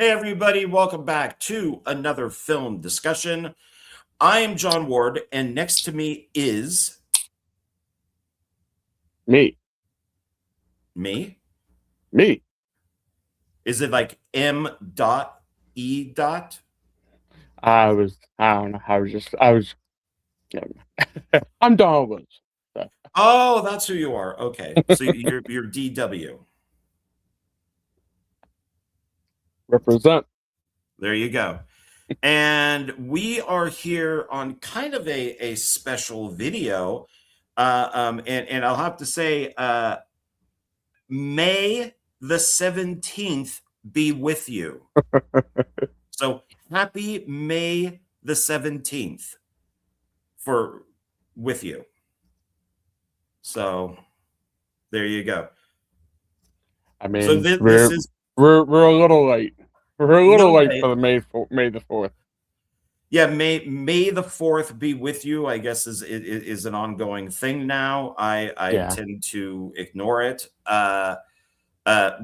Hey everybody, welcome back to another film discussion. I am John Ward, and next to me is... Me. Is it like M.E. I don't know. I'm Donald Woods. So. Oh, that's who you are. Okay. So you're DW. Represent. There you go. And we are here on kind of a special video. And I'll have to say, May the 17th be with you. So happy May the 17th with you. So there you go. I mean, so we're a little late. We're a little late for the May the 4th. Yeah, May the 4th be with you, I guess is an ongoing thing now. I tend to ignore it.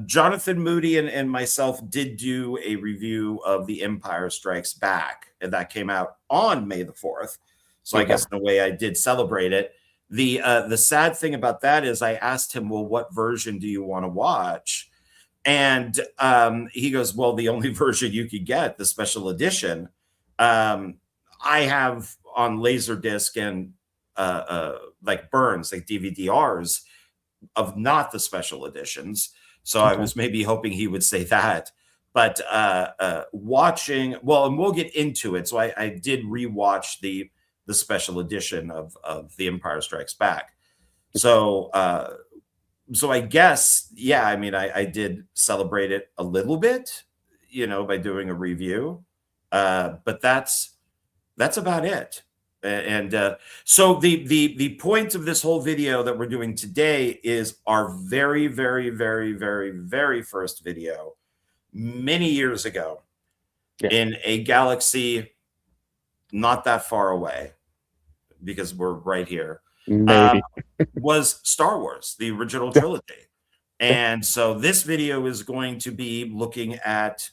Jonathan Moody and myself did do a review of The Empire Strikes Back, and that came out on May the 4th. So I guess in a way I did celebrate it. The sad thing about that is I asked him, well, what version do you want to watch? And he goes, well, the only version you could get, the special edition. I have on Laserdisc and like burns, like DVD-Rs of not the special editions. So I was maybe hoping he would say that. But watching, well, and we'll get into it. So I did rewatch the special edition of The Empire Strikes Back. So so I guess, yeah, I mean, I did celebrate it a little bit, by doing a review. But that's about it. And so the point of this whole video that we're doing today is our very, very, very, very, very first video many years ago in a galaxy not that far away, because we're right here, was Star Wars, the original trilogy. And so this video is going to be looking at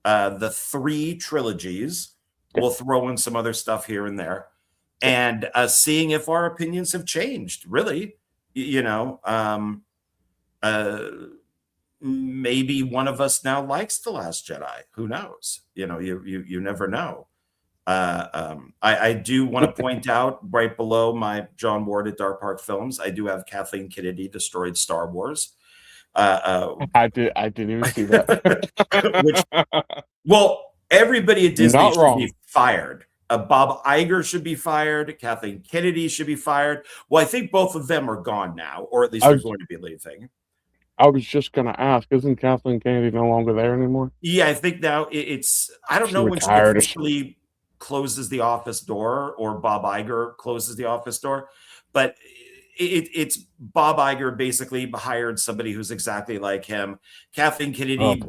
the 3 trilogies. We'll throw in some other stuff here and there, and seeing if our opinions have changed, really. Maybe one of us now likes The Last Jedi. Who knows? You never know. I do want to point out right below my John Ward at Dark Park Films, I do have Kathleen Kennedy Destroyed Star Wars. I didn't even see that. Well, everybody at Disney should be fired. Bob Iger should be fired. Kathleen Kennedy should be fired. Well, I think both of them are gone now, or at least they're going to be leaving. I was just going to ask, isn't Kathleen Kennedy no longer there anymore? Yeah, I think now it's, I don't know when she officially closes the office door, or Bob Iger closes the office door, but it's Bob Iger basically hired somebody who's exactly like him. Kathleen Kennedy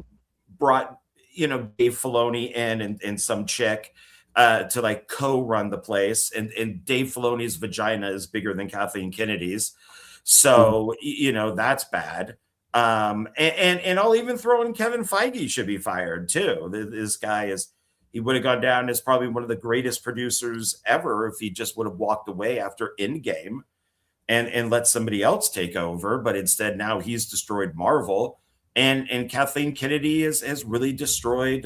brought, Dave Filoni in and some chick to like co-run the place, and Dave Filoni's vagina is bigger than Kathleen Kennedy's. So, that's bad. And I'll even throw in Kevin Feige should be fired too. This guy he would have gone down as probably one of the greatest producers ever if he just would have walked away after Endgame and let somebody else take over. But instead, now he's destroyed Marvel, and Kathleen Kennedy has really destroyed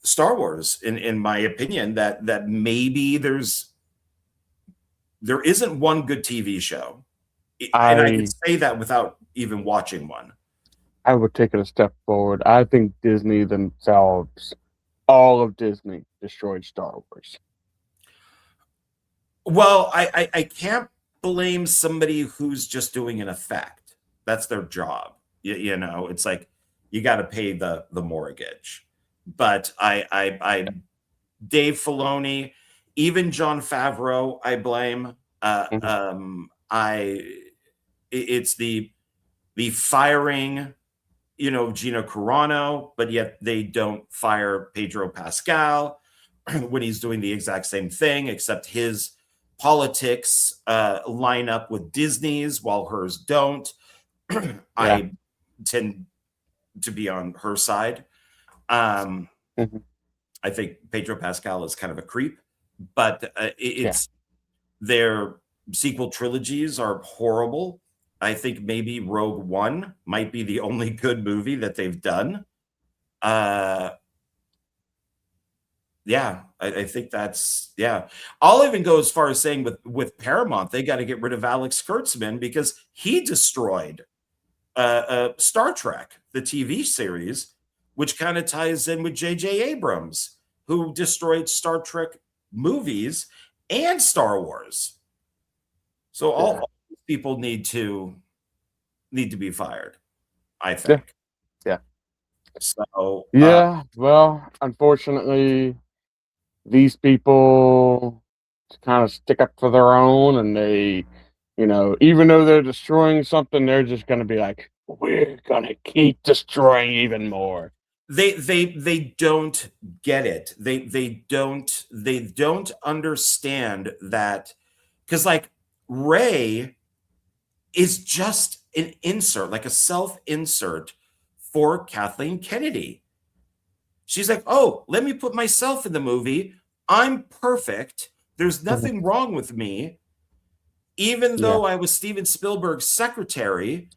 Star Wars, in my opinion. That maybe there isn't one good TV show, and I can say that without even watching one. I would take it a step forward. I think Disney themselves, all of Disney, destroyed Star Wars. Well, I can't blame somebody who's just doing an effect. That's their job. It's like you got to pay the mortgage. But I Dave Filoni, even Jon Favreau, I blame. It's the firing, Gina Carano, but yet they don't fire Pedro Pascal when he's doing the exact same thing, except his politics line up with Disney's while hers don't. I tend to be on her side. Mhm. I think Pedro Pascal is kind of a creep, but Yeah. their sequel trilogies are horrible. I think maybe Rogue One might be the only good movie that they've done. Yeah, I think that's, yeah. I'll even go as far as saying with Paramount, they got to get rid of Alex Kurtzman because he destroyed Star Trek, the TV series, which kind of ties in with J.J. Abrams, who destroyed Star Trek movies and Star Wars. So all these people need to be fired, I think. Yeah. So Yeah. Well, unfortunately, these people kind of stick up for their own, and they, even though they're destroying something, they're just going to be like, we're going to keep destroying even more. they don't get it. They don't understand that, because like Ray is just an insert, like a self insert for Kathleen Kennedy. She's like, oh, let me put myself in the movie. I'm perfect. There's nothing wrong with me. Even though I was Steven Spielberg's secretary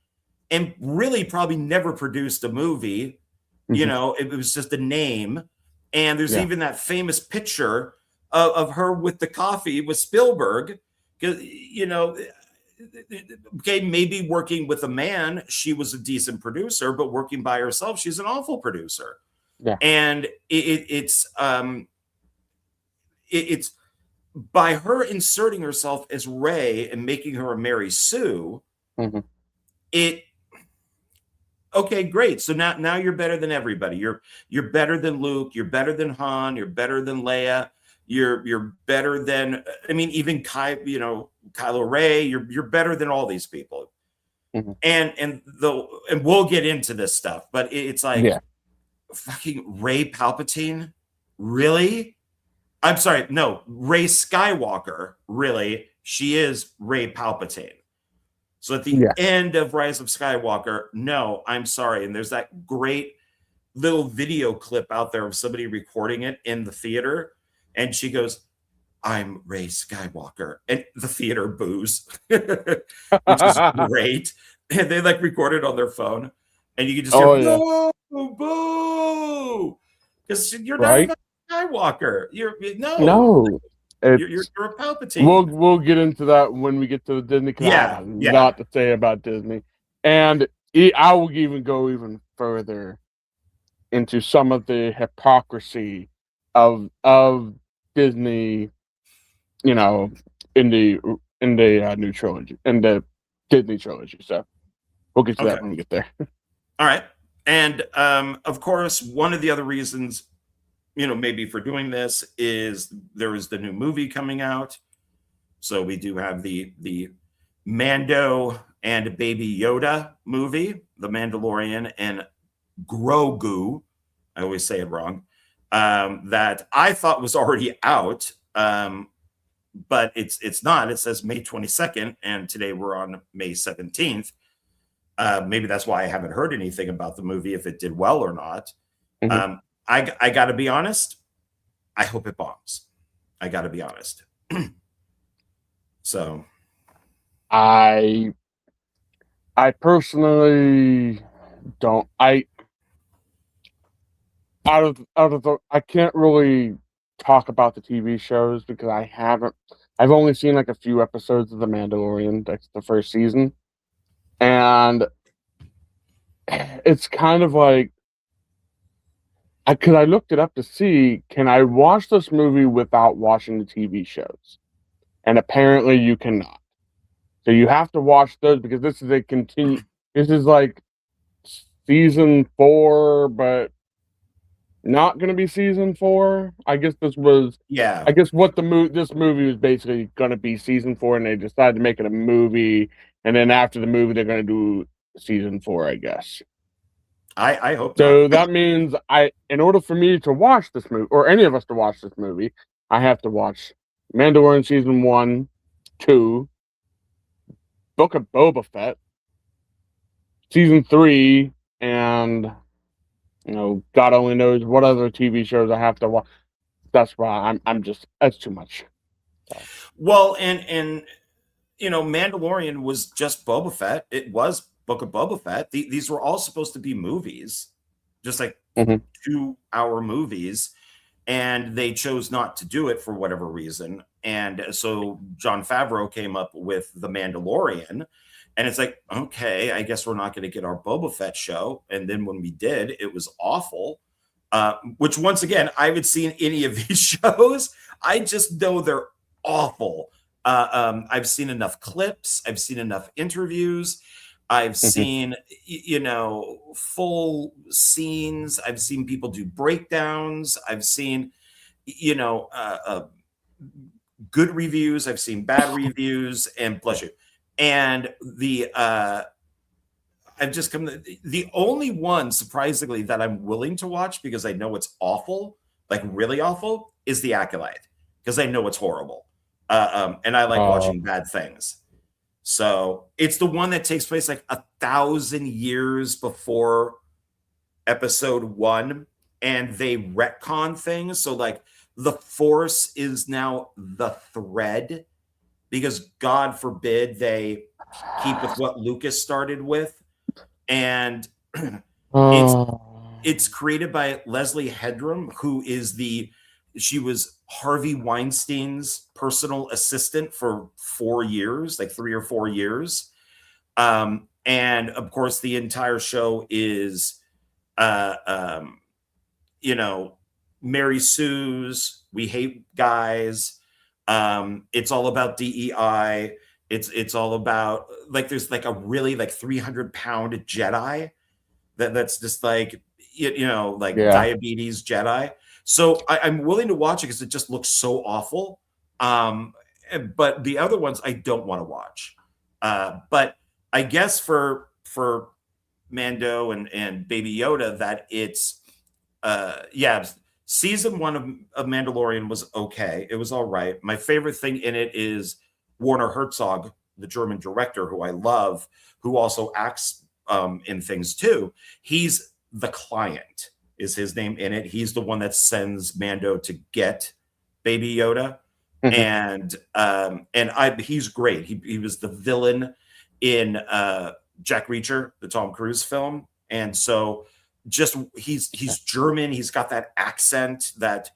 and really probably never produced a movie, it was just a name. And there's even that famous picture of her with the coffee with Spielberg. Because, okay, maybe working with a man, she was a decent producer, but working by herself, she's an awful producer. Yeah. And it's by her inserting herself as Ray and making her a Mary Sue, okay, great. So now you're better than everybody. You're better than Luke. You're better than Han. You're better than Leia. You're better than, I mean, even Kylo Ray. You're better than all these people. And we'll get into this stuff, but it's like fucking Ray Palpatine, really? I'm sorry, no, Ray Skywalker, really? She is Ray Palpatine. So at the end of Rise of Skywalker, no, I'm sorry. And there's that great little video clip out there of somebody recording it in the theater. And she goes, I'm Ray Skywalker. And the theater boos, which is great. And they like record it on their phone. And you can just hear, no, boo. Because you're not even Skywalker. You're a Palpatine. We'll get into that when we get to the Disney. Yeah. A lot to say about Disney, and I will even go even further into some of the hypocrisy of Disney. In the new trilogy, in the Disney trilogy. So we'll get to that when we get there. All right, and of course, one of the other reasons, maybe for doing this is there is the new movie coming out. So we do have the Mando and Baby Yoda movie, The Mandalorian and Grogu. I always say it wrong. That I thought was already out, but it's not. It says May 22nd, and today we're on May 17th. Maybe that's why I haven't heard anything about the movie, if it did well or not. I got to be honest. I hope it bombs. I got to be honest. So, I personally don't. I can't really talk about the TV shows because I've only seen like a few episodes of The Mandalorian. That's the first season, and it's kind of like, because I looked it up to see, can I watch this movie without watching the TV shows? And apparently you cannot. So you have to watch those because this is this is like season 4, but not going to be season 4. I guess this was, I guess what this movie was basically going to be season 4, and they decided to make it a movie, and then after the movie they're going to do season 4, I guess. I hope so. Not. That means in order for me to watch this movie, or any of us to watch this movie, I have to watch Mandalorian season 1, 2, Book of Boba Fett, season 3, and God only knows what other TV shows I have to watch. That's why I'm just that's too much. So. Well, and Mandalorian was just Boba Fett. It was Book of Boba Fett. These were all supposed to be movies, just like Mhm. 2-hour movies, and they chose not to do it for whatever reason. And so Jon Favreau came up with The Mandalorian, and it's like, okay, I guess we're not going to get our Boba Fett show. And then when we did, it was awful. Which once again, I haven't seen any of these shows. I just know they're awful. I've seen enough clips. I've seen enough interviews. I've Mhm. seen, full scenes. I've seen people do breakdowns. I've seen, you know, uh, uh, good reviews. I've seen bad reviews, and bless you. And I've just come the only one, surprisingly, that I'm willing to watch because I know it's awful, like really awful, is The Acolyte because I know it's horrible. And I like watching bad things. So it's the one that takes place like 1,000 years before episode 1, and they retcon things. So like the Force is now the thread because God forbid they keep with what Lucas started with. And it's Oh. it's created by Leslie Hedrum, who is she was Harvey Weinstein's personal assistant for 4 years, like 3 or 4 years. And of course, the entire show is, uh, um, you know, Mary Sue's We Hate Guys. It's all about DEI. It's all about like there's like a really like 300-pound Jedi that's just like like Yeah. diabetes Jedi. So I'm willing to watch it because it just looks so awful. But the other ones I don't want to watch. But I guess for Mando and Baby Yoda that it's yeah, season 1 of Mandalorian was okay. It was all right. My favorite thing in it is Werner Herzog, the German director who I love, who also acts in things too. He's the client, is his name in it. He's the one that sends Mando to get Baby Yoda, Mhm. and he's great. He was the villain in Jack Reacher, the Tom Cruise film, and so just he's German. He's got that accent that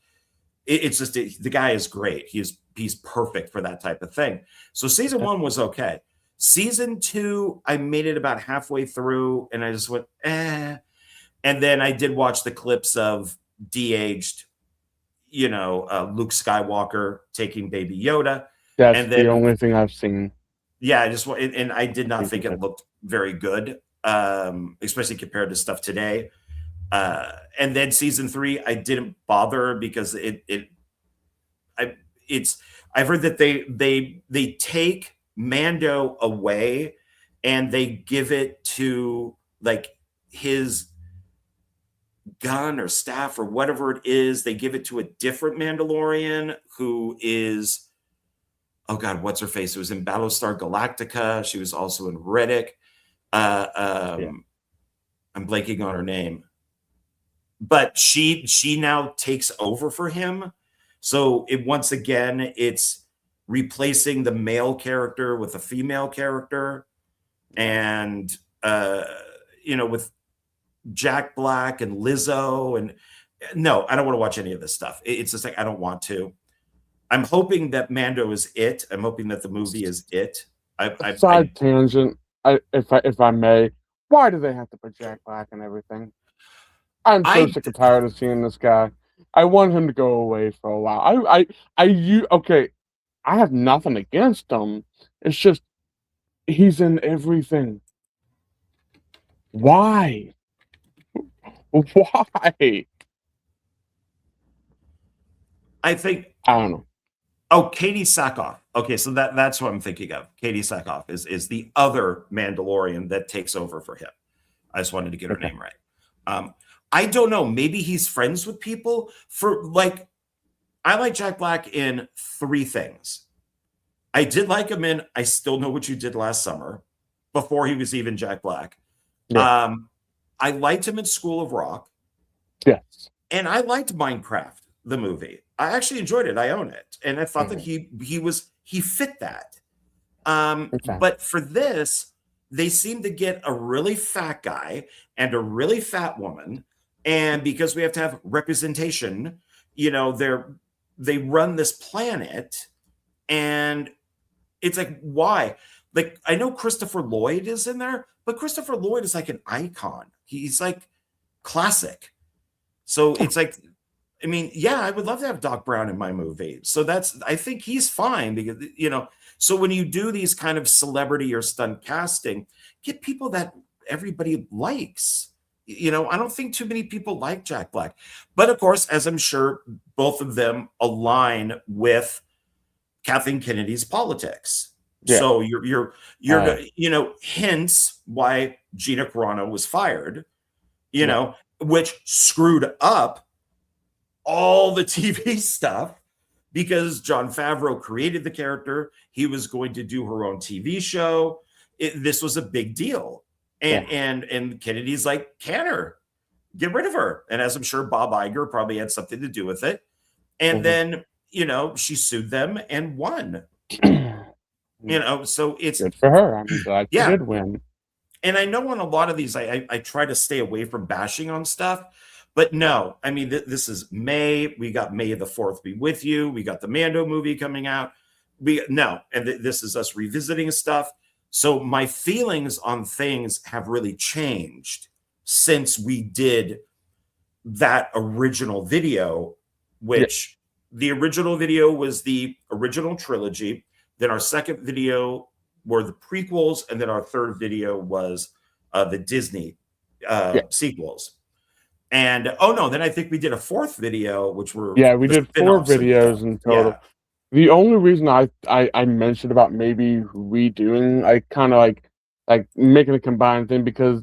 it's just the guy is great. He's perfect for that type of thing. So season 1 was okay. Season 2, I made it about halfway through, and I just went eh. And then I did watch the clips of de-aged, Luke Skywalker taking Baby Yoda, That's and the then only thing I've seen. yeah, and I did not think Season it 2. looked very good, especially compared to stuff today. And then season 3, I didn't bother because I it's I've heard that they take Mando away and they give it to like his gun or staff or whatever it is. They give it to a different Mandalorian who is, oh God, what's her face? It was in Battlestar Galactica. She was also in Riddick. Uh, Yeah. um, I'm blanking on her name, but she now takes over for him. So once again, it's replacing the male character with a female character, and with Jack Black and Lizzo, and no, I don't want to watch any of this stuff. It's just like I don't want to. I'm hoping that Mando is it. I'm hoping that the movie is it. I Side tangent, if I may, why do they have to put Jack Black and everything? I'm so I sick and tired of seeing this guy. I want him to go away for a while. Okay, I have nothing against him. It's just he's in everything. Why? Why? I think. I don't know. Oh, Katie Sackhoff. Okay, so that's what I'm thinking of. Katie Sackhoff is the other Mandalorian that takes over for him. I just wanted to get her Okay. name right. I don't know. Maybe he's friends with people. I like Jack Black in 3 things. I did like him in I Still Know What You Did Last Summer, before he was even Jack Black. Yeah. I liked him in School of Rock. Yes. And I liked Minecraft, the movie. I actually enjoyed it. I own it. And I thought that he fit that. Okay. But for this, they seem to get a really fat guy and a really fat woman. And because we have to have representation, you know, they run this planet, and it's like, why? Like, I know Christopher Lloyd is in there, but Christopher Lloyd is like an icon. He's like classic. So it's like, I mean, yeah, I would love to have Doc Brown in my movie. So I think he's fine because, you know, so when you do these kind of celebrity or stunt casting, get people that everybody likes. You know, I don't think too many people like Jack Black. But of course, as I'm sure both of them align with Kathleen Kennedy's politics. Yeah. So you're you know, hence why Gina Carano was fired, you know, which screwed up all the TV stuff because Jon Favreau created the character. He was going to do her own TV show. This was a big deal. And Kennedy's like, can her, get rid of her. And as I'm sure Bob Iger probably had something to do with it. And then, you know, she sued them and won. You know, so it's good for her. I'm glad she did win. And I know on a lot of these, I try to stay away from bashing on stuff, but no, I mean, this is May. We got May the 4th be with you. We got the Mando movie coming out. This is us revisiting stuff. So my feelings on things have really changed since we did that original video, which the original video was the original trilogy. Then our second video were the prequels, and then our third video was the Disney sequels. And then I think we did a fourth video, which were we did 4 videos in total. The only reason I mentioned about maybe redoing, I kind of like making a combined thing, because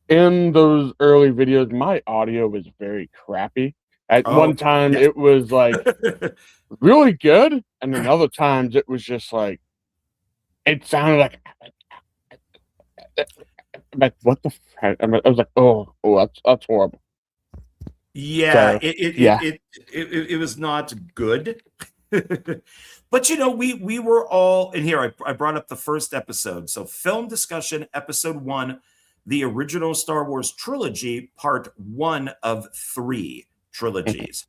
in those early videos my audio was very crappy. At one time it was like really good, and then other times it was just like it sounded like what the heck? I was like, oh, that's horrible. Yeah, it was not good. But you know, we were all in here. I brought up the first episode. So film discussion, episode 1, the original Star Wars trilogy, part 1 of 3 trilogies.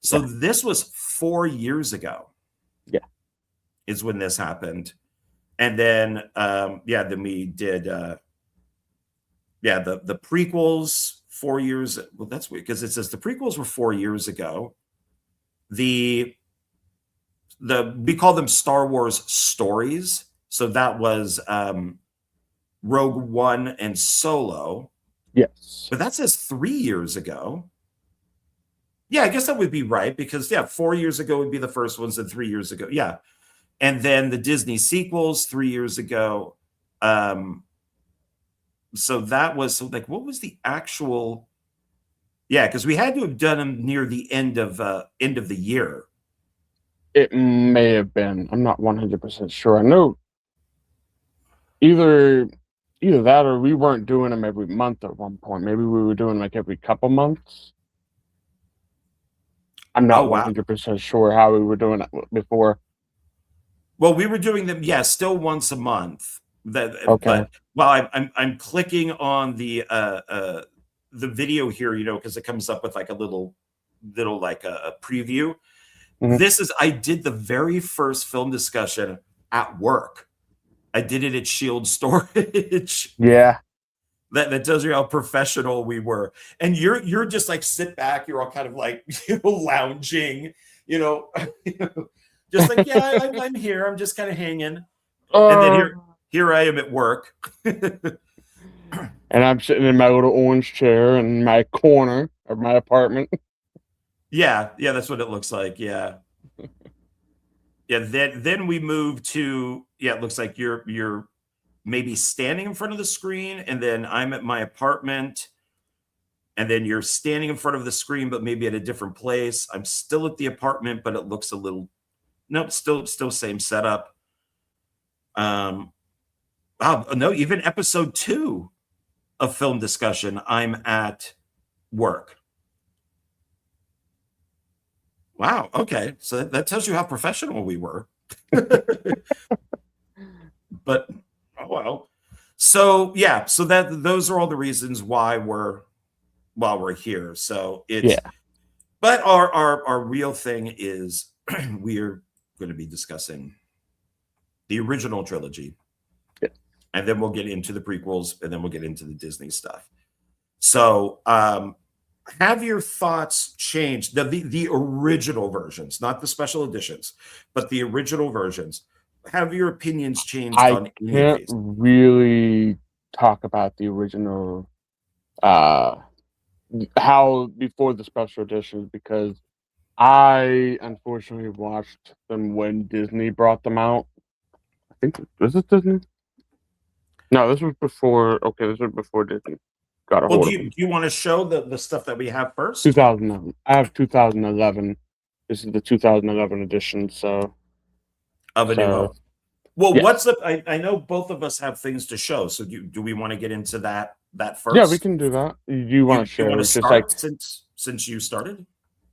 So this was 4 years ago. Yeah. Is when this happened. And then then we did the prequels 4 years. Well, that's weird because it says the prequels were 4 years ago. We call them Star Wars stories. So that was Rogue One and Solo. Yes. But that says 3 years ago. Yeah, I guess that would be right because 4 years ago would be the first ones and 3 years ago. Yeah. And then the Disney sequels 3 years ago. So that was like, what was the actual? Yeah, because we had to have done them near the end of the year. It may have been. I'm not 100% sure. I know either that or we weren't doing them every month at one point. Maybe we were doing like every couple months. I'm not 100% sure how we were doing it before. Well, we were doing them, still once a month. But I'm clicking on the video here, you know, because it comes up with like a little like a preview. I did the very first film discussion at work. I did it at Shield Storage. Yeah. That tells you how professional we were. And you're just like sit back, you're all kind of like, you know, lounging, you know, just like, I'm here. I'm just kind of hanging. And then here I am at work. And I'm sitting in my little orange chair in my corner of my apartment. Yeah, that's what it looks like. Yeah. Then we move to it looks like you're maybe standing in front of the screen, and then I'm at my apartment, and then you're standing in front of the screen, but maybe at a different place. I'm still at the apartment, but it looks a little still same setup. No, even episode 2 of film discussion, I'm at work. Wow. Okay. So that tells you how professional we were. But oh well. So yeah. So that those are all the reasons why we're here. So Yeah. it's but our real thing is we're going to be discussing the original trilogy, Yeah. and then we'll get into the prequels, and then we'll get into the Disney stuff. So have your thoughts changed? The original versions, not the special editions, but the original versions. Have your opinions changed I on any of can't these? really talk about the original, uh, how before the special editions, because I unfortunately watched them when Disney brought them out. I think, was this Disney? No, this was before. Okay, this was before Disney got a Well, hold do of you them. do you want to show the stuff that we have first? 2011. I have 2011. This is the 2011 edition. Of A New So Hope. Well, yes, what's the? I know both of us have things to show. So do we want to get into that yeah, we first? can do that. You want to You want share? to It's just like, start since you started?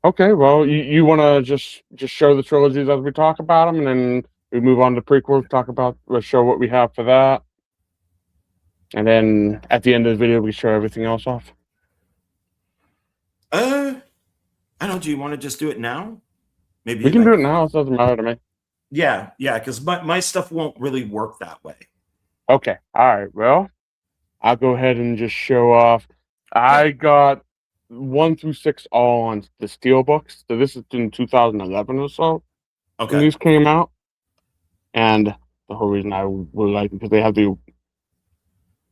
okay, well, you want to just show the trilogies as we talk about them, and then we move on to prequels, talk about, we'll show what we have for that, and then at the end of the video, we show everything else off. I don't know. Do you want to just do it now? We Maybe can do like it now. It doesn't matter to me. yeah, because my stuff won't really work that way. Okay, all right. Well, I'll go ahead and just show off. Yeah. I got 1 through 6 all on the steel books. So this is in 2011 or so when Okay. these came out, and the whole reason I really like them because they have the,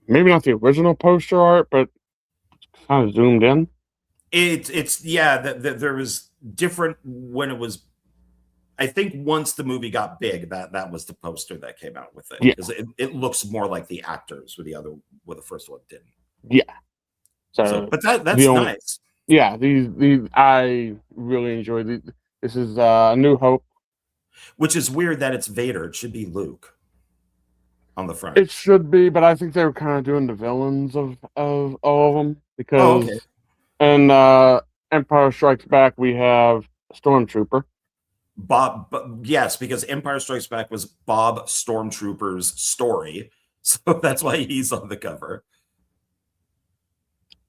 maybe not the original poster art, but kind of zoomed in. It's yeah. There was different when it was. I think once the movie got big, that was the poster that came out with it Yeah, because it looks more like the actors where the first one didn't. yeah. So, So but the that's only, nice. yeah, these I really enjoy these. This is A New Hope. Which is weird that it's Vader. It should be Luke on the front. It should be, but I think they were kind of doing the villains of all of them Oh, okay. because in Empire Strikes Back we have a stormtrooper. Yes, because Empire Strikes Back was Bob Stormtrooper's story, so that's why he's on the cover.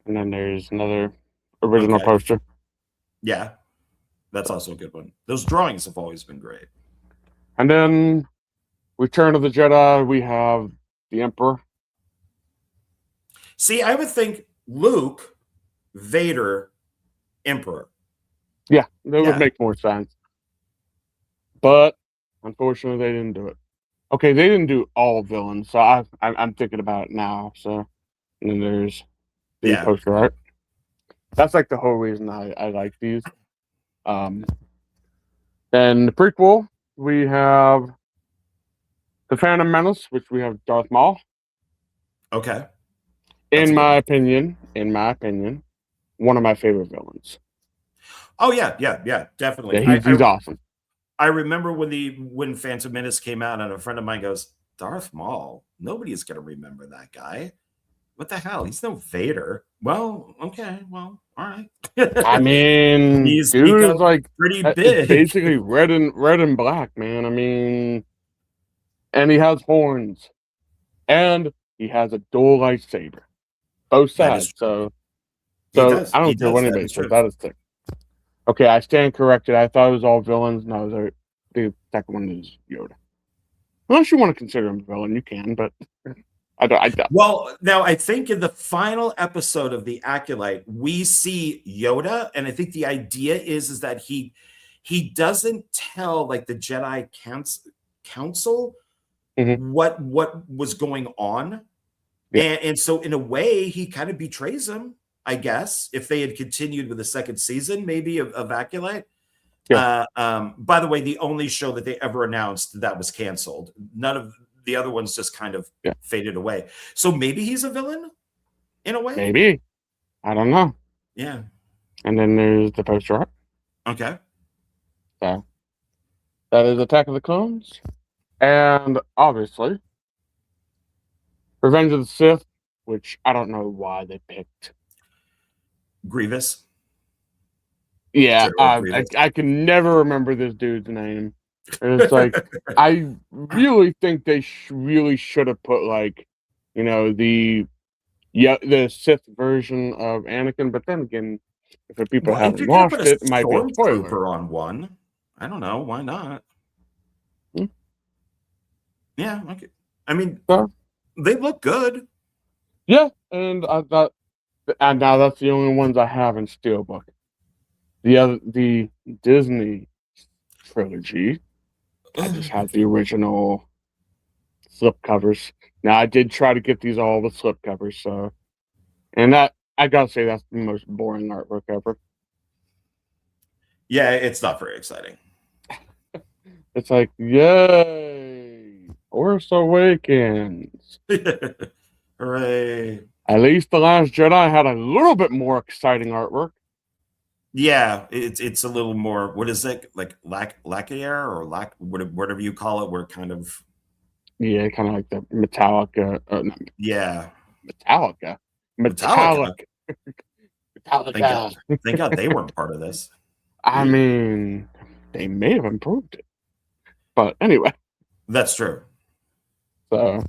And then there's another original Okay, poster. yeah, that's also a good one. Those drawings have always been great. And then Return of the Jedi, we have the Emperor. See, I would think Luke, Vader, Emperor. Yeah, that would Yeah, make more sense. But unfortunately, they didn't do it. Okay, they didn't do all villains, so I'm thinking about it now. So, and then there's the yeah. poster art. That's like the whole reason I like these. Um, then the prequel, we have the Phantom Menace, which we have Darth Maul. Okay, that's In a good my one. opinion, one of my favorite villains. Oh yeah, Yeah, definitely. he's awesome. I remember when Phantom Menace came out, and a friend of mine goes, Darth Maul. Nobody is going to remember that guy. What the hell? He's no Vader. Well, okay, well, all right. I mean, He's dude is become like, pretty it's big. basically red and black, man. I mean, and he has horns, and he has a dual lightsaber, both That is sides. true. So I He don't care what does. That anybody is says. true. That is sick. Okay, I stand corrected. I thought it was all villains. No, the second one is Yoda. Unless you want to consider him a villain, you can, but I don't. I don't. Well, now I think in the final episode of the Acolyte, we see Yoda, and I think the idea is that he doesn't tell like the Jedi Council Mhm. what was going on. Yeah, And so in a way, he kind of betrays him, I guess, if they had continued with the second season, maybe of Acolyte. yeah. By the way, the only show that they ever announced that was canceled. None of the other ones just kind of Yeah. faded away. So maybe he's a villain in a way. Maybe. I don't know. Yeah. And then there's the poster art. Okay. So that is Attack of the Clones. And obviously, Revenge of the Sith, which I don't know why they picked. Grievous. Yeah, or I previously. can never remember this dude's name. And it's like, I really think they really should have put, like, you know, the Sith version of Anakin, but then again, if the people Well, if haven't you're gonna put watched a it, it might be a spoiler. stormtrooper on one, I don't know, why not? Hmm. Yeah, okay. I mean, So, they look good. yeah, and now that's the only ones I have in Steelbook. The Disney trilogy, I just have the original slipcovers. Now I did try to get these all with slipcovers, so, and that, I gotta say, that's the most boring artwork ever. Yeah, it's not very exciting. It's like, yay, Force Awakens. Hooray. At least The Last Jedi had a little bit more exciting artwork. Yeah, it's a little more, what is it, like lacquer or whatever you call it, where kind of, Yeah, kind of like the Metallica, not yeah, Metallica, Metallica. metallic, Thank God, Metallica. thank God they weren't part of this. I mean, they may have improved it, but anyway. That's true. So,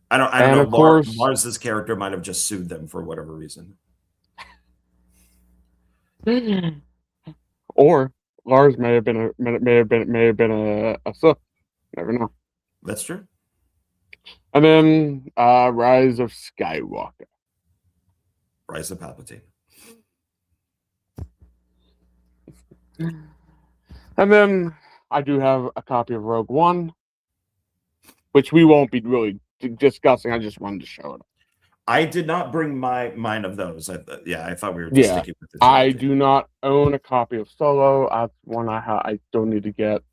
I don't and know. of course, Lars's character might have just sued them for whatever reason. or Lars may have been a Sith. Never know. That's true. And then Rise of Skywalker. Rise of Palpatine. And then I do have a copy of Rogue One, which we won't be really discussing. I just wanted to show it. I did not bring mine of those. I thought we were just Yeah, sticking with the I trilogy. do not own a copy of Solo. That's one I still need to get,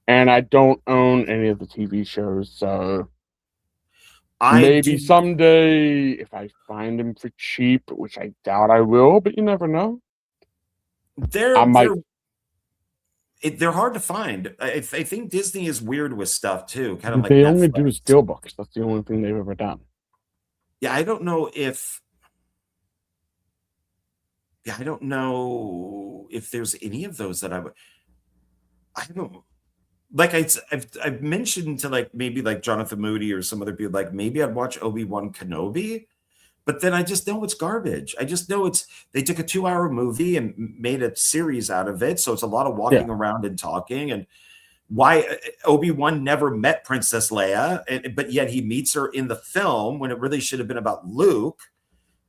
and I don't own any of the TV shows. So maybe someday, if I find them for cheap, which I doubt I will, but you never know. They're hard to find. I think Disney is weird with stuff too, kind of like They Netflix. only do steelbooks. That's the only thing they've ever done. Yeah, I don't know if. Yeah, I don't know if there's any of those that I would. I don't like. I've mentioned to like maybe like Jonathan Moody or some other people, like maybe I'd watch Obi-Wan Kenobi, but then I just know it's garbage. I just know they took a 2-hour movie and made a series out of it, so it's a lot of walking around and talking. And why Obi-Wan never met Princess Leia, but yet he meets her in the film when it really should have been about Luke.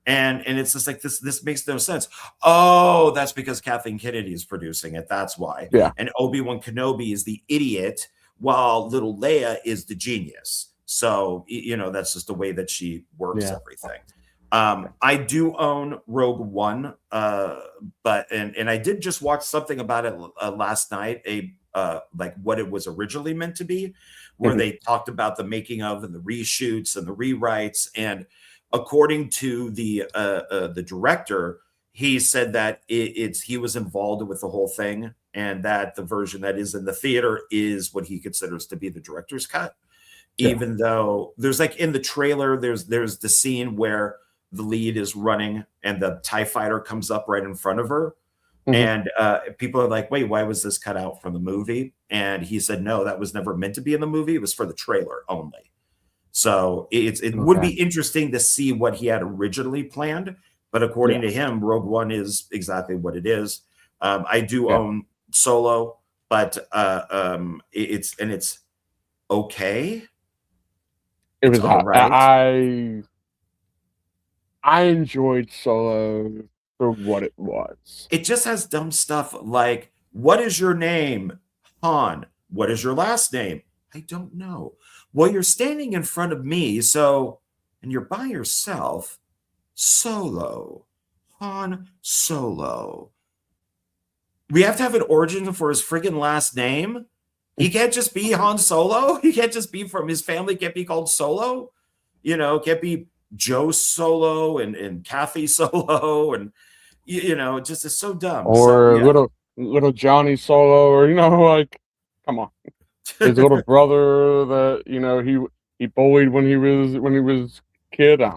And it's just like this makes no sense. Oh, that's because Kathleen Kennedy is producing it. That's why. Yeah. And Obi-Wan Kenobi is the idiot, while little Leia is the genius. So that's just the way that she works everything. I do own Rogue One, but I did just watch something about it last night. Like what it was originally meant to be, where they talked about the making of and the reshoots and the rewrites. And according to the director, he said that he was involved with the whole thing, and that the version that is in the theater is what he considers to be the director's cut. Even though there's like in the trailer, there's the scene where the lead is running and the TIE fighter comes up right in front of her. And people are like, wait, why was this cut out from the movie? And he said, no, that was never meant to be in the movie. It was for the trailer only. So it would be interesting to see what he had originally planned. But according to him, Rogue One is exactly what it is. I do own Solo, but it's okay. It was all right. I enjoyed Solo for what it was. It just has dumb stuff like, what is your name? Han. What is your last name? I don't know. Well, you're standing in front of me, and you're by yourself. Solo. Han Solo. We have to have an origin for his friggin' last name? He can't just be Han Solo? He can't just be from his family, can't be called Solo? Can't be Joe Solo and Kathy Solo, and just is so dumb. Or little Johnny Solo, or like, come on. His little brother that he bullied when he was a kid. Yeah,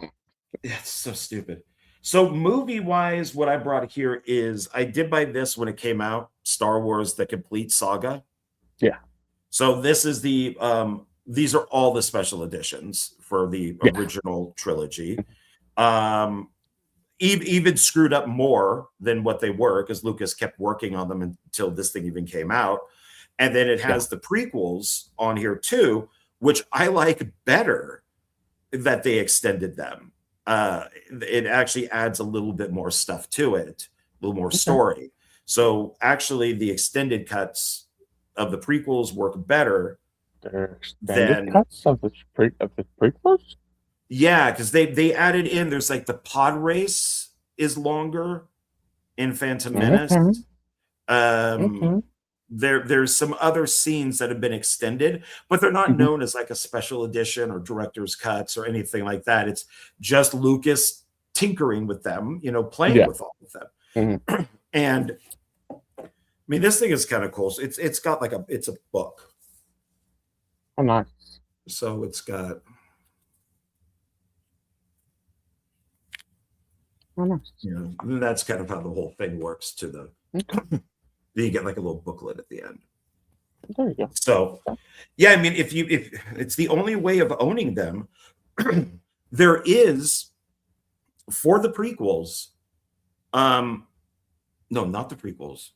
it's so stupid. So movie-wise, what I brought here is I did buy this when it came out, Star Wars: The Complete Saga. Yeah. So this is these are all the special editions for the Yeah. original trilogy. Even screwed up more than what they were because Lucas kept working on them until this thing even came out. And then it has the prequels on here too, which I like better that they extended them. It actually adds a little bit more stuff to it, a little more story. So actually, the extended cuts of the prequels work better than cuts of the prequels. Yeah, because they added in. There's like the pod race is longer in Phantom Menace. There's some other scenes that have been extended, but they're not known as like a special edition or director's cuts or anything like that. It's just Lucas tinkering with them, playing with all of them. And I mean, this thing is kind of cool. So it's got like it's a book. Oh, nice. So it's got. Oh, nice. That's kind of how the whole thing works. Then you get like a little booklet at the end. There you go. So, yeah, I mean, if it's the only way of owning them, there is for the prequels. No, not the prequels.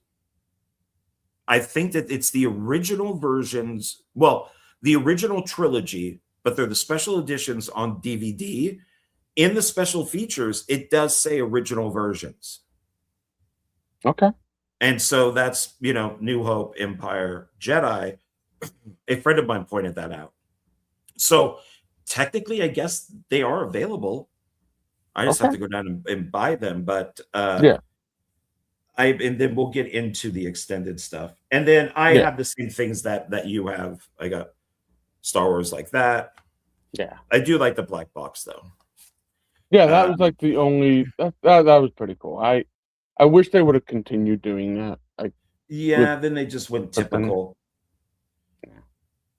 I think that it's the original versions. Well, the original trilogy, but they're the special editions on DVD. In the special features, it does say original versions. Okay. And so that's, New Hope, Empire, Jedi. A friend of mine pointed that out. So technically, I guess they are available. I just have to go down and buy them. But and then we'll get into the extended stuff. And then I have the same things that you have. I got Star Wars like that. Yeah. I do like the black box though. Yeah, that was like the only that was pretty cool. I wish they would have continued doing that. Then they just went typical.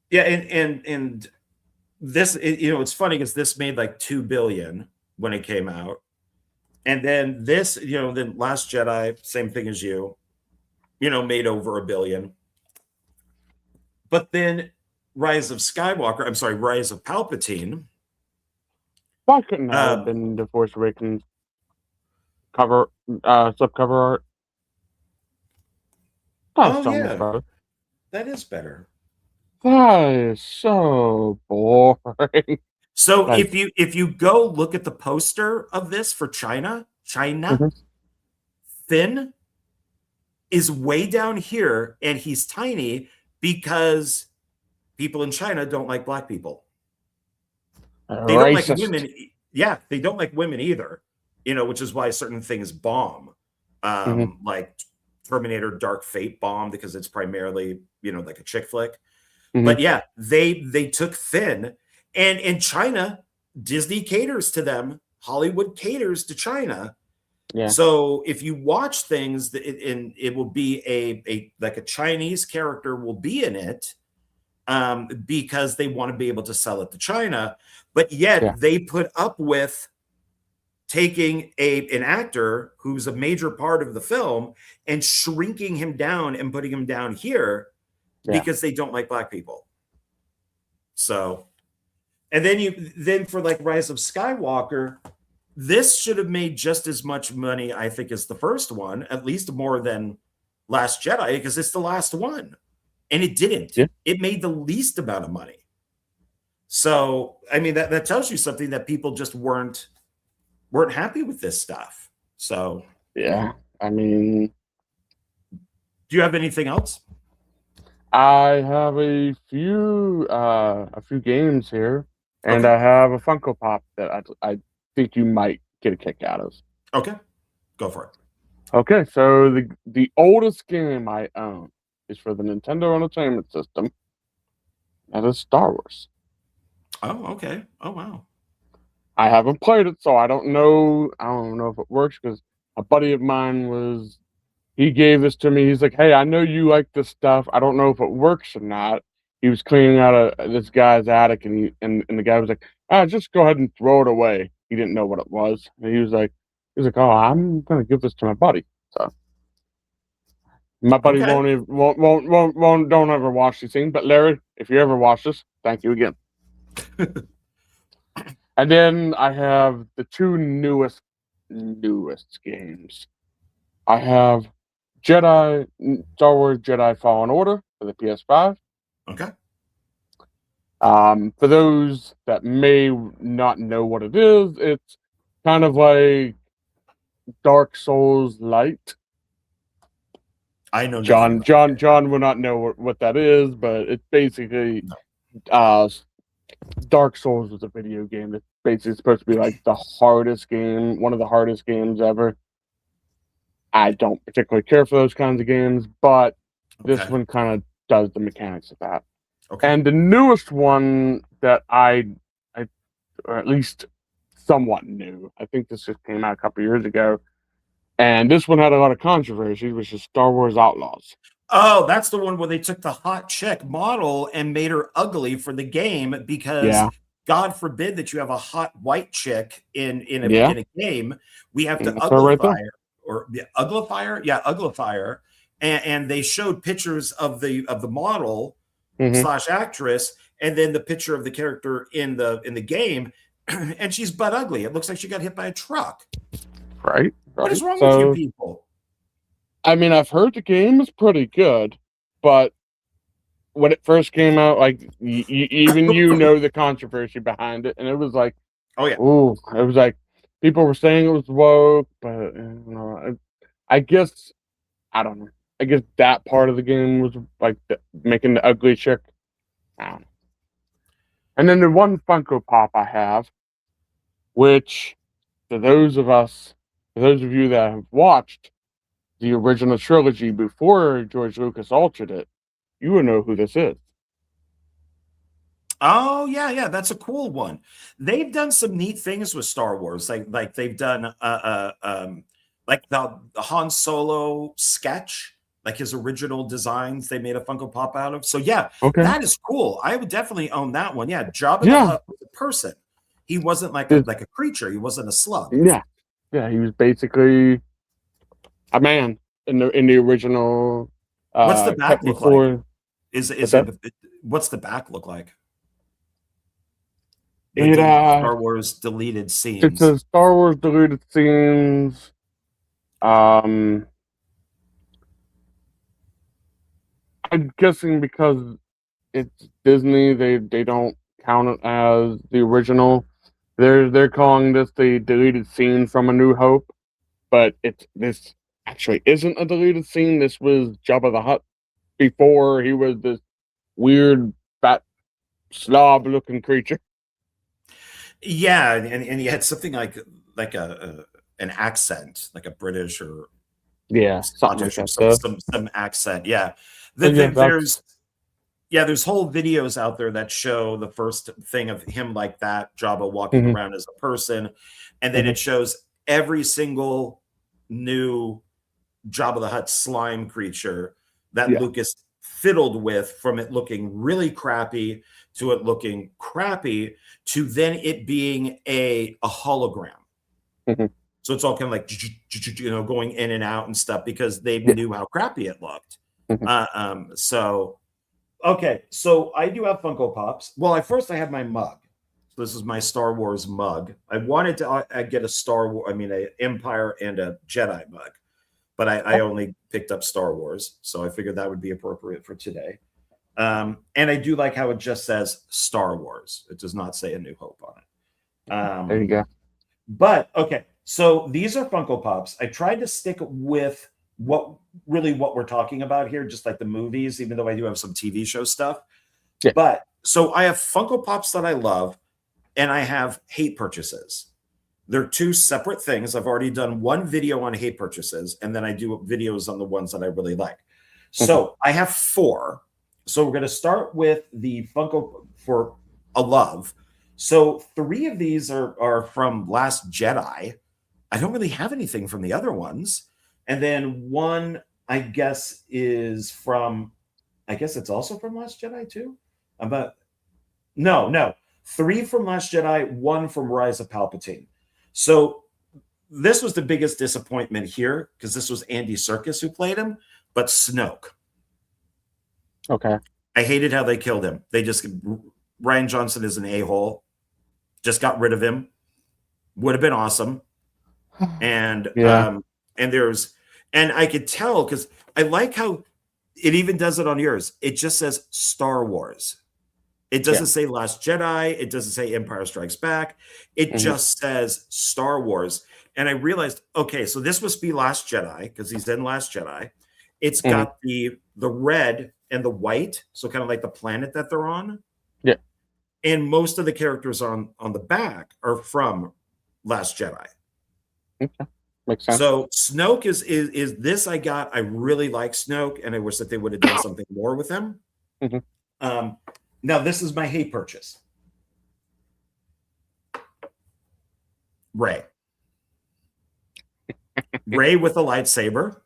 Yeah, and this, it's funny because this made like $2 billion when it came out, and then this, then Last Jedi, same thing as made over $1 billion. But then Rise of Palpatine. Why couldn't that have been the Force Awakens cover subcover art? That is better. That is so boring. So if you go look at the poster of this for China, Finn is way down here and he's tiny because people in China don't like black people. They don't like women. Yeah, they don't like women either, which is why certain things bomb. Like Terminator Dark Fate bomb because it's primarily, like a chick flick. But yeah, they took Finn, and in China, Disney caters to them. Hollywood caters to China. Yeah. So if you watch things, it will be a Chinese character will be in it, because they want to be able to sell it to China. But yet they put up with taking an actor who's a major part of the film and shrinking him down and putting him down here because they don't like black people. So, and then for like Rise of Skywalker, this should have made just as much money, I think, as the first one, at least more than Last Jedi, because it's the last one. And it didn't. Yeah. It made the least amount of money. So, I mean, that tells you something, that people just weren't happy with this stuff. So, yeah, I mean, do you have anything else? I have a few games here, and I have a Funko Pop that I think you might get a kick out of. Okay, go for it. Okay, so the oldest game I own is for the Nintendo Entertainment System. That is Star Wars. Oh, okay. Oh, wow. I haven't played it, so I don't know if it works, because a buddy of mine he gave this to me. He's like, "Hey, I know you like this stuff. I don't know if it works or not." He was cleaning out this guy's attic, and the guy was like, "Just go ahead and throw it away." He didn't know what it was. And he was like, He's like, "Oh, I'm gonna give this to my buddy." So my buddy Okay. won't don't ever watch these things. But Larry, if you ever watch this, thank you again. And then I have the two newest games. I have Star Wars Jedi Fallen Order for the PS5. Okay. For those that may not know what it is, it's kind of like Dark Souls light. I know nothing about it. John will not know what that is, but it's basically No. Dark Souls is a video game that's basically supposed to be like the hardest game, one of the hardest games ever. I don't particularly care for those kinds of games, but this Okay. one kind of does the mechanics of that. Okay. And the newest one that I or at least somewhat new, I think this just came out a couple years ago, and this one had a lot of controversy, which is Star Wars Outlaws. Oh, that's the one where they took the hot chick model and made her ugly for the game because Yeah. God forbid that you have a hot white chick in a game. We have to That's her right there. uglify her or uglifier, yeah, uglifier. And they showed pictures of the model slash actress, and then the picture of the character in the game, and she's butt ugly. It looks like she got hit by a truck. Right. What is wrong with you people? I mean, I've heard the game is pretty good, but when it first came out, like even the controversy behind it, and it was like, oh yeah, ooh, it was like people were saying it was woke, but I guess I don't know. I guess that part of the game was like making the ugly chick. I don't know. And then the one Funko Pop I have, which for those of you that have watched the original trilogy before George Lucas altered it, you will know who this is. Oh yeah, that's a cool one. They've done some neat things with Star Wars, like they've done like the Han Solo sketch, like his original designs. They made a Funko Pop out of. So yeah, Okay. that is cool. I would definitely own that one. Yeah, Jabba the Hutt was a person. He wasn't like a creature. He wasn't a slug. Yeah, he was basically a man in the original. What's the back look like? What's the back look like? Star Wars deleted scenes. It says Star Wars deleted scenes. I'm guessing because it's Disney, they don't count it as the original. They're calling this the deleted scene from A New Hope, but this actually isn't a deleted scene. This was Jabba the Hutt before he was this weird fat slob-looking creature. Yeah, and he had something like an accent, like a British or Scottish or some accent. Yeah, there's whole videos out there that show the first thing of him like that, Jabba walking around as a person, and then it shows every single new Jabba the Hutt slime creature that Lucas fiddled with, from it looking really crappy to it looking crappy to then it being a hologram. So it's all kind of like going in and out and stuff because they knew how crappy it looked. So okay, so I do have Funko Pops. Well, I have my mug. So this is my Star Wars mug. I wanted to get a Empire and a Jedi mug, but I only picked up Star Wars, so I figured that would be appropriate for today. And I do like how it just says Star Wars. It does not say A New Hope on it. There you go. But okay, so these are Funko Pops. I tried to stick with what we're talking about here, just like the movies, even though I do have some TV show stuff. Yeah. But so I have Funko Pops that I love, and I have hate purchases. They're two separate things. I've already done one video on hate purchases, and then I do videos on the ones that I really like. So I have 4. So we're going to start with the Funko for a love. So 3 of these are from Last Jedi. I don't really have anything from the other ones. And then one, I guess, is from, I guess it's also from Last Jedi too. No. 3 from Last Jedi, 1 from Rise of Palpatine. So this was the biggest disappointment here because this was Andy Serkis who played him, but Snoke. Okay. I hated how they killed him. Rian Johnson is an a-hole. Just got rid of him. Would have been awesome. And Yeah. And I could tell because I like how it even does it on yours. It just says Star Wars. It doesn't say Last Jedi. It doesn't say Empire Strikes Back. It just says Star Wars. And I realized, okay, so this must be Last Jedi because he's in Last Jedi. It's got the red and the white, so kind of like the planet that they're on. Yeah. And most of the characters on the back are from Last Jedi. Okay. Makes sense. So Snoke is this I got. I really like Snoke, and I wish that they would have done something more with him. Now, this is my hate purchase. Rey. Rey with a lightsaber.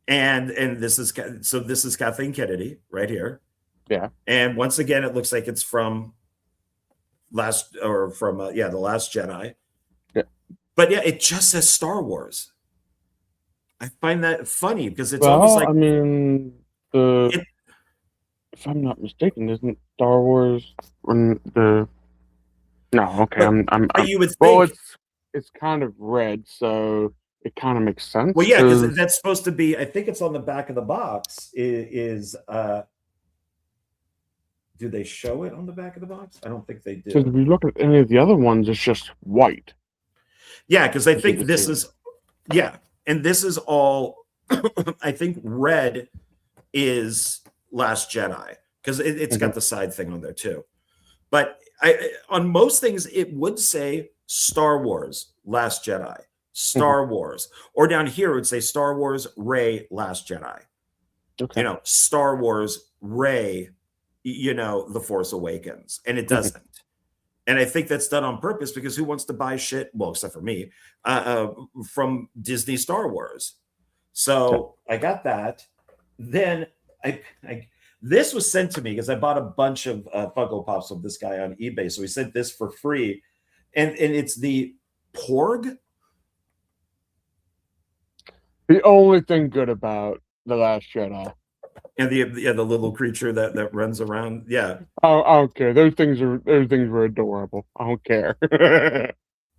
And this is Kathleen Kennedy right here. Yeah. And once again, it looks like it's from The Last Jedi. Yeah. But yeah, it just says Star Wars. I find that funny because it's almost like, I mean, if I'm not mistaken, isn't Star Wars when the? No, okay, but you would think. Well, it's kind of red, so it kind of makes sense. Well, yeah, because that's supposed to be. I think it's on the back of the box. Do they show it on the back of the box? I don't think they do. Because if you look at any of the other ones, it's just white. Yeah, because I think this is. Yeah, and this is all. I think red is Last Jedi because it's got the side thing on there too. But on most things, it would say Star Wars, Last Jedi, Star Wars, or down here it would say Star Wars, Rey, Last Jedi. Okay. Star Wars, Rey, The Force Awakens, and it doesn't. And I think that's done on purpose because who wants to buy shit? Well, except for me, from Disney Star Wars. So I got that. Then this was sent to me because I bought a bunch of Funko Pops of this guy on eBay. So he sent this for free. And it's the Porg. The only thing good about The Last Jedi. And the little creature that runs around. Yeah. I don't care. Those things were adorable. I don't care.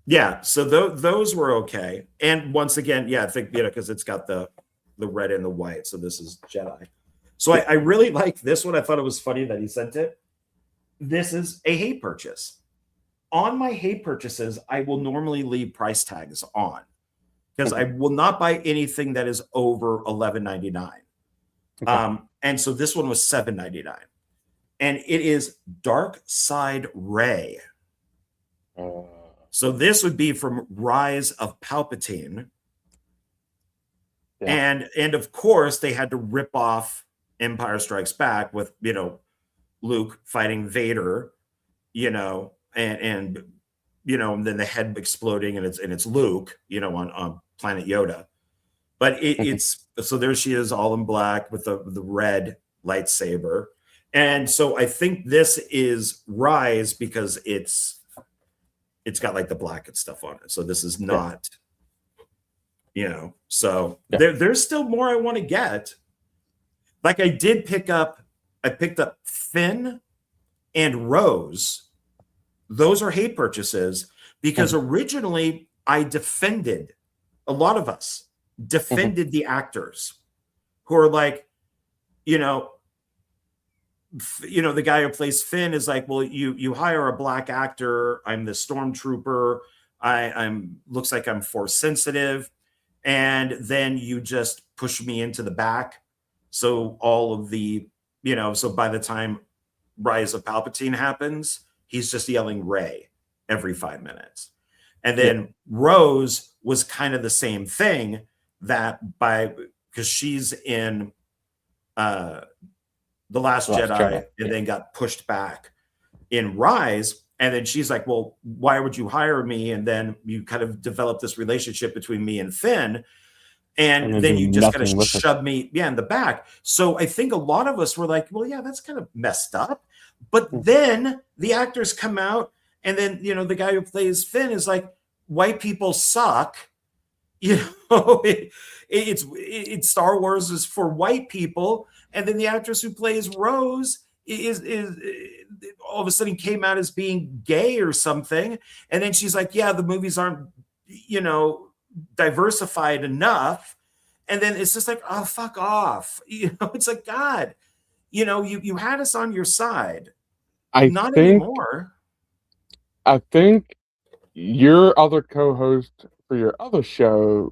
Yeah. So those were okay. And once again, yeah, I think, because it's got the red and the white. So this is Jedi. So I really like this one. I thought it was funny that he sent it. This is a hate purchase. On my hate purchases, I will normally leave price tags on because I will not buy anything that is over $11.99. Okay. And so this one was $7.99. And it is Dark Side Rey. So this would be from Rise of Palpatine. Yeah. And of course, they had to rip off Empire Strikes Back with, Luke fighting Vader, and then the head exploding and it's Luke, on Planet Yoda. But it's so there she is all in black with the red lightsaber. And so I think this is Rise because it's got like the black and stuff on it. So this is not, so there's still more I want to get. Like I picked up Finn and Rose. Those are hate purchases because originally I defended, a lot of us defended the actors who are like, the guy who plays Finn is like, well, you hire a black actor. I'm the stormtrooper. I'm looks like I'm force sensitive. And then you just push me into the back. So all of the, so by the time Rise of Palpatine happens, he's just yelling Rey every 5 minutes. And then Rose was kind of the same thing because she's in The Last Jedi and then got pushed back in Rise. And then she's like, well, why would you hire me? And then you kind of develop this relationship between me and Finn. And then you just kind of shove me in the back. So I think a lot of us were like, well, yeah, that's kind of messed up. But then the actors come out and then, the guy who plays Finn is like, white people suck. You know, it's Star Wars is for white people, and then the actress who plays Rose is all of a sudden came out as being gay or something, and then she's like, yeah, the movies aren't, you know, diversified enough, and then it's just like, oh, fuck off. You know, it's like, God, you know, you had us on your side, I not think anymore. I think your other co-host for your other show,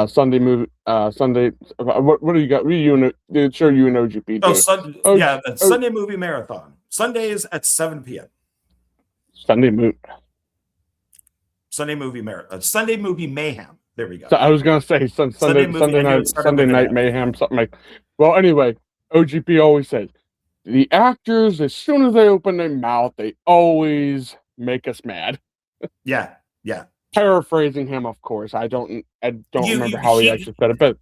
Sunday movie, Sunday. What do you got? What do you and the show you and OGP do? Yeah, Sunday Movie Marathon. Sundays at 7 p.m. Sunday movie. Sunday Movie Marathon. Sunday Movie Mayhem. There we go. So I was gonna say Sunday night mayhem, something like. Well, anyway, OGP always says the actors, as soon as they open their mouth, they always make us mad. Yeah. Paraphrasing him, of course. I don't remember how he actually said it, but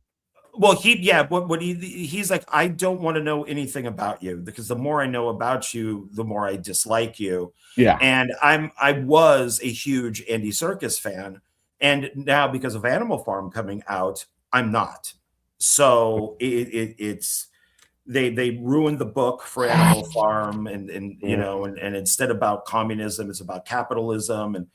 well, he's like, I don't want to know anything about you, because the more I know about you, the more I dislike you. Yeah. And I was a huge Andy Serkis fan, and now because of Animal Farm coming out, I'm not. So it's they ruined the book for Animal Farm, and you know, and instead about communism, it's about capitalism. And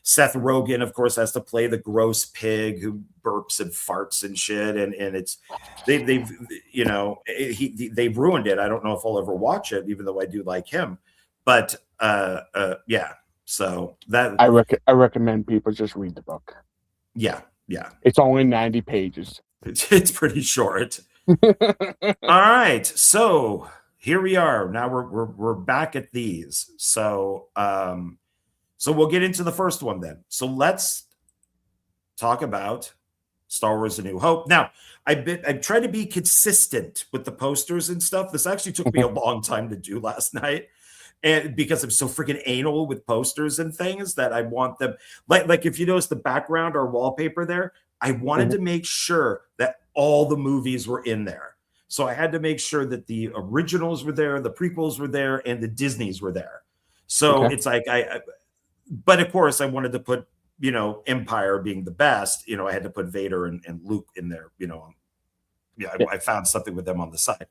Seth Rogen, of course, has to play the gross pig who burps and farts and shit, and it's they've you know, they've ruined it. I don't know if I'll ever watch it, even though I do like him. But yeah, so that I recommend people just read the book. Yeah, it's only 90 pages. It's pretty short. All right, so here we are. Now we're back at these. So so we'll get into the first one then. So let's talk about Star Wars: A New Hope. Now, I've tried to be consistent with the posters and stuff. This actually took me a long time to do last night, and because I'm so freaking anal with posters and things that I want them, like if you notice the background or wallpaper there, I wanted to make sure that all the movies were in there. So I had to make sure that the originals were there, the prequels were there, and the Disneys were there. So it's like but of course I wanted to put, you know, Empire being the best. You know, I had to put Vader and Luke in there. You know, I found something with them on the side.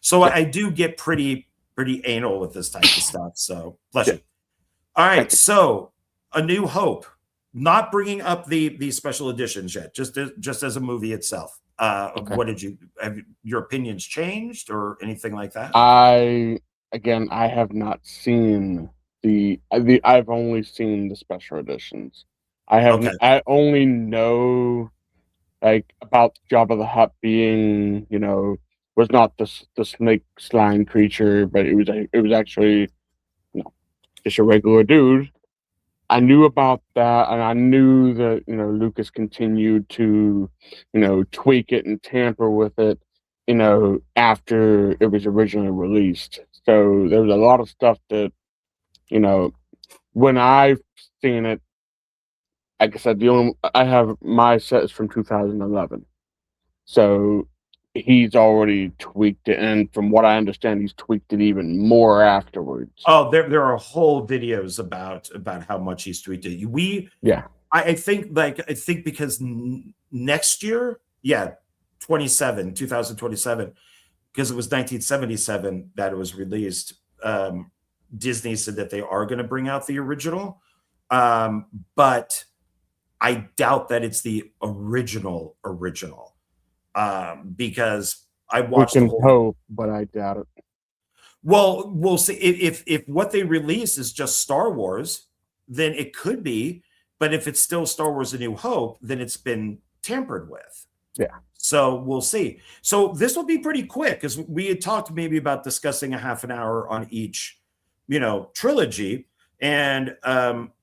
So I do get pretty anal with this type of stuff. So bless you. All right, so A New Hope, not bringing up the special editions yet, just as a movie itself. What did have your opinions changed or anything like that? I have not seen I've only seen the special editions. I only know like about Jabba the Hutt being, you know, was not the snake slime creature, but it was actually, you know, just a regular dude. I knew about that, and I knew that, you know, Lucas continued to, you know, tweak it and tamper with it, you know, after it was originally released. So there was a lot of stuff that, you know, when I've seen it, like I said, I have my set is from 2011, so he's already tweaked it, and from what I understand, he's tweaked it even more afterwards. Oh, there are whole videos about how much he's tweaked it. I think because next year, 2027, because it was 1977 that it was released. Disney said that they are going to bring out the original, but I doubt that it's the original, because I watched. We can hope, but I doubt it. Well, we'll see. If what they release is just Star Wars, then it could be. But if it's still Star Wars: A New Hope, then it's been tampered with. Yeah. So we'll see. So this will be pretty quick, because we had talked maybe about discussing a half an hour on each, you know, trilogy. And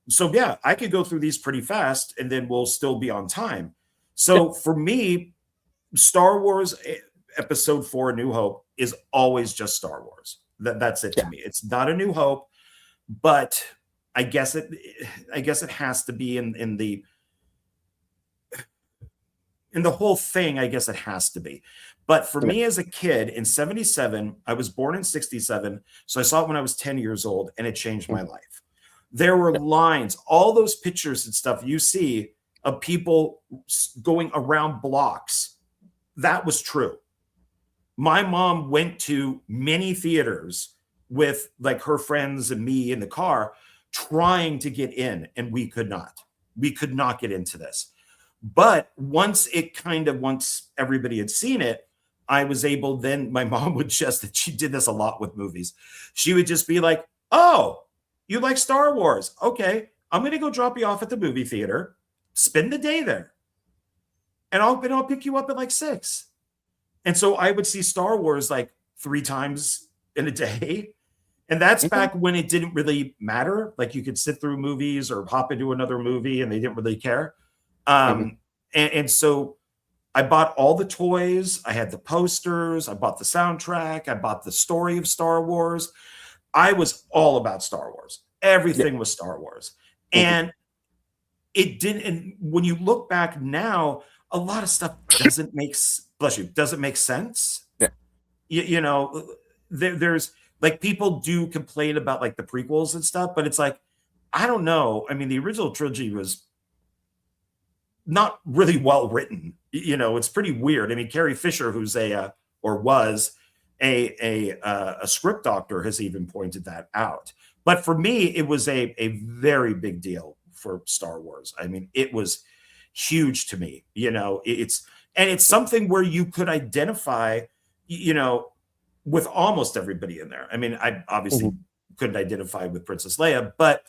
so yeah, I could go through these pretty fast, and then we'll still be on time. So for me, Star Wars Episode 4, A New Hope, is always just Star Wars. That's it to me. It's not A New Hope, but I guess it has to be in the whole thing. I guess it has to be. But for me as a kid in 77, I was born in 67, so I saw it when I was 10 years old, and it changed my life. There were lines, all those pictures and stuff you see of people going around blocks. That was true. My mom went to many theaters with like her friends and me in the car trying to get in, and we could not. We could not get into this. But once everybody had seen it, I was able, then my mom would just, she did this a lot with movies. She would just be like, oh, you like Star Wars? Okay, I'm going to go drop you off at the movie theater, spend the day there, and I'll pick you up at like 6. And so I would see Star Wars like 3 times in a day. And that's back when it didn't really matter. Like you could sit through movies or hop into another movie and they didn't really care. And so I bought all the toys. I had the posters. I bought the soundtrack. I bought the story of Star Wars. I was all about Star Wars. Everything was Star Wars. And it didn't. And when you look back now, a lot of stuff doesn't make sense. Yeah. You know, there's like people do complain about like the prequels and stuff, but it's like, I don't know. I mean, the original trilogy was not really well written. You know, it's pretty weird. I mean, Carrie Fisher, who's was a script doctor, has even pointed that out. But for me, it was a very big deal for Star Wars. I mean, it was huge to me. You know, it's something where you could identify, you know, with almost everybody in there. I mean, I obviously couldn't identify with Princess Leia, but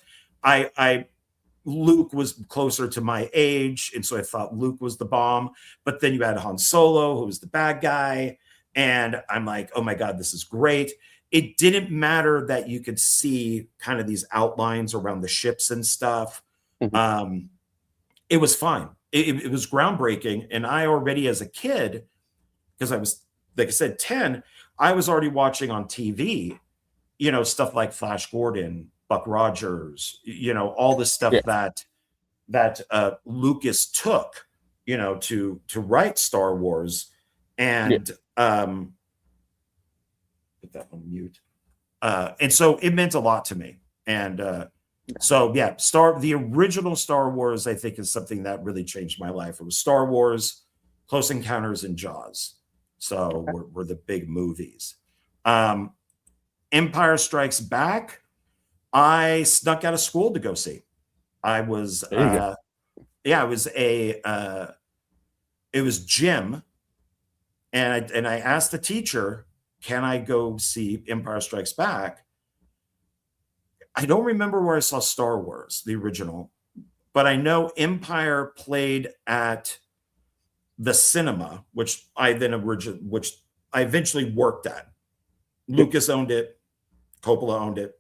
Luke was closer to my age, and so I thought Luke was the bomb. But then you had Han Solo, who was the bad guy, and I'm like, oh my God, this is great. It didn't matter that you could see kind of these outlines around the ships and stuff. It was fine. It was groundbreaking. And I already, as a kid, because I was, like I said, 10, I was already watching on TV, you know, stuff like Flash Gordon, Buck Rogers, you know, all the stuff that Lucas took, you know, to write Star Wars. And put that on mute. And so it meant a lot to me. And so yeah, the original Star Wars, I think, is something that really changed my life. It was Star Wars, Close Encounters, and Jaws. So were the big movies. Empire Strikes Back, I snuck out of school to go see. I was it was gym, and I asked the teacher, can I go see Empire Strikes Back? I don't remember where I saw Star Wars, the original, but I know Empire played at the cinema, which I eventually worked at. Lucas owned it, Coppola owned it.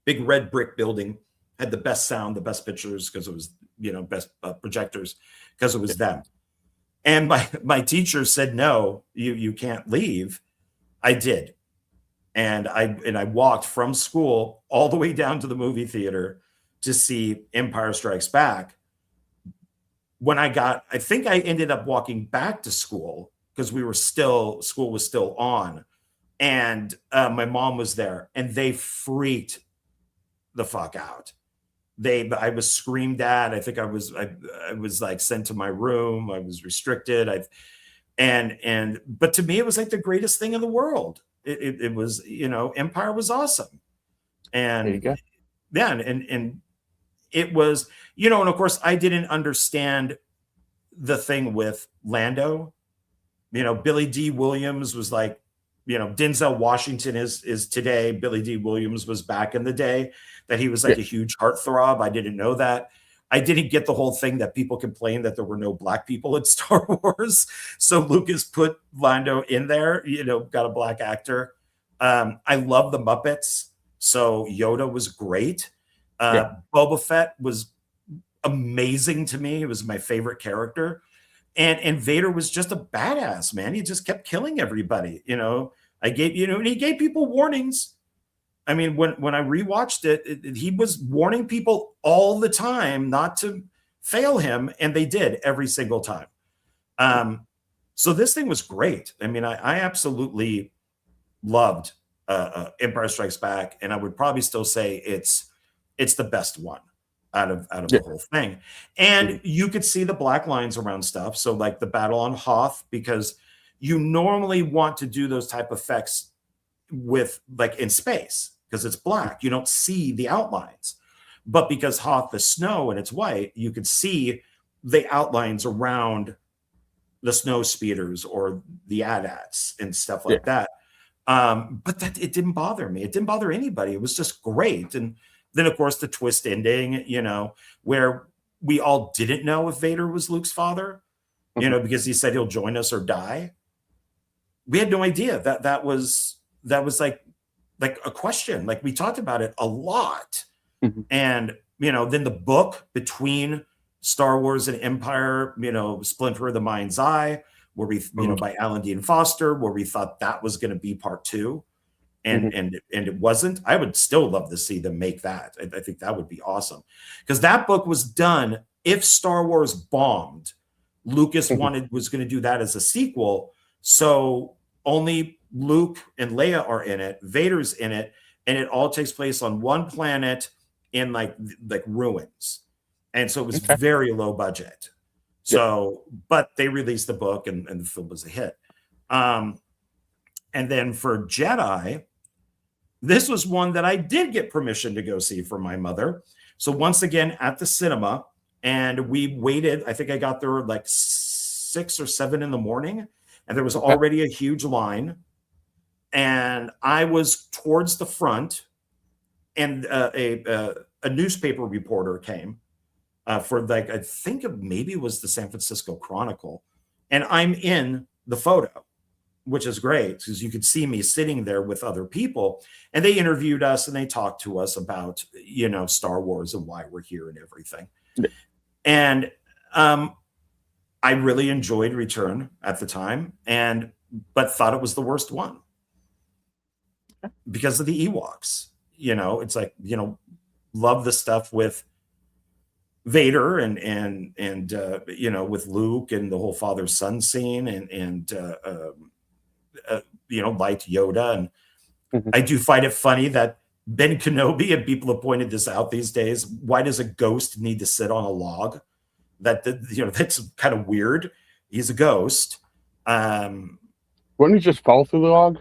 Big red brick building, had the best sound, the best pictures, because it was, you know, best projectors, because it was them. And my teacher said, no, you can't leave. I did. And I walked from school all the way down to the movie theater to see Empire Strikes Back. I think I ended up walking back to school because school was still on. And my mom was there, and they freaked the fuck out. I was screamed at. I think I was like sent to my room. I was restricted. But to me, it was like the greatest thing in the world. It was, you know, Empire was awesome. And there you go. Yeah, and it was, you know, and of course I didn't understand the thing with Lando. You know, Billy D. Williams was like, you know, Denzel Washington is today. Billy D. Williams was back in the day, that he was like a huge heartthrob. I didn't know that. I didn't get the whole thing that people complained that there were no black people in Star Wars. So Lucas put Lando in there, you know, got a black actor. I love the Muppets. So Yoda was great. Boba Fett was amazing to me. It was my favorite character. And Vader was just a badass, man. He just kept killing everybody. You know, and he gave people warnings. I mean, when I rewatched it, he was warning people all the time not to fail him, and they did every single time. So this thing was great. I mean, I absolutely loved Empire Strikes Back, and I would probably still say it's it's the best one out of the whole thing. And you could see the black lines around stuff. So like the battle on Hoth, because you normally want to do those type of effects with like in space because it's black. You don't see the outlines. But because Hoth is snow and it's white, you could see the outlines around the snow speeders or the AT-ATs and stuff like that. But that it didn't bother me. It didn't bother anybody. It was just great. And then, of course, the twist ending, you know, where we all didn't know if Vader was Luke's father, you know, because he said he'll join us or die. We had no idea that was like a question. Like we talked about it a lot. And, you know, then the book between Star Wars and Empire, you know, Splinter of the Mind's Eye, where we, you know, by Alan Dean Foster, where we thought that was going to be part 2. And it wasn't. I would still love to see them make that. I think that would be awesome. Because that book was done, if Star Wars bombed, Lucas was going to do that as a sequel. So only Luke and Leia are in it, Vader's in it, and it all takes place on one planet in like ruins. And so it was very low budget. So, but they released the book and the film was a hit. And then for Jedi, this was one that I did get permission to go see from my mother. So once again at the cinema, and we waited. I think I got there like 6 or 7 in the morning, and there was already a huge line. And I was towards the front, and a newspaper reporter came for like, I think maybe it was the San Francisco Chronicle, and I'm in the photo, which is great because you could see me sitting there with other people, and they interviewed us and they talked to us about, you know, Star Wars and why we're here and everything. And I really enjoyed Return at the time, but thought it was the worst one because of the Ewoks. You know, it's like, you know, love the stuff with Vader and you know, with Luke and the whole father-son scene and you know, liked Yoda. And I do find it funny that Ben Kenobi, and people have pointed this out these days, why does a ghost need to sit on a log? You know, that's kind of weird. He's a ghost. Wouldn't he just fall through the log?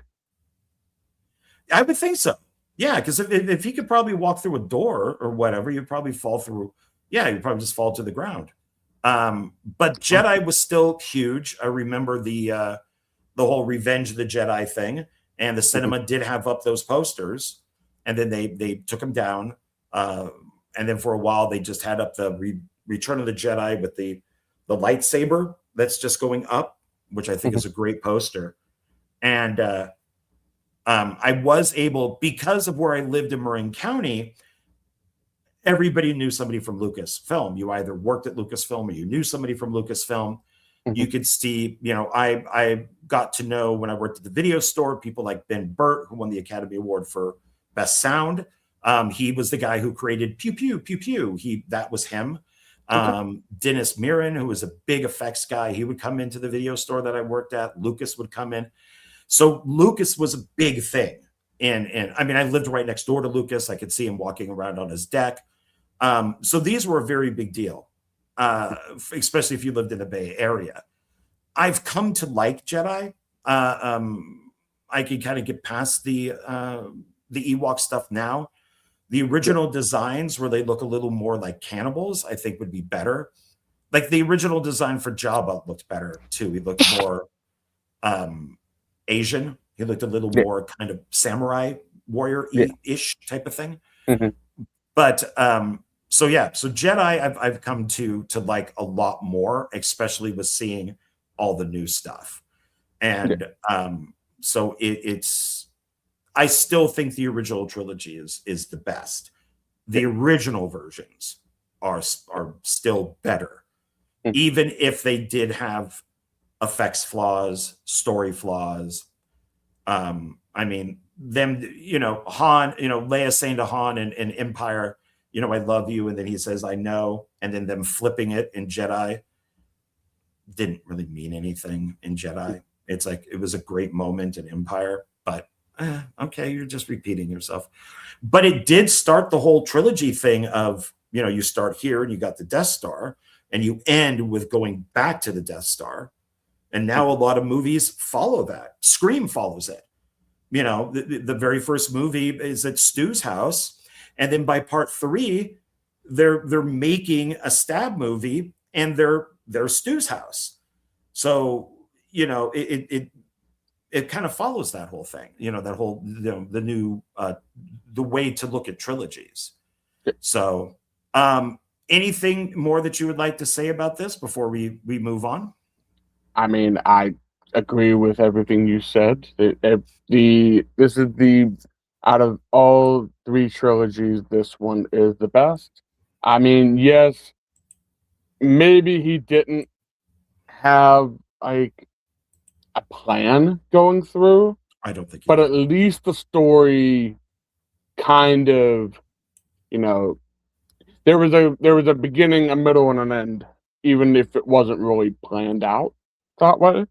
I would think so. Yeah, because if he could probably walk through a door or whatever, you'd probably fall through. Yeah, you'd probably just fall to the ground. But Jedi was still huge. I remember the whole Revenge of the Jedi thing, and the cinema did have up those posters, and then they took them down. And then for a while they just had up the Return of the Jedi with the lightsaber that's just going up, which I think is a great poster. And I was able, because of where I lived in Marin County, everybody knew somebody from Lucasfilm. You either worked at Lucasfilm or you knew somebody from Lucasfilm. You could see, you know, I got to know when I worked at the video store, people like Ben Burt, who won the Academy Award for Best Sound. He was the guy who created Pew Pew Pew Pew. That was him. Dennis Mirren, who was a big effects guy, he would come into the video store that I worked at. Lucas would come in. So Lucas was a big thing. And I mean, I lived right next door to Lucas. I could see him walking around on his deck. So these were a very big deal, especially if you lived in the Bay Area. I've come to like Jedi. I can kind of get past the Ewok stuff now. The original designs, where they look a little more like cannibals, I think would be better. Like the original design for Jabba looked better too. He looked more Asian. He looked a little more kind of samurai warrior-ish type of thing. But so yeah, so Jedi I've come to like a lot more, especially with seeing all the new stuff. And so it's I still think the original trilogy is the best. The original versions are still better, even if they did have effects flaws, story flaws. I mean, them, you know, Han, you know, Leia saying to Han in Empire, you know, I love you, and then he says, I know, and then them flipping it in Jedi didn't really mean anything in Jedi. It's like, it was a great moment in Empire, but okay, you're just repeating yourself. But it did start the whole trilogy thing of, you know, you start here and you got the Death Star and you end with going back to the Death Star. And now a lot of movies follow that. Scream follows it. You know, the very first movie is at Stu's house. And then by part 3, they're making a stab movie and they're Stu's house. So, you know, it kind of follows that whole thing, you know, that whole, you know, the new, the way to look at trilogies. So, anything more that you would like to say about this before we move on? I mean, I agree with everything you said. This is the, out of all 3 trilogies, this one is the best. I mean, yes, maybe he didn't have like a plan going through, I don't think, but at least the story kind of, you know, there was a beginning, a middle, and an end, even if it wasn't really planned out that way.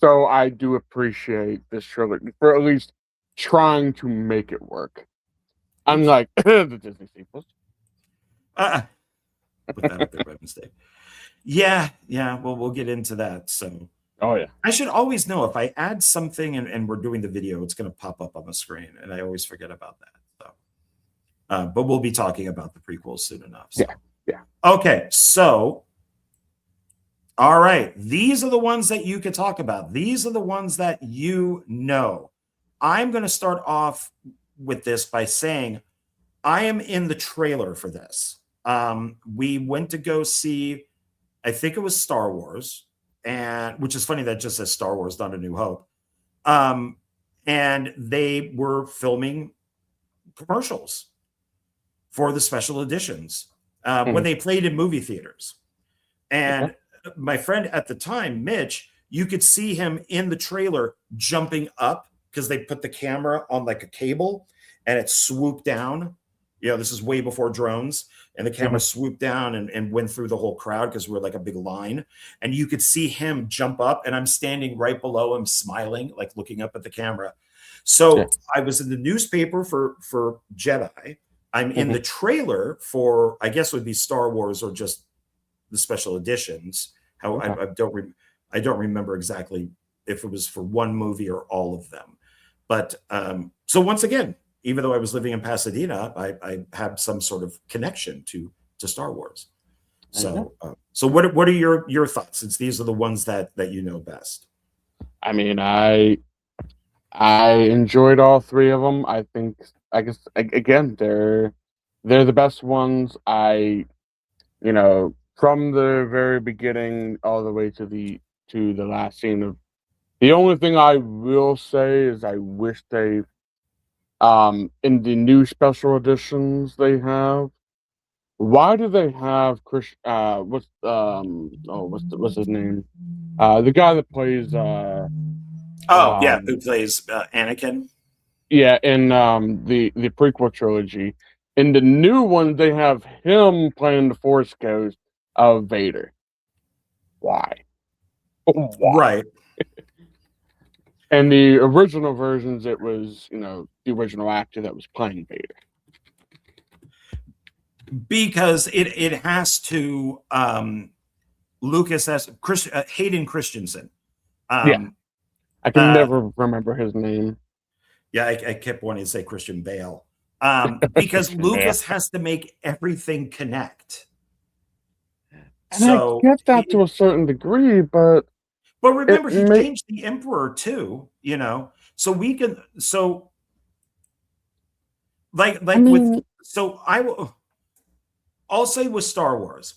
So I do appreciate this trilogy for at least trying to make it work. Unlike the Disney sequels. Put that up there by mistake. Yeah. Well, we'll get into that. So, oh yeah, I should always know if I add something and we're doing the video, it's going to pop up on the screen, and I always forget about that. So, but we'll be talking about the prequels soon enough. So. Yeah. Okay, so. All right, these are the ones that you could talk about. These are the ones that you know. I'm going to start off with this by saying I am in the trailer for this. We went to go see, I think it was Star Wars, and which is funny that just says Star Wars, not A New Hope. And they were filming commercials for the special editions when they played in movie theaters. And my friend at the time, Mitch, you could see him in the trailer jumping up because they put the camera on like a cable and it swooped down. You know, this is way before drones, and the camera swooped down and went through the whole crowd because we're like a big line. And you could see him jump up, and I'm standing right below him, smiling, like looking up at the camera. So I was in the newspaper for Jedi. I'm in the trailer for, I guess it would be Star Wars or just the special editions. How I don't remember exactly if it was for one movie or all of them. But so once again, even though I was living in Pasadena, I had some sort of connection to Star Wars. So so what are your thoughts, since these are the ones that you know best? I mean, I enjoyed all 3 of them. I guess again, they're the best ones. You know, from the very beginning all the way to the last scene of. The only thing I will say is I wish they, in the new special editions they have, why do they have Chris? What's his name? The guy that plays. Who plays Anakin? Yeah, in the prequel trilogy. In the new one, they have him playing the Force Ghost of Vader. Why? Why? Right. And the original versions, it was, you know, the original actor that was playing Vader. Because it has to Lucas as Hayden Christensen. Yeah, I can never remember his name. Yeah, I kept wanting to say Christian Bale. Because Lucas has to make everything connect. And so I get that to a certain degree, but remember, he changed the Emperor too, you know. So we can I'll say with Star Wars,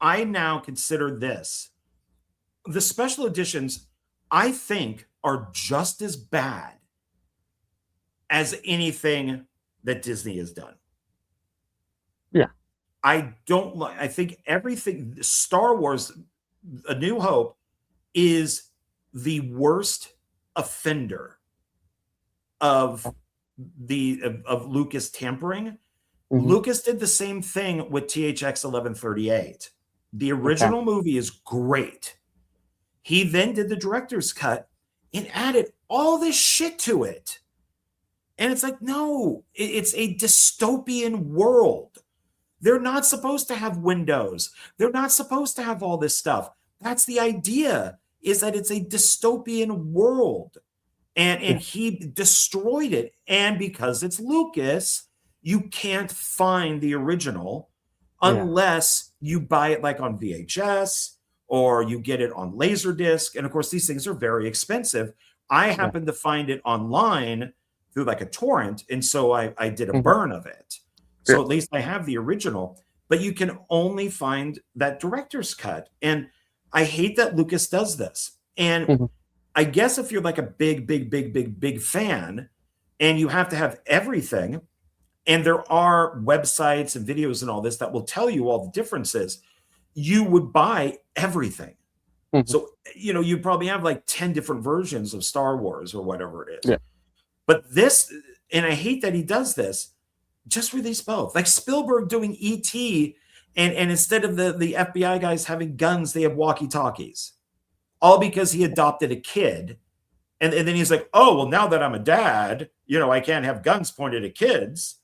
I now consider this, the special editions, I think, are just as bad as anything that Disney has done. Yeah. I think everything, Star Wars, A New Hope, is the worst offender of Lucas tampering. Lucas did the same thing with THX 1138. The original movie is great. He then did the director's cut and added all this shit to it. And it's like, no, it's a dystopian world. They're not supposed to have windows. They're not supposed to have all this stuff. That's the idea, is that it's a dystopian world. And he destroyed it. And because it's Lucas, you can't find the original unless you buy it like on VHS or you get it on Laserdisc. And of course, these things are very expensive. I happened to find it online through like a torrent. And so I did a burn of it. So at least I have the original, but you can only find that director's cut. And I hate that Lucas does this. And I guess if you're like a big fan and you have to have everything, and there are websites and videos and all this that will tell you all the differences, you would buy everything. So, you know, you probably have like 10 different versions of Star Wars or whatever it is. But this, and I hate that he does this, just release both. Like Spielberg doing E.T., and instead of the FBI guys having guns, they have walkie-talkies. All because he adopted a kid. And then he's like, oh, well, now that I'm a dad, you know, I can't have guns pointed at kids.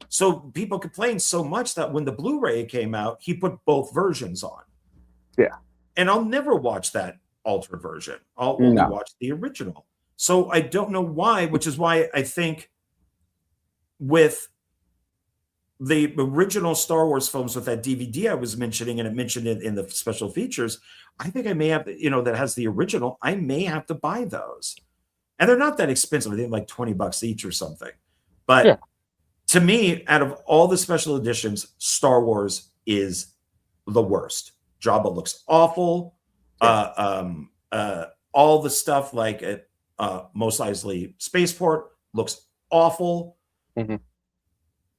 So people complained so much that when the Blu-ray came out, he put both versions on. And I'll never watch that altered version. I'll only watch the original. So I don't know why, which is why I think with the original Star Wars films with that DVD I was mentioning, and it mentioned it in the special features, I think I may have, you know, that has the original. I may have to buy those. And they're not that expensive. I think like $20 each or something. But to me, out of all the special editions, Star Wars is the worst. Jabba looks awful. All the stuff like at Mos Eisley Spaceport looks awful.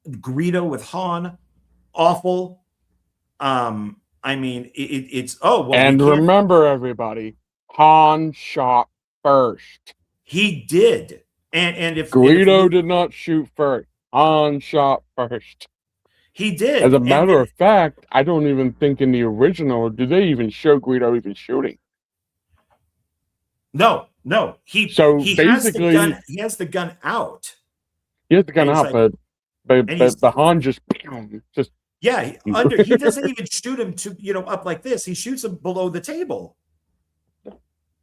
Greedo with Han, awful. I mean, it's and remember, everybody, Han shot first. He did, and if Greedo did not shoot first, Han shot first. He did. As a matter of fact, I don't even think in the original do they even show Greedo even shooting. No. He basically has the gun out. He has the gun out, like, but the Han just he doesn't even shoot him to, you know, up like this. He shoots him below the table.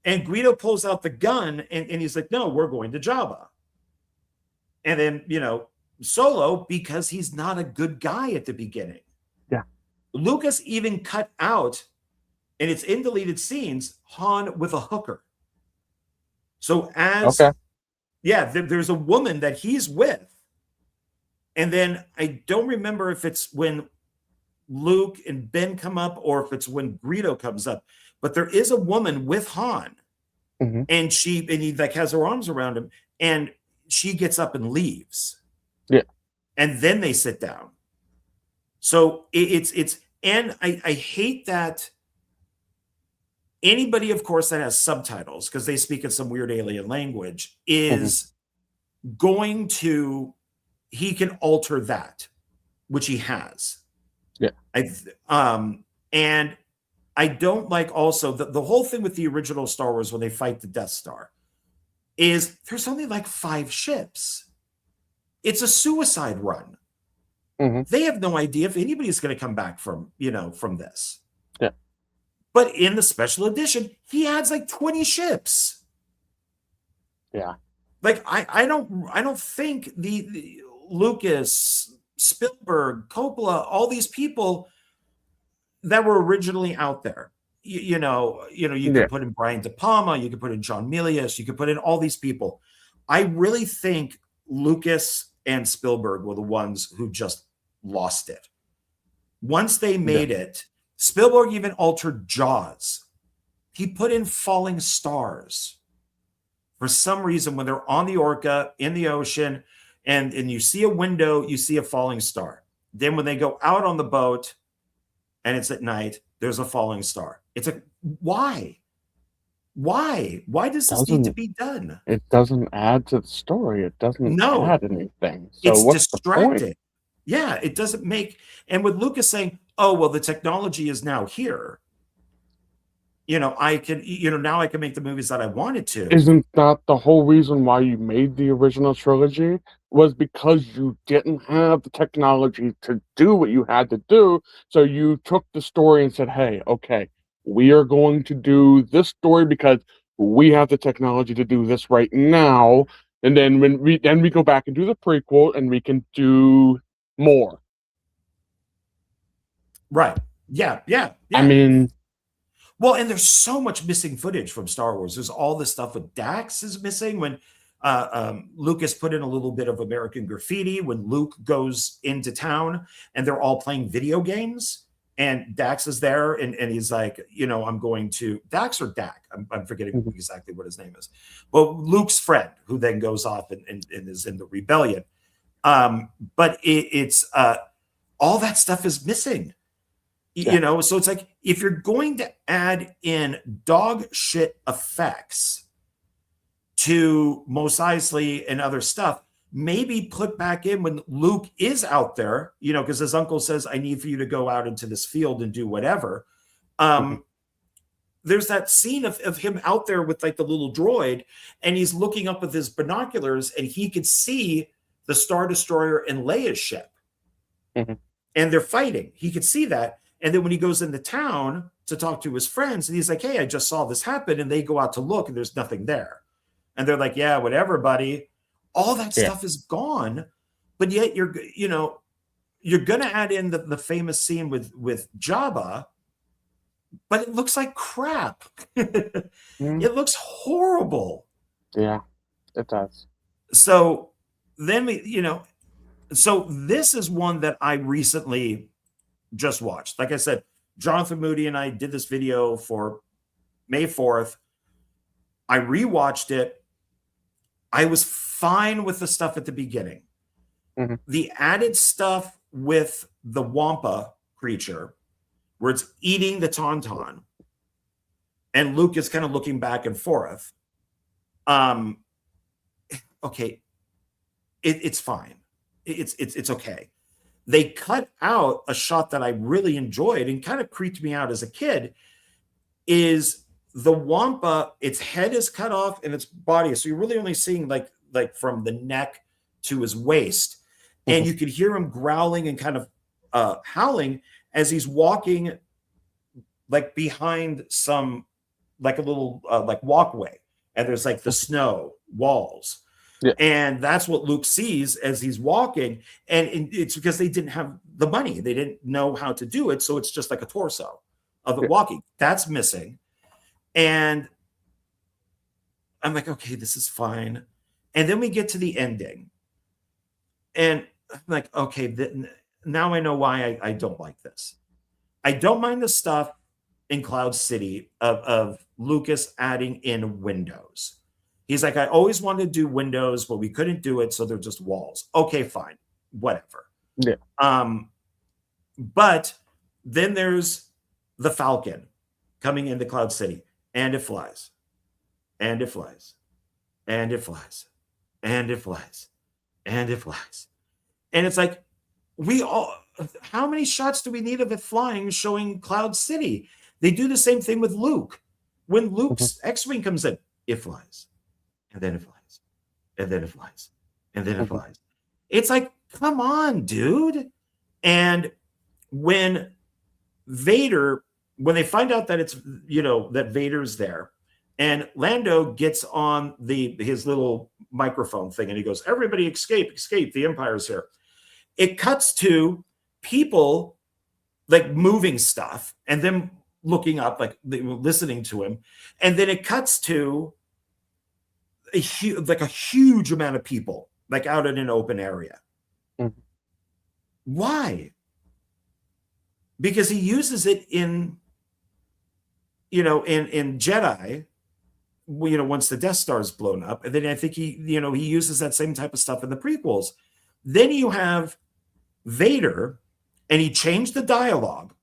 And Greedo pulls out the gun and he's like, no, we're going to Jabba. And then, you know, Solo, because he's not a good guy at the beginning. Lucas even cut out, and it's in deleted scenes, Han with a hooker. So there's a woman that he's with. And then I don't remember if it's when Luke and Ben come up or if it's when Greedo comes up, but there is a woman with Han, and he like has her arms around him, and she gets up and leaves. And then they sit down. So and I hate that anybody, of course, that has subtitles, because they speak in some weird alien language, is going to, he can alter that, which he has. And I don't like also the whole thing with the original Star Wars when they fight the Death Star is there's only like 5 ships. It's a suicide run. They have no idea if anybody's going to come back from this. But in the special edition, he adds like 20 ships. Like I don't think the Lucas, Spielberg, Coppola, all these people that were originally out there. You could put in Brian De Palma, you could put in John Milius, you could put in all these people. I really think Lucas and Spielberg were the ones who just lost it. Once they made it, Spielberg even altered Jaws. He put in falling stars. For some reason, when they're on the Orca, in the ocean, and you see a window, you see a falling star. Then when they go out on the boat, and it's at night, there's a falling star. It's like, why? Why does this need to be done? It doesn't add to the story. It doesn't add anything. So it's what's distracting. The point? Yeah, it doesn't make. And with Lucas saying, "Oh, well, the technology is now here," I can, now I can make the movies that I wanted to. Isn't that the whole reason why you made the original trilogy? Was because you didn't have the technology to do what you had to do. So you took the story and said, hey, okay, we are going to do this story because we have the technology to do this right now. And then we go back and do the prequel and we can do more. Right. Yeah. I mean, well, and there's so much missing footage from Star Wars. There's all this stuff with Dax is missing when Lucas put in a little bit of American Graffiti when Luke goes into town and they're all playing video games. And Dax is there and he's like, I'm going to Dax or Dak. I'm forgetting exactly what his name is. Well, Luke's friend who then goes off and is in the rebellion. But it's all that stuff is missing. So it's like if you're going to add in dog shit effects to Mos Eisley and other stuff, maybe put back in when Luke is out there, because his uncle says, I need for you to go out into this field and do whatever. There's that scene of him out there with like the little droid and he's looking up with his binoculars and he could see the Star Destroyer and Leia's ship. And they're fighting. He could see that. And then when he goes into town to talk to his friends, and he's like, hey, I just saw this happen. And they go out to look and there's nothing there. And they're like, yeah, whatever, buddy. All that stuff is gone. But yet you're going to add in the famous scene with Jabba, but it looks like crap. It looks horrible. Yeah, it does. So then so this is one that I recently just watched. Like I said, Jonathan Moody and I did this video for May 4th. I rewatched it. I was fine with the stuff at the beginning. The added stuff with the Wampa creature, where it's eating the Tauntaun, and Luke is kind of looking back and forth. Okay, it's fine. It's okay. They cut out a shot that I really enjoyed and kind of creeped me out as a kid is the Wampa, its head is cut off and its body. So you're really only seeing like from the neck to his waist. And you could hear him growling and kind of howling as he's walking like behind some, like a little like walkway. And there's like the snow walls. Yeah. And that's what Luke sees as he's walking. And it's because they didn't have the money. They didn't know how to do it. So it's just like a torso of it walking. That's missing. And I'm like, okay, this is fine. And then we get to the ending. And I'm like, okay, now I know why I don't like this. I don't mind the stuff in Cloud City of Lucas adding in windows. He's like, I always wanted to do windows, but we couldn't do it, so they're just walls. Okay, fine, whatever. Yeah. But then there's the Falcon coming into Cloud City, and it flies, and it flies, and it flies, and it flies, and it flies. And it's like, how many shots do we need of it flying showing Cloud City? They do the same thing with Luke. When Luke's X-Wing comes in, it flies. And then it flies. And then it flies. And then it flies. It's like, come on, dude. And when they find out that it's, that Vader's there, and Lando gets on his little microphone thing and he goes, everybody escape, the Empire's here. It cuts to people like moving stuff and them looking up, like they were listening to him. And then it cuts to a huge amount of people, like out in an open area. Why? Because he uses it in Jedi, once the Death Star is blown up. And then I think he uses that same type of stuff in the prequels. Then you have Vader, and he changed the dialogue.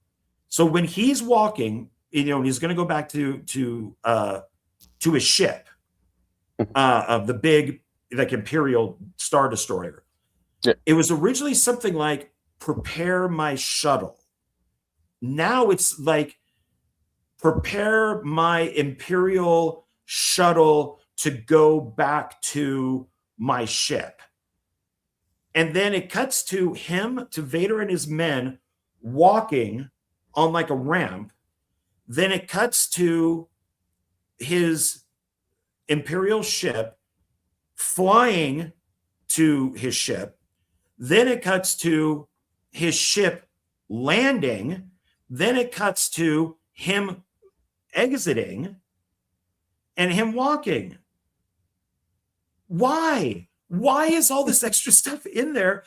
So when he's walking, he's going to go back to his ship, of the big, like, Imperial Star Destroyer. Yeah. It was originally something like, prepare my shuttle. Now it's like, prepare my Imperial shuttle to go back to my ship. And then it cuts to him, to Vader and his men walking on like a ramp. Then it cuts to his Imperial ship flying to his ship. Then it cuts to his ship landing. Then it cuts to him exiting and him walking. Why? Why is all this extra stuff in there?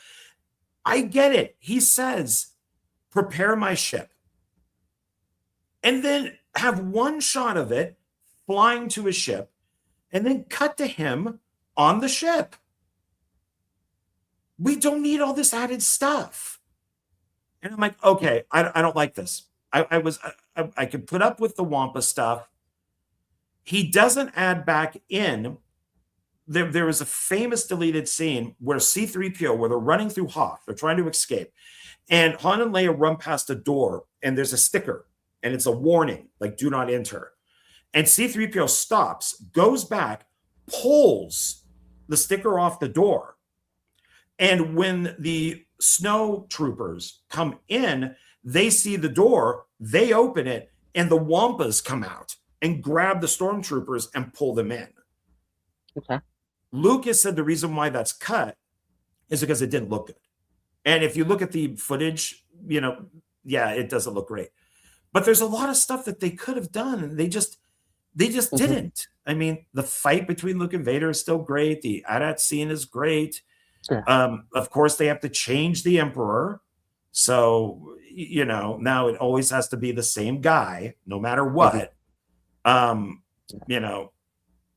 I get it. He says, prepare my ship. And then have one shot of it flying to his ship and then cut to him on the ship. We don't need all this added stuff. And I'm like, okay, I don't like this. I could put up with the Wampa stuff. He doesn't add back in. There is a famous deleted scene where C-3PO, where they're running through Hoth, they're trying to escape, and Han and Leia run past a door, and there's a sticker, and it's a warning, like, do not enter. And C-3PO stops, goes back, pulls the sticker off the door. And when the snow troopers come in, they see the door, they open it, and the Wampas come out and grab the stormtroopers and pull them in. Okay. Lucas said the reason why that's cut is because it didn't look good. And if you look at the footage, you know, yeah, it doesn't look great. But there's a lot of stuff that they could have done, and they just didn't. I mean, the fight between Luke and Vader is still great. The AT-AT scene is great. Yeah. Of course, they have to change the Emperor. So, you know, now it always has to be the same guy, no matter what. You know,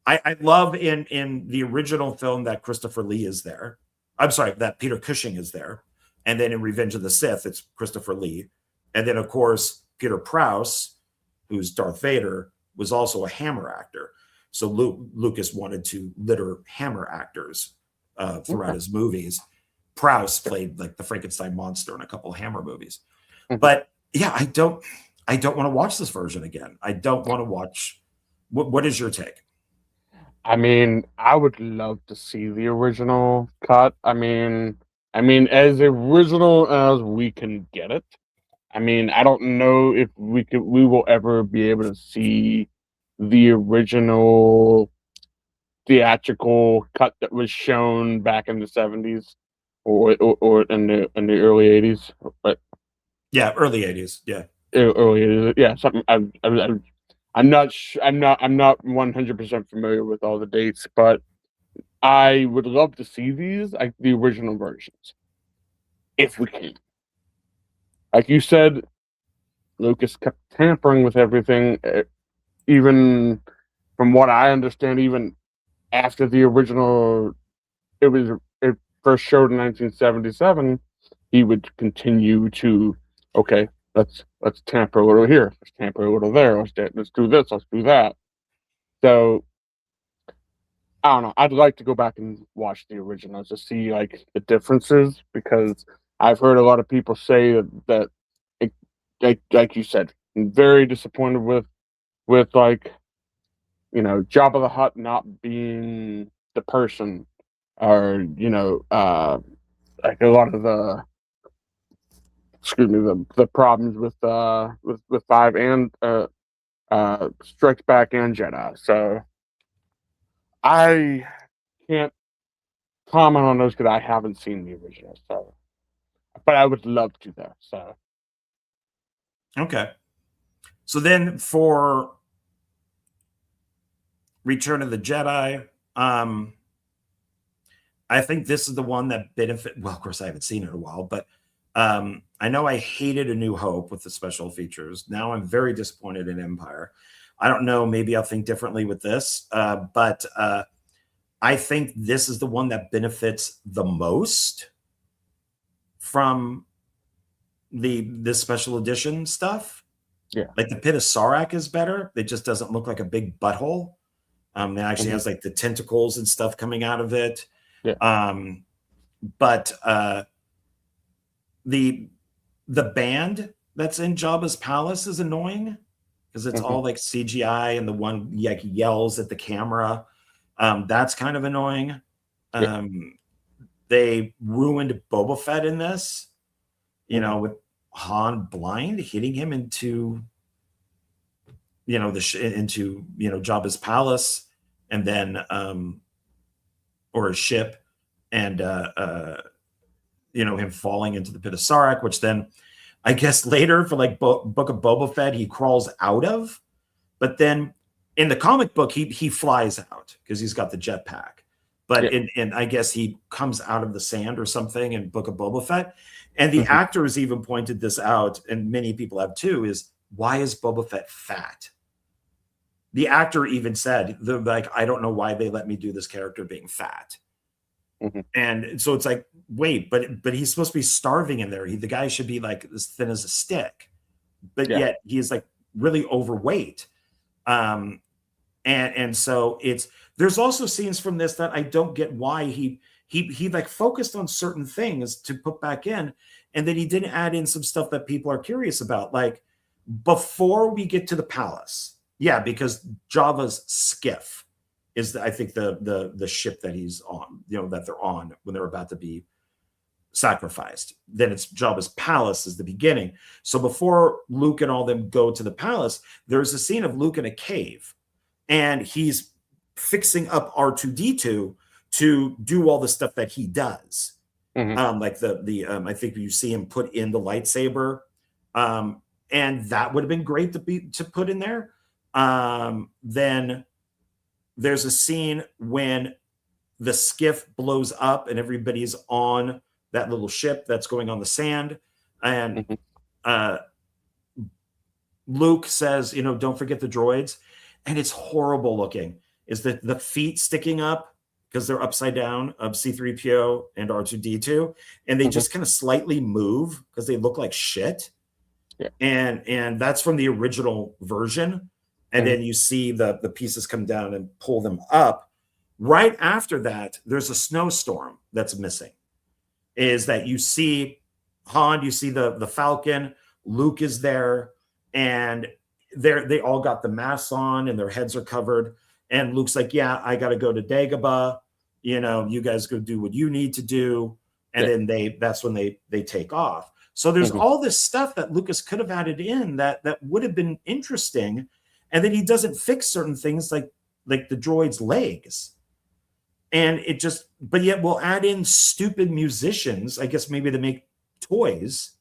I love in the original film that Christopher Lee is there. I'm sorry, that Peter Cushing is there. And then in Revenge of the Sith, it's Christopher Lee. And then, of course, Peter Prowse, who's Darth Vader, was also a Hammer actor. So Lucas wanted to litter Hammer actors throughout his movies. Prowse played like the Frankenstein monster in a couple of Hammer movies. But yeah, I don't want to watch this version again. I don't want to watch. What is your take? I mean, I would love to see the original cut. I mean, as original as we can get it. I mean, I don't know if we will ever be able to see the original theatrical cut that was shown back in the 70s or in the early 80s. But yeah, early 80s. Yeah. Early 80s. Yeah, something I'm not 100% familiar with all the dates, but I would love to see these, like the original versions, if we can. Like you said, Lucas kept tampering with everything, even from what I understand, even after the original, it first showed in 1977, he would continue to, okay, let's tamper a little here, let's tamper a little there, let's do this, let's do that. So I don't know. I'd like to go back and watch the original to see like the differences, because I've heard a lot of people say that it, like you said, I'm very disappointed with like, you know, Jabba the Hutt not being the person, or you know, like a lot of the the problems with 5 and Strikes Back and Jedi. So I can't comment on those because I haven't seen the original. So, but I would love to though. So okay. So then for Return of the Jedi, I think this is the one that benefit. Well, of course, I haven't seen it in a while, but I know I hated A New Hope with the special features. Now I'm very disappointed in Empire. I don't know. Maybe I'll think differently with this, but I think this is the one that benefits the most from this special edition stuff. yeah, Like the Pit of Sarlacc is better. It just doesn't look like a big butthole. It actually has like the tentacles and stuff coming out of it. Yeah. But the band that's in Jabba's palace is annoying because it's all like CGI, and the one like yells at the camera. That's kind of annoying. They ruined Boba Fett in this, you know, with Han blind hitting him into, you know, into, you know, Jabba's palace, and then or his ship, and you know, him falling into the pit of Sarek, which then I guess later for like Book of Boba Fett he crawls out of, but then in the comic book he flies out because he's got the jetpack. But in I guess he comes out of the sand or something in Book of Boba Fett. And the actors even pointed this out, and many people have too, is why is Boba Fett fat? The actor even said, they're like, I don't know why they let me do this character being fat. And so it's like, wait, but he's supposed to be starving in there. The guy should be like as thin as a stick, but yet he is like really overweight. And so there's also scenes from this that I don't get why he like focused on certain things to put back in, and then he didn't add in some stuff that people are curious about, like before we get to the palace. Yeah, because Jabba's skiff is I think the ship that he's on, you know, that they're on when they're about to be sacrificed. Then it's Jabba's palace is the beginning. So before Luke and all them go to the palace, there's a scene of Luke in a cave, and he's fixing up R2D2 to do all the stuff that he does. Like I think you see him put in the lightsaber, and that would have been great to put in there. Then there's a scene when the skiff blows up and everybody's on that little ship that's going on the sand, and Luke says, you know, don't forget the droids, and it's horrible looking. Is that the feet sticking up because they're upside down of C-3PO and R2D2, and they just kind of slightly move because they look like shit. And that's from the original version. And then you see the pieces come down and pull them up. Right after that, there's a snowstorm that's missing. Is that you see Han, you see the Falcon, Luke is there, and they all got the masks on and their heads are covered. And Luke's like, yeah, I got to go to Dagobah. You know, you guys go do what you need to do. And then that's when they take off. So there's all this stuff that Lucas could have added in that would have been interesting. And then he doesn't fix certain things like the droid's legs. And it just, but yet we'll add in stupid musicians, I guess maybe to make toys.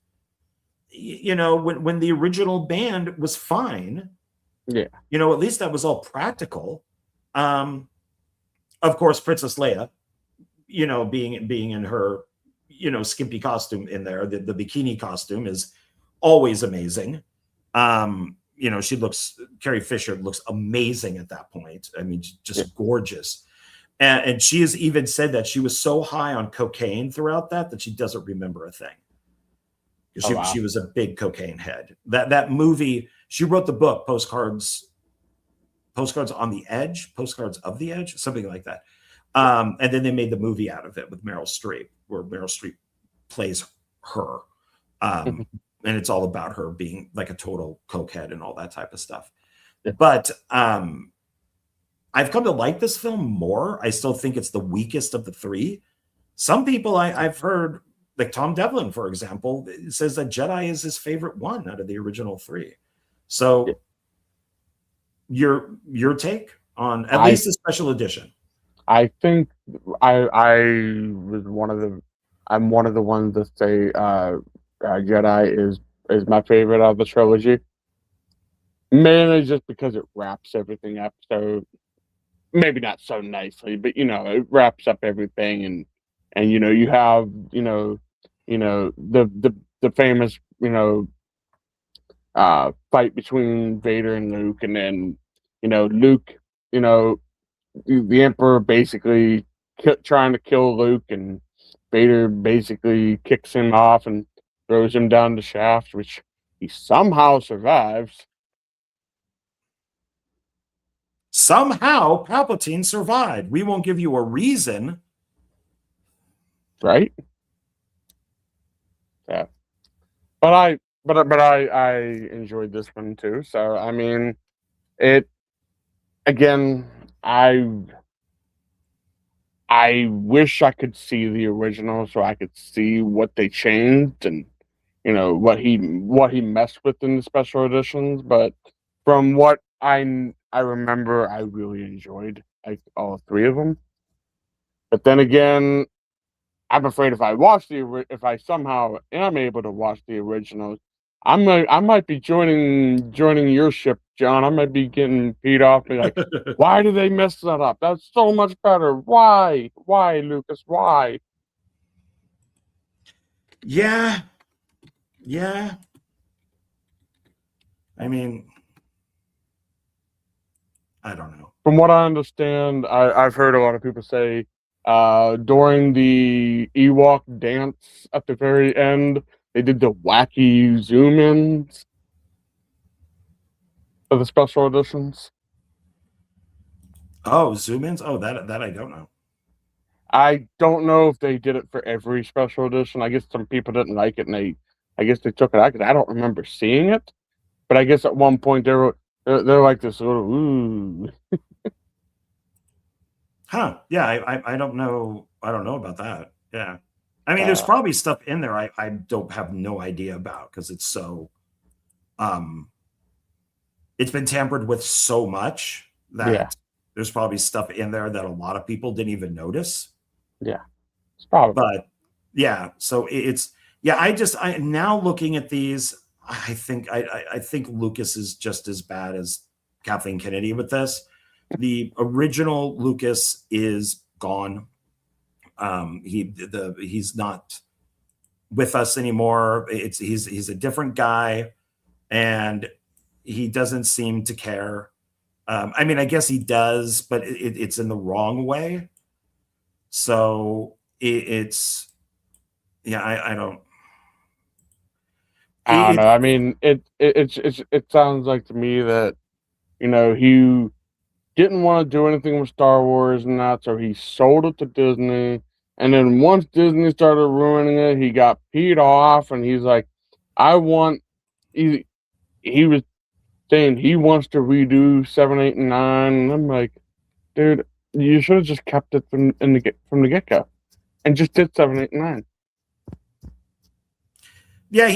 You know, when the original band was fine. You know, at least that was all practical. Of course, Princess Leia, you know, being in her, you know, skimpy costume in there, the bikini costume is always amazing. You know, Carrie Fisher looks amazing at that point. I mean, just gorgeous. And she has even said that she was so high on cocaine throughout that she doesn't remember a thing. She was a big cocaine head. That movie, she wrote the book, Postcards on the Edge, Postcards of the Edge, something like that. And then they made the movie out of it with Meryl Streep, where Meryl Streep plays her. And it's all about her being like a total cokehead and all that type of stuff. But I've come to like this film more. I still think it's the weakest of the three. Some people I've heard, like Tom Devlin, for example, says that Jedi is his favorite one out of the original three. So your take on at least the special edition? I think I'm one of the ones that say Jedi is my favorite of the trilogy. Mainly just because it wraps everything up so, maybe not so nicely, but you know, it wraps up everything, and you know, you have the famous fight between Vader and Luke, and then Luke, the Emperor basically trying to kill Luke, and Vader basically kicks him off and throws him down the shaft, which he somehow survives. Somehow Palpatine survived. We won't give you a reason. Right? Yeah. But but I enjoyed this one too. So I mean, it again. I wish I could see the original so I could see what they changed and what he messed with in the special editions. But from what I remember, I really enjoyed like all three of them. But then again, I'm afraid if I somehow am able to watch the originals, I might be joining your ship, John. I might be getting peed off, be like, why did they mess that up? That's so much better. Why, Lucas? Why? Yeah, yeah. I mean, I don't know. From what I understand, I've heard a lot of people say during the Ewok dance at the very end, they did the wacky zoom ins of the special editions. Oh, zoom ins. Oh, that I don't know. I don't know if they did it for every special edition. I guess some people didn't like it, and I guess they took it out because I don't remember seeing it. But I guess at one point they're like this little ooh. Huh? Yeah, I don't know. I don't know about that. Yeah, I mean, there's Uh, probably stuff in there I don't have no idea about because it's so um it's been tampered with so much yeah, that there's probably stuff in there that a lot of people didn't even notice. yeah, it's probably. But yeah, so it's yeah. I now looking at these, I think Lucas is just as bad as Kathleen Kennedy with this. The original Lucas is gone. He's not with us anymore. He's a different guy, and he doesn't seem to care. I mean, I guess he does, but it's in the wrong way. So it's yeah, I don't. I don't It, know. I mean, it sounds like to me that he didn't want to do anything with Star Wars and that, so he sold it to Disney. And then once Disney started ruining it, he got peed off, and he's like, "I want." He was saying he wants to redo 7, 8, and 9, and I'm like, dude, you should have just kept it from the get go, and just did 7, 8, and 9. yeah,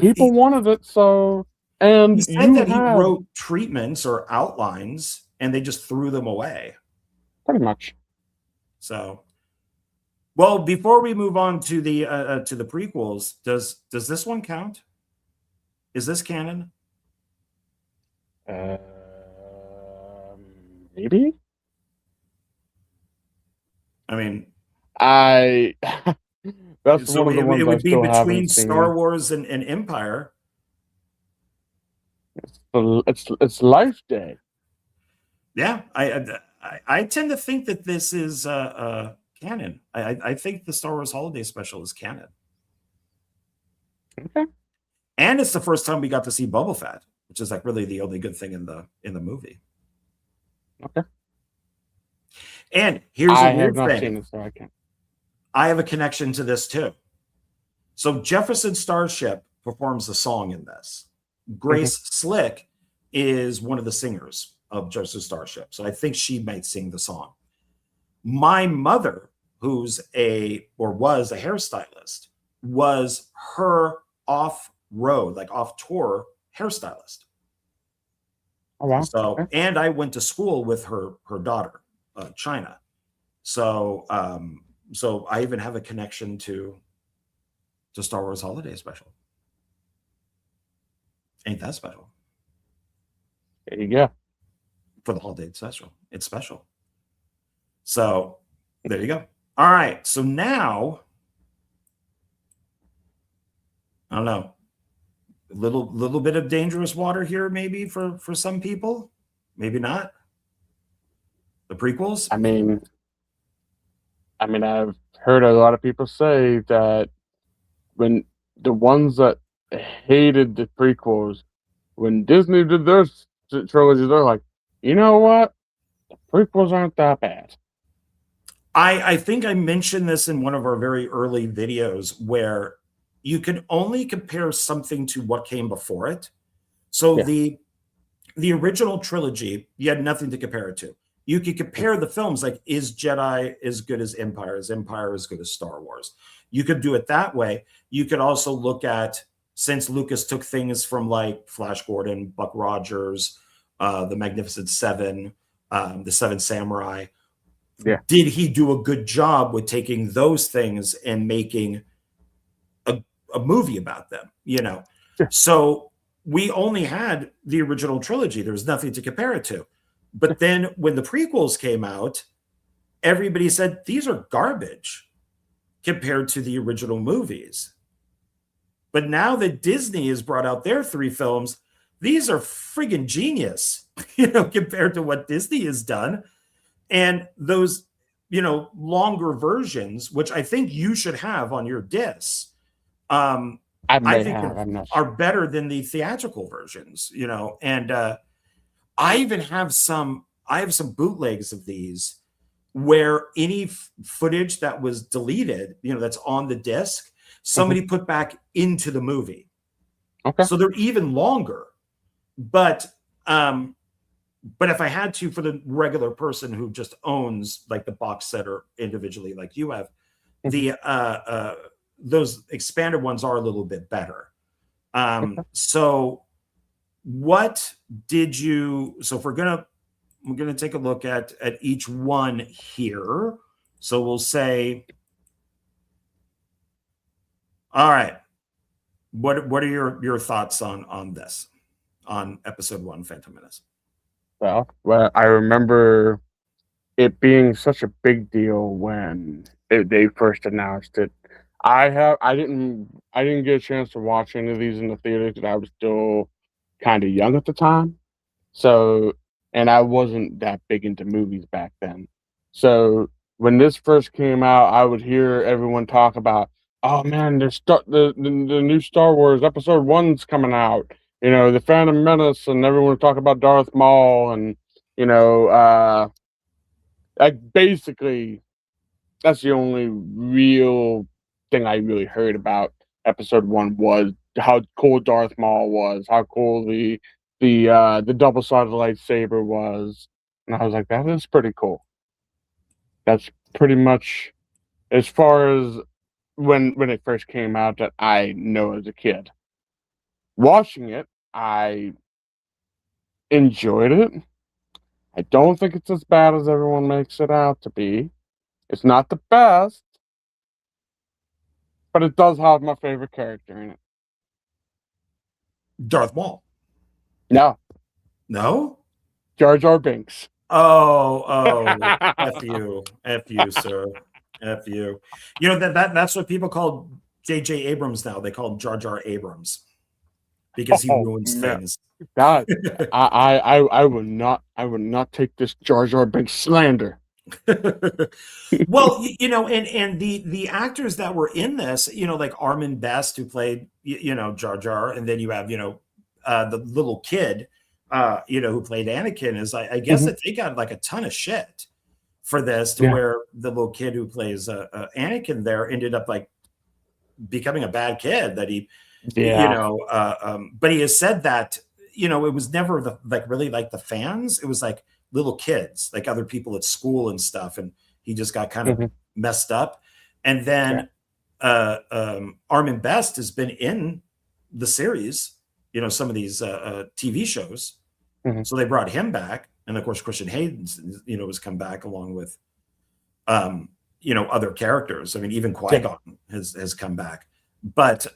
People wanted it, so he and said you that he have wrote treatments or outlines, and they just threw them away. pretty much. So, well, before we move on to the prequels, does this one count? Is this canon? Um, Maybe I mean, I. That's so one of the it ones I would be still between haven't Star seen. Wars and Empire. It's Life Day. Yeah, I tend to think that this is canon. I think the Star Wars Holiday Special is canon, Okay. and it's the first time we got to see Boba Fett, which is like really the only good thing in the movie. Okay. And here's a I have weird not thing. seen it, so I can't. I have a connection to this too. So Jefferson Starship performs the song in this. Mhm. Grace Slick is one of the singers of Jefferson Starship. So I think she might sing the song. My mother, who's was a hairstylist, was her off-road, like off-tour hairstylist. Oh wow. So, Okay. and I went to school with her daughter, China. So, so I even have a connection to Star Wars Holiday Special. Ain't that special There you go. for the holiday special? It's special. So there you go. All right. So now, I don't know, a little bit of dangerous water here, maybe for some people, maybe not. The prequels. I mean, I've heard a lot of people say that when the ones that hated the prequels, when Disney did their trilogy, they're like, you know what? The prequels aren't that bad. I think I mentioned this in one of our very early videos where you can only compare something to what came before it. So Yeah. the original trilogy, you had nothing to compare it to. You could compare the films, like, is Jedi as good as Empire? Is Empire as good as Star Wars? You could do it that way. You could also look at, since Lucas took things from like Flash Gordon, Buck Rogers, the Magnificent Seven, the Seven Samurai, Yeah. did he do a good job with taking those things and making a movie about them, you know? Sure. So we only had the original trilogy. There was nothing to compare it to. But then when the prequels came out, everybody said these are garbage compared to the original movies. But now that Disney has brought out their 3 films, these are friggin' genius, you know, compared to what Disney has done. And those, you know, longer versions, which I think you should have on your discs, I I may think have. I'm not are sure. better than the theatrical versions, you know. And I even have some. I have some bootlegs of these where any footage that was deleted, you know, that's on the disc, Mhm. somebody put back into the movie. Okay. So they're even longer. But if I had to, for the regular person who just owns like the box set or individually, like you have, Mhm. the those expanded ones are a little bit better. Okay. So what did you, so if we're gonna take a look at each one here. So we'll say, all right, what are your thoughts on this, on episode 1, Phantom Menace? Well, I remember it being such a big deal when they first announced it. I didn't get a chance to watch any of these in the theater because I was still kind of young at the time. So, and I wasn't that big into movies back then. So when this first came out, I would hear everyone talk about, "Oh man, the new Star Wars Episode One's coming out." You know, the Phantom Menace, and everyone would talk about Darth Maul, and you know, like basically that's the only real thing I really heard about Episode One was how cool Darth Maul was, how cool the double sided lightsaber was, and I was like, that is pretty cool. That's pretty much as far as when it first came out that I know as a kid. Watching it, I enjoyed it. I don't think it's as bad as everyone makes it out to be. It's not the best, but it does have my favorite character in it. Darth Maul. No, No. Jar Jar Binks. F you, sir, F you. You know that's what people call J.J. Abrams now. They call him Jar Jar Abrams because he Oh ruins man, things. that I would not take this Jar Jar Binks slander. Well, you know, and the actors that were in this, you know, like Armin Best, who played, you know, Jar Jar, and then you have, you know, the little kid, you know, who played Anakin, is I guess Mhm. that they got like a ton of shit for this, to Yeah, where the little kid who plays Anakin there ended up like becoming a bad kid, that he, you yeah. know, but he has said that, you know, it was never the, like, really like the fans. It was like little kids, like other people at school and stuff. And he just got kind of Mhm. messed up. And Yeah. then Armin Best has been in the series, you know, some of these TV shows. Mhm. So they brought him back. And of course, Christian Hayden's, you know, has come back along with, um, you know, other characters. I mean, even Yeah. Qui-Gon has come back. But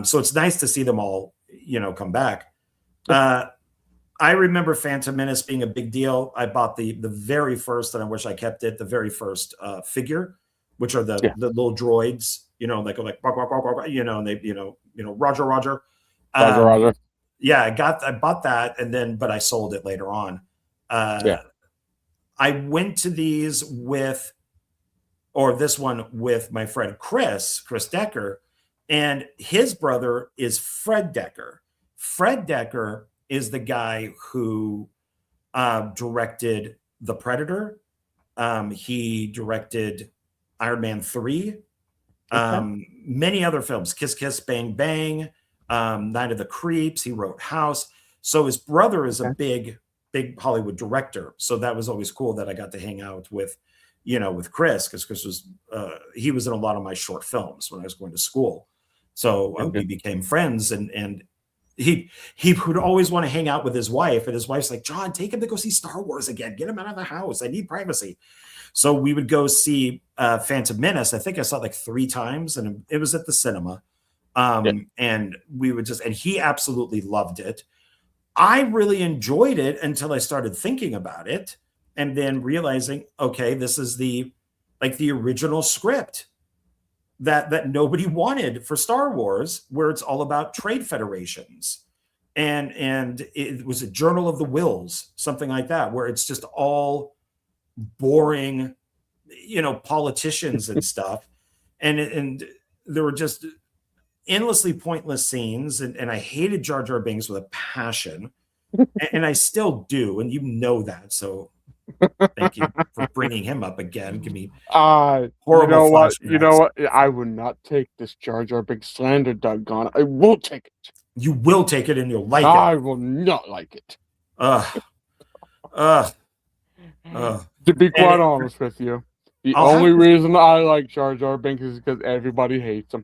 so it's nice to see them all, you know, come back. Yeah. I remember Phantom Menace being a big deal. I bought the very first, and I wish I kept it, the very first figure, which are Yeah. the little droids, you know, like bark, bark, bark, bark, you know, and they, you know, Roger, Roger. Roger, Um, Roger. yeah, I bought that, and then but I sold it later on. Uh, Yeah. I went to these with, or this one with my friend Chris Decker, and his brother is Fred Decker. Fred Decker is the guy who directed The Predator. He directed Iron Man 3, Okay. many other films, Kiss Kiss Bang Bang, Night of the Creeps. He wrote House. So his brother is a big Hollywood director. So that was always cool that I got to hang out with, with Chris, because Chris was, he was in a lot of my short films when I was going to school. So we became friends, and he would always want to hang out with his wife, and his wife's like, John, take him to go see Star Wars again. Get him out of the house. I need privacy. So we would go see Phantom Menace. I think I saw it like 3 times, and it was at the cinema. And we would and he absolutely loved it. I really enjoyed it until I started thinking about it, and then realizing, okay, this is the original script that nobody wanted for Star Wars, where it's all about trade federations. And it was a Journal of the Wills, something like that, where it's just all boring, politicians and stuff. And there were just endlessly pointless scenes. And I hated Jar Jar Binks with a passion. And I still do. And you know that. So thank you for bringing him up again. Give me horrible flashbacks. You know what? I would not take this Jar Jar Binks slander, doggone. I won't take it. You will take it, and you'll like it. I will not like it. To be quite honest with you, the only reason I like Jar Jar Binks is because everybody hates him.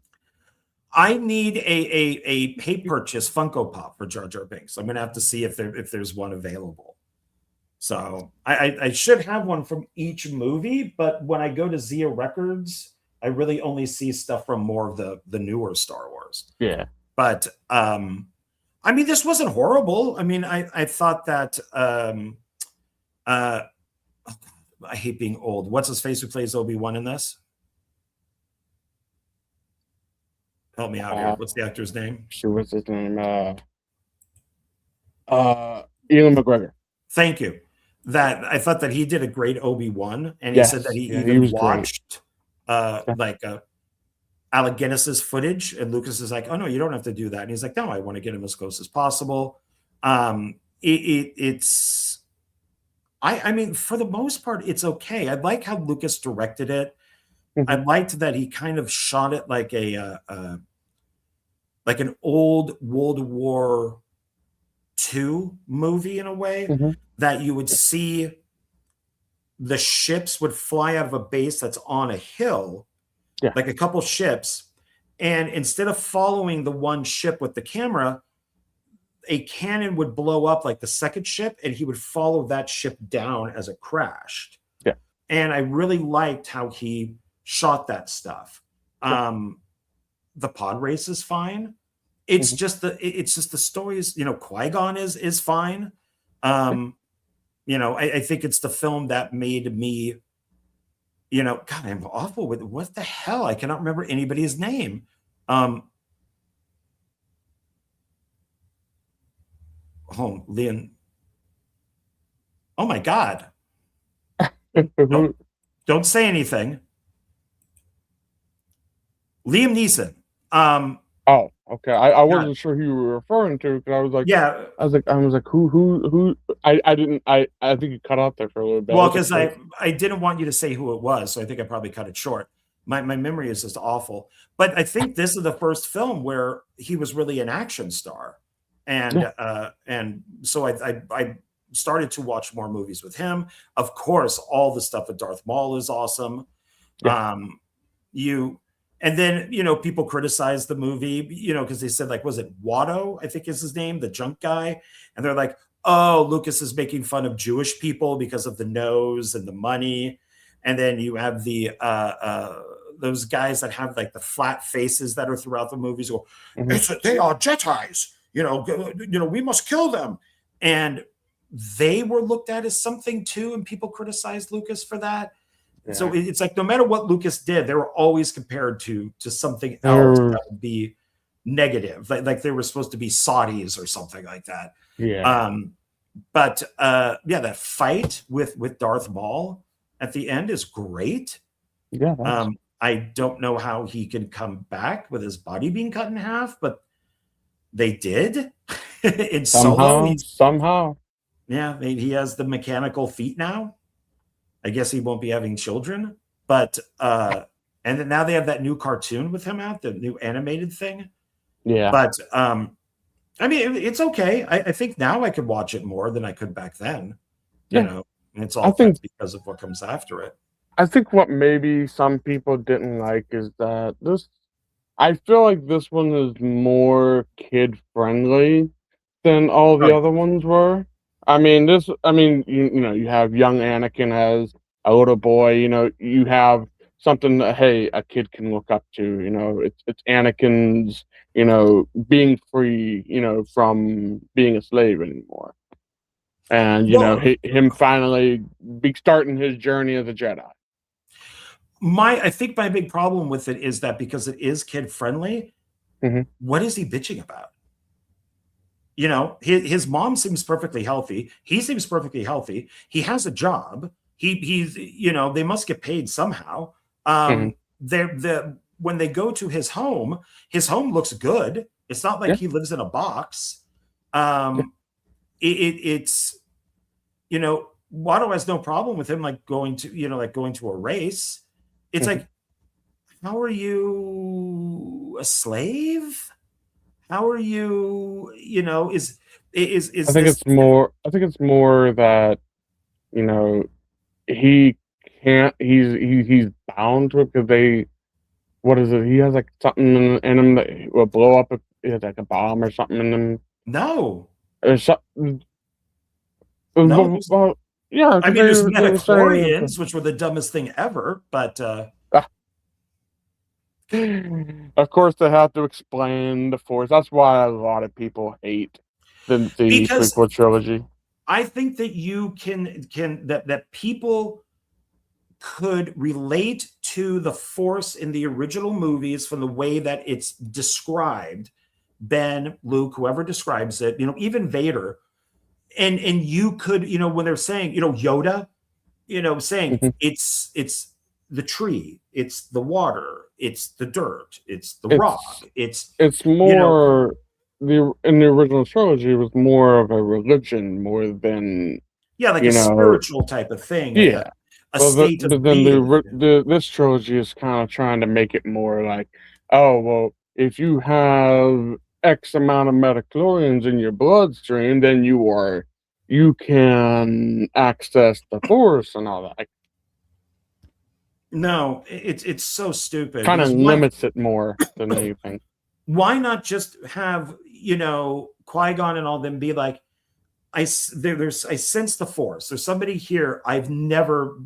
I need a pay purchase Funko Pop for Jar Jar Binks. I'm gonna have to see if there's one available. So I should have one from each movie, but when I go to Zia Records, I really only see stuff from more of the newer Star Wars. Yeah. But I mean, this wasn't horrible. I mean, I thought that I hate being old. What's his face who plays Obi-Wan in this? Help me out here. What's the actor's name? What's his name? Ewan McGregor. Thank you. That I thought that he did a great Obi-Wan, and he said that he even watched Alec Guinness's footage, and Lucas is like, "Oh no, you don't have to do that." And he's like, "No, I want to get him as close as possible." It's I mean, for the most part, it's okay. I like how Lucas directed it. I liked that he kind of shot it like like an old World War II movie in a way, that you would see the ships would fly out of a base that's on a hill, like a couple ships, and instead of following the one ship with the camera, a cannon would blow up like the second ship, and he would follow that ship down as it crashed. And I really liked how he shot that stuff. The pod race is fine. It's just the stories, Qui-Gon is fine. I think it's the film that made me, God, I'm awful with what the hell? I cannot remember anybody's name. Liam. Oh my God. Don't say anything. Liam Neeson. Oh, okay. I wasn't sure who you were referring to, because I was like, I was like, who? I think you cut out there for a little bit. Well, because I didn't want you to say who it was, so I think I probably cut it short. My memory is just awful. But I think this is the first film where he was really an action star, and so I started to watch more movies with him. Of course, all the stuff with Darth Maul is awesome. And then, people criticize the movie, because they said, like, was it Watto, I think is his name, the junk guy? And they're like, oh, Lucas is making fun of Jewish people because of the nose and the money. And then you have those guys that have like the flat faces that are throughout the movies. Go, they are Jedis, we must kill them. And they were looked at as something too, and people criticized Lucas for that. So it's like, no matter what Lucas did, they were always compared to something else that would be negative. Like they were supposed to be Saudis or something like that. But that fight with Darth Maul at the end is great. I don't know how he can come back with his body being cut in half, but they did. In somehow. Yeah, he has the mechanical feet now. I guess he won't be having children, but and then now they have that new cartoon with him out, the new animated thing. Yeah. But I mean, it's okay. I think now I could watch it more than I could back then. You Yeah. know, and it's I all think because of what comes after it. I think what maybe some people didn't like is that this. I feel like this one is more kid friendly than all Oh, the other ones were. I mean, this. I mean, you know, you have young Anakin as a little boy. You know, you have something that hey, a kid can look up to. You know, it's Anakin's. You know, being free. You know, from being a slave anymore, and you know, well, him finally be starting his journey as a Jedi. I think my big problem with it is that because it is kid friendly, Mhm. what is he bitching about? You know, his mom seems perfectly healthy. He seems perfectly healthy. He has a job. He's you know, they must get paid somehow. Mhm. They're the when they go to his home looks good. It's not like Yeah. he lives in a box. Yeah. It's you know, Watto has no problem with him like going to, you know, like going to a race. It's Mhm. like, how are you a slave? How are you, you know, I is think this it's more. I think it's more that you know he can't. He's bound to it because they. What is it? He has like something in him that will blow up if he has like a bomb or something in him. no, Or something. no, Well, yeah, I because mean there's they were saying. metachlorians, which were the dumbest thing ever, but Ah, of course, they have to explain the Force. That's why a lot of people hate the because prequel trilogy. I think that you can that people could relate to the Force in the original movies from the way that it's described. Ben, Luke, whoever describes it, you know, even Vader, and you could, you know, when they're saying, you know, Yoda, you know, saying Mhm. it's the tree, it's the water, it's the dirt, it's the It's rock, it's It's you know, more in the original trilogy, it was more of a religion more than, yeah, like a you know. spiritual type of thing, like Yeah. a Well, state but of then being. this trilogy is kinda trying to make it more like, "Oh, well, if you have X amount of midichlorians in your bloodstream, then you can access the Force," and all that. Like, No, it's so stupid kinda because limits it more than anything. why not just have, you know, Qui-Gon and all them be like, I sense the Force. There's somebody here I've never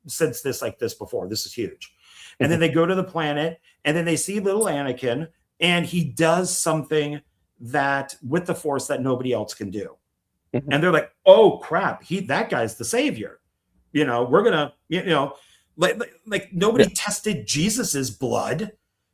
sensed this like this before. This is huge. And then Mhm, they go to the planet and then they see little Anakin and he does something that with the Force that nobody else can do. mhm. And they're like, oh crap, that guy's the savior. You know, we're gonna, you know, like Yeah. nobody tested Jesus's blood.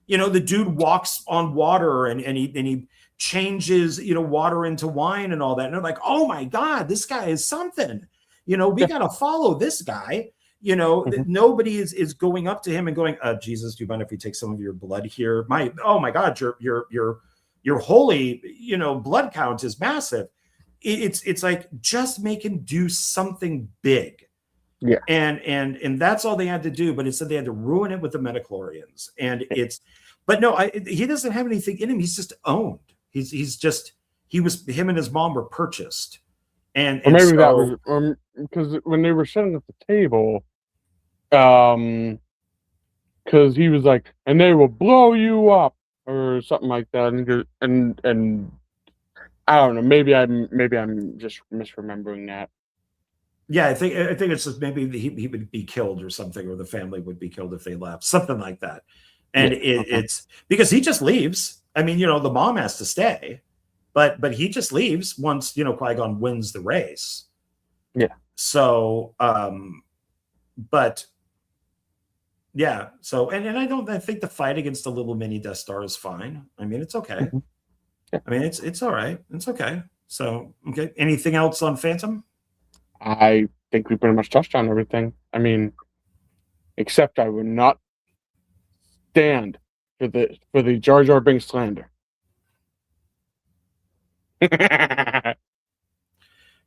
You know, the dude walks on water and he changes, you know, water into wine and all that. And they're like, oh my God, this guy is something. You know, we Yeah. gotta follow this guy. You know, Mhm. nobody is going up to him and going, Jesus, do you mind if we take some of your blood here? Oh my God, your holy, you know, blood count is massive. It's like just make him do something big, Yeah. and that's all they had to do. But instead they had to ruin it with the metachlorians, and it's but no, he doesn't have anything in him. He's just owned. He's just he was him and his mom were purchased, Or and maybe that so was because when they were sitting at the table, um, because he was like, "And they will blow you up," or something like that, and I don't know. Maybe I'm just misremembering that. yeah, I think it's just maybe he would be killed or something, or the family would be killed if they left, something like that. And Yeah. Okay. it's because he just leaves. I mean, you know, the mom has to stay, but he just leaves once, you know, Qui-Gon wins the race. Yeah. So but yeah, so and I think the fight against the little mini Death Star is fine. I mean, it's okay. Mhm. Yeah. I mean, it's all right. It's okay. So okay. Anything else on Phantom? I think we pretty much touched on everything. I mean, except I would not stand for the Jar Jar Binks slander.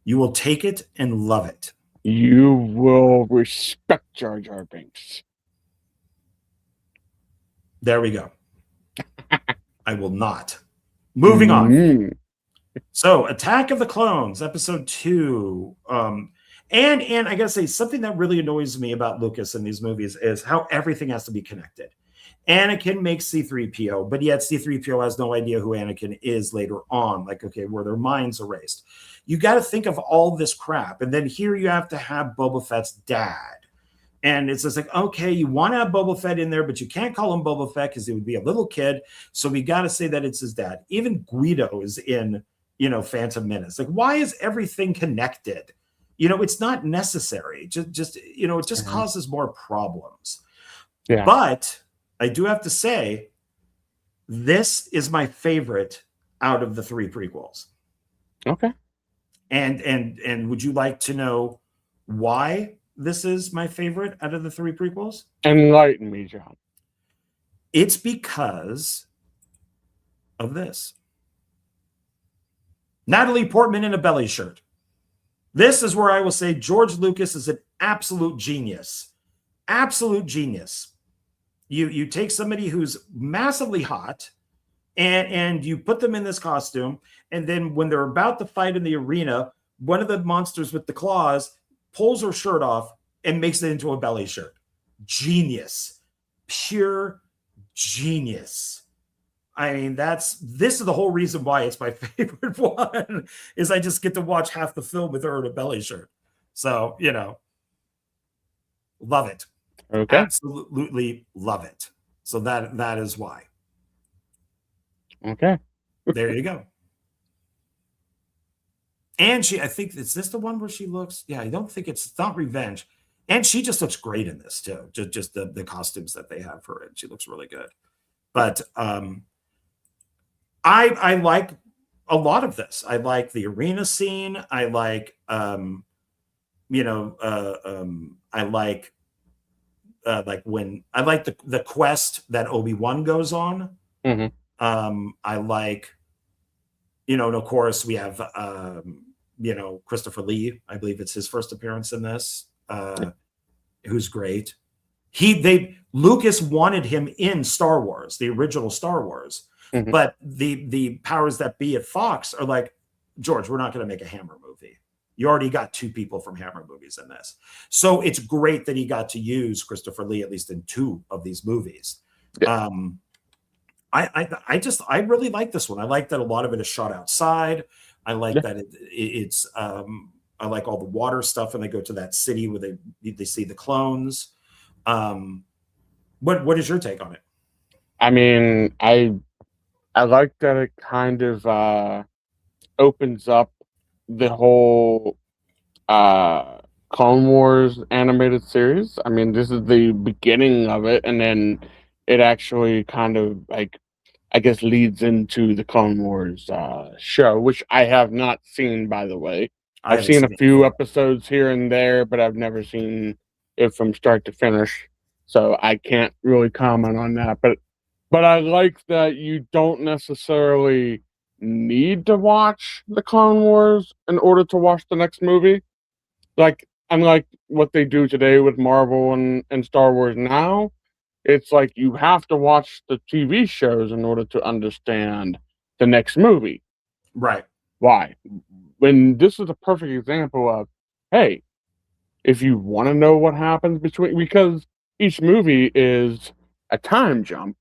You will take it and love it. You will respect Jar Jar Binks. There we go. I will not. Moving on. So, Attack of the Clones, episode 2. And I gotta say, something that really annoys me about Lucas in these movies is how everything has to be connected. Anakin makes C-3PO, but yet C-3PO has no idea who Anakin is later on. Like, okay, were their minds erased? You got to think of all this crap. And then here you have to have Boba Fett's dad. And it's just like, okay, you want to have Boba Fett in there, but you can't call him Boba Fett because he would be a little kid. So we got to say that it's his dad. Even Guido is in, Phantom Menace. Like, why is everything connected? It's not necessary. It just causes more problems. Yeah. But I do have to say, this is my favorite out of the 3 prequels. Okay. And would you like to know why this is my favorite out of the 3 prequels? Enlighten me, John. It's because of this. Natalie Portman in a belly shirt. This is where I will say George Lucas is an absolute genius. Absolute genius. You take somebody who's massively hot and you put them in this costume, and then when they're about to fight in the arena, one of the monsters with the claws pulls her shirt off and makes it into a belly shirt. Genius. Pure genius. I mean, this is the whole reason why it's my favorite one, is I just get to watch half the film with her in a belly shirt. So, love it. Okay. Absolutely love it. So that is why. Okay. There you go. And I think, is this the one where she looks? Yeah, I don't think it's not Revenge. And she just looks great in this too. Just the costumes that they have for it. She looks really good. But I like a lot of this. I like the arena scene. I like I like the quest that Obi-Wan goes on. Mm-hmm. I like, and of course we have Christopher Lee. I believe it's his first appearance in this. Who's great. Lucas wanted him in Star Wars, the original Star Wars. Mm-hmm. But the powers that be at Fox are like, George, we're not going to make a Hammer movie. You already got 2 people from Hammer movies in this. So it's great that he got to use Christopher Lee, at least in 2 of these movies. Yeah. I really like this one. I like that a lot of it is shot outside. I like that it's I like all the water stuff, and they go to that city where they see the clones. What is your take on it? I mean, I like that it kind of opens up the whole Clone Wars animated series. I mean, this is the beginning of it, and then it actually kind of, like, I guess, leads into the Clone Wars show, which I have not seen, by the way. I've seen a few episodes here and there, but I've never seen it from start to finish, so I can't really comment on that. But I like that you don't necessarily need to watch the Clone Wars in order to watch the next movie. Like, unlike what they do today with Marvel and Star Wars now, it's like you have to watch the TV shows in order to understand the next movie. Right. Why? When this is a perfect example of, hey, if you want to know what happens because each movie is a time jump.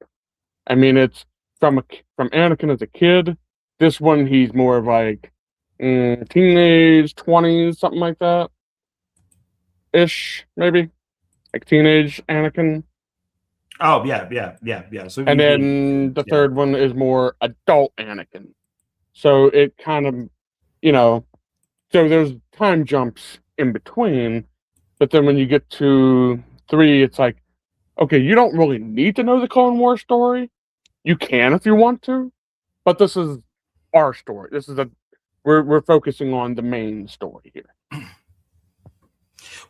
I mean, it's from Anakin as a kid. This one, he's more of like teenage 20s, something like that ish, maybe like teenage Anakin. Oh yeah. So and then the third one is more adult Anakin. So it kind of, so there's time jumps in between. But then when you get to 3, it's like, okay, you don't really need to know the Clone Wars story. You can if you want to, but this is our story. This is we're focusing on the main story here.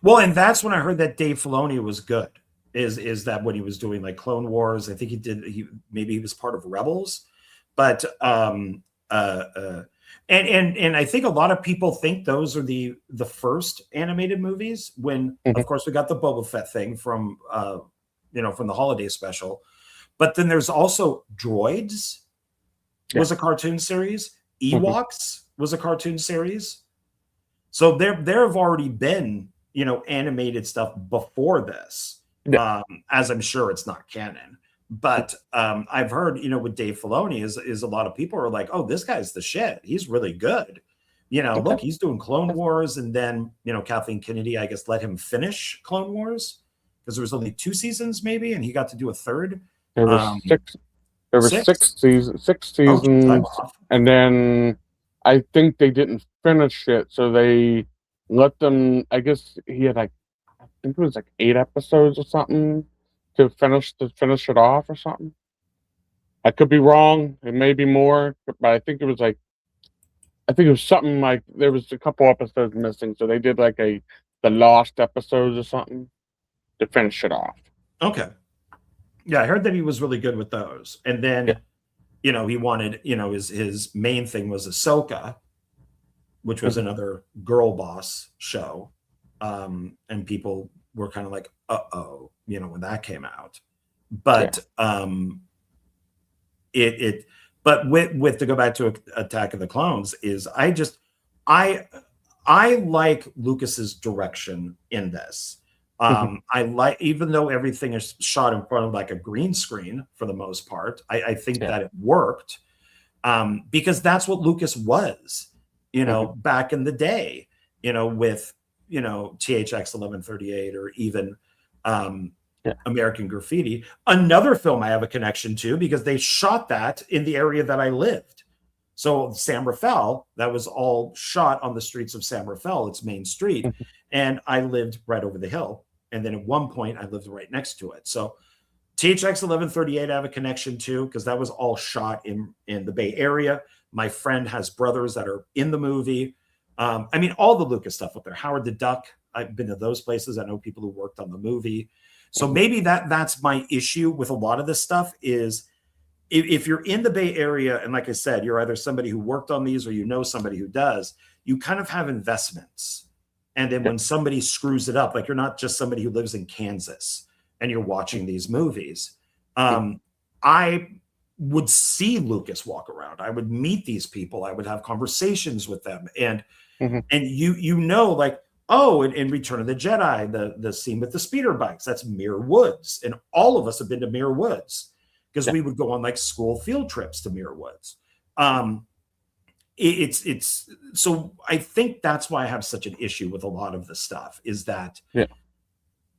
Well, and that's when I heard that Dave Filoni was good. Is that when he was doing like Clone Wars? I think maybe he was part of Rebels, but and I think a lot of people think those are the first animated movies. When of course we got the Boba Fett thing from from the holiday special. But then there's also Droids was a cartoon series. Ewoks was a cartoon series. So there have already been, you know, animated stuff before this. As I'm sure it's not canon. But I've heard, you know, with Dave Filoni is a lot of people are like, oh, this guy's the shit. He's really good. You know, look, he's doing Clone Wars, and then, you know, Kathleen Kennedy, I guess, let him finish Clone Wars because there was only 2 seasons, maybe, and he got to do a third. There was six. There was 6 seasons, and then I think they didn't finish it, so they let them. I guess he had like, I think it was like 8 episodes or something to finish it off or something. I could be wrong. It may be more, but I think it was like, I think it was something like there was a couple episodes missing, so they did like the lost episodes or something to finish it off. Okay. Yeah, I heard that he was really good with those. And then, you know, he wanted, you know, his main thing was Ahsoka, which was another girl boss show. And people were kind of like, uh-oh, you know, when that came out. But but with to go back to Attack of the Clones is I like Lucas's direction in this. I like, even though everything is shot in front of like a green screen for the most part, I think that it worked because that's what Lucas was, you know, back in the day, you know, with, you know, THX 1138 or even American Graffiti, another film I have a connection to because they shot that in the area that I lived. So San Rafael, that was all shot on the streets of San Rafael, its main street. And I lived right over the hill. And then at one point I lived right next to it. So THX 1138 I have a connection to because that was all shot in the Bay Area. My friend has brothers that are in the movie. I mean, all the Lucas stuff up there. Howard the Duck, I've been to those places. I know people who worked on the movie. So maybe that's my issue with a lot of this stuff is if you're in the Bay Area, and like I said, you're either somebody who worked on these or you know somebody who does, you kind of have investments. And then when somebody screws it up, like you're not just somebody who lives in Kansas and you're watching these movies. I would see Lucas walk around. I would meet these people. I would have conversations with them. And you know, like, oh, in Return of the Jedi, the scene with the speeder bikes, that's Muir Woods. And all of us have been to Muir Woods because we would go on like school field trips to Muir Woods. It's so I think that's why I have such an issue with a lot of the stuff is that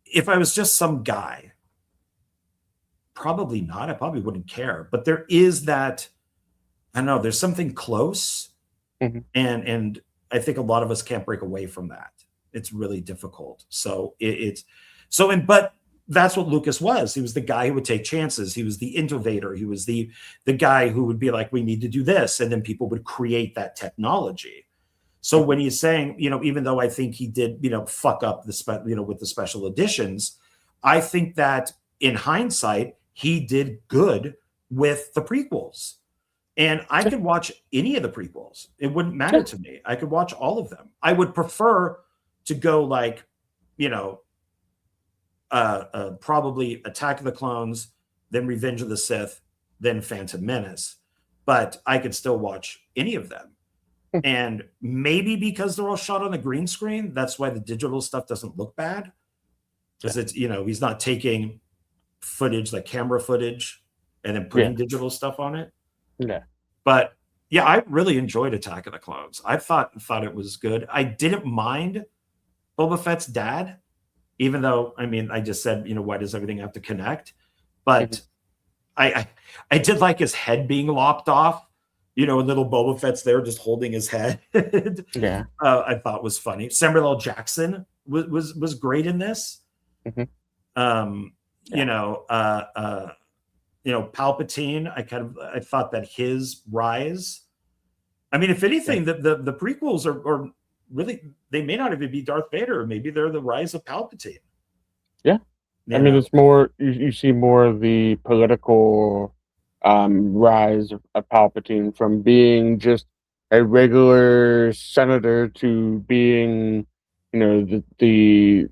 if I was just some guy, probably not, I probably wouldn't care. But there is that, I don't know, there's something close. And I think a lot of us can't break away from that. It's really difficult. So but that's what Lucas was. He was the guy who would take chances. He was the innovator. He was the guy who would be like, we need to do this. And then people would create that technology. So when he's saying, you know, even though I think he did, you know, fuck up with the special editions, I think that in hindsight, he did good with the prequels. And I could watch any of the prequels. It wouldn't matter to me. I could watch all of them. I would prefer to go like, you know, probably Attack of the Clones, then Revenge of the Sith, then Phantom Menace. But I could still watch any of them. And maybe because they're all shot on the green screen, that's why the digital stuff doesn't look bad. Because it's, you know, he's not taking footage, like camera footage, and then putting digital stuff on it. But yeah, I really enjoyed Attack of the Clones. I thought it was good. I didn't mind Boba Fett's dad, even though, I mean, I just said, you know, why does everything have to connect? But I did like his head being lopped off, you know, and little Boba Fett's there just holding his head. I thought was funny. Samuel L. Jackson was great in this. You know, Palpatine, I thought that his rise, I mean, if anything, the prequels are really, they may not even be Darth Vader. Maybe they're the rise of Palpatine. I mean, it's more, you see more of the political rise of Palpatine from being just a regular senator to being, you know, the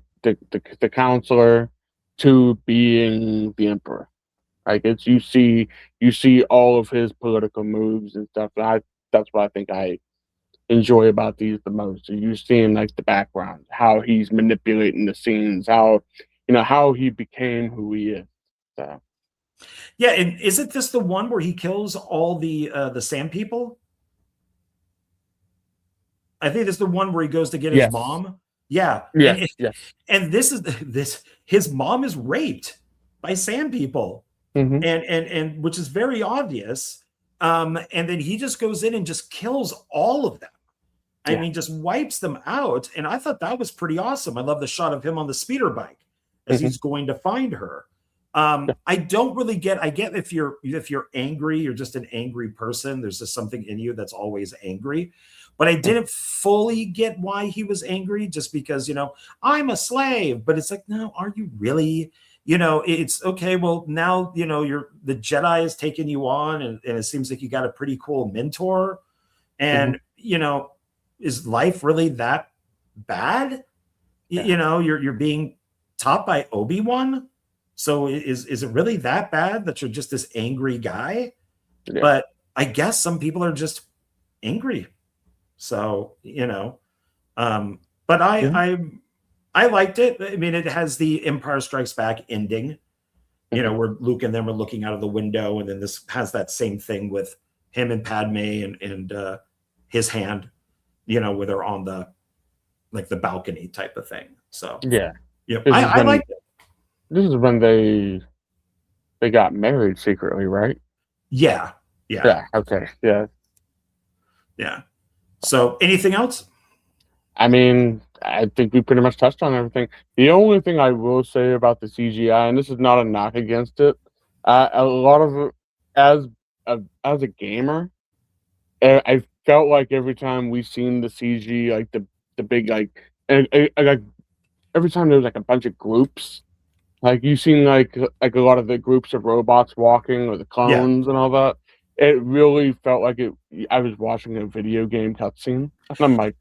counselor to being the emperor. Like you see all of his political moves and stuff. That's what I think I enjoy about these the most. You seeing like the background, how he's manipulating the scenes, how how he became who he is. So Yeah, and isn't this the one where he kills all the sand people? I think this is the one where he goes to get his yes, mom. Yeah, yes, yes. and this is this his mom is raped by sand people, Hmm. and which is very obvious. And then he just goes in and just kills all of them. I Yeah. mean, just wipes them out. And I thought that was pretty awesome. I love the shot of him on the speeder bike as Hmm. he's going to find her. Yeah. I don't really get. I get if you're angry, you're just an angry person. There's just something in you that's always angry. But I didn't fully get why he was angry, just because I'm a slave. But it's like, no, are you really? It's okay. Well, now you're the Jedi is taking you on, and it seems like you got a pretty cool mentor. Hmm. And is life really that bad? Yeah. You're being taught by Obi-Wan. So is it really that bad that you're just this angry guy? Yeah. But I guess some people are just angry. So, but Yeah. I liked it. I mean, it has the Empire Strikes Back ending, Hmm. where Luke and them are looking out of the window, and then this has that same thing with him and Padme and his hand, where they're on the balcony type of thing. So Yeah. yeah, This is I when like it. this is when they got married secretly, right? Yeah, yeah, Yeah. Okay. Yeah. yeah. So anything else? I mean, I think we pretty much touched on everything. The only thing I will say about the CGI, and this is not a knock against it, a lot of it, as a gamer, I felt like every time we seen the CG, like the big like every time there was like a bunch of groups, like you seen like a lot of the groups of robots walking or the Yeah. clones and all that. It really felt like it. I was watching a video game cutscene, and I'm like,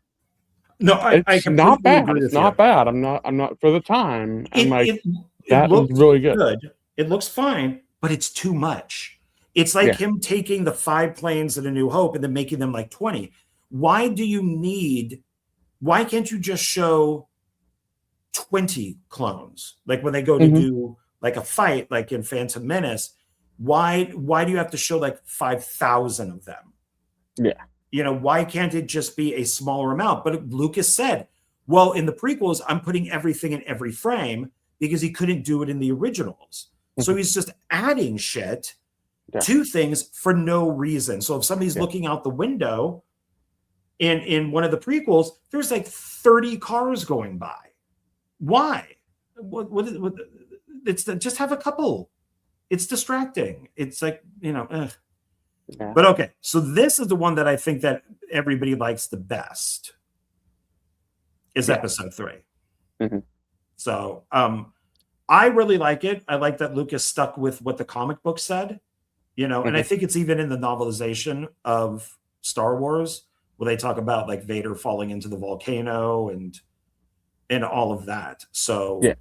No, I it's not completely bad. agree It's with you. not bad. I'm not for the time. I'm It like, it it that was looks really good. good. It looks fine, but it's too much. It's like Yeah. him taking the 5 planes in A New Hope and then making them like 20. Why do you need why can't you just show 20 clones? Like when they go to Mhm. do like a fight like in Phantom Menace, why do you have to show like 5,000 of them? Yeah. Why can't it just be a smaller amount? But Lucas said, well, in the prequels, I'm putting everything in every frame because he couldn't do it in the originals. So Mhm. he's just adding shit Yeah. to things for no reason. So if somebody's Yeah. looking out the window in one of the prequels, there's like 30 cars going by. Why? What it's just have a couple. It's distracting. It's like, ugh. Yeah. But okay, so this is the one that I think that everybody likes the best is Yeah. episode 3. Mhm. So I really like it. I like that Lucas stuck with what the comic book said, and I Mhm. think it's even in the novelization of Star Wars where they talk about like Vader falling into the volcano and all of that. So Yeah.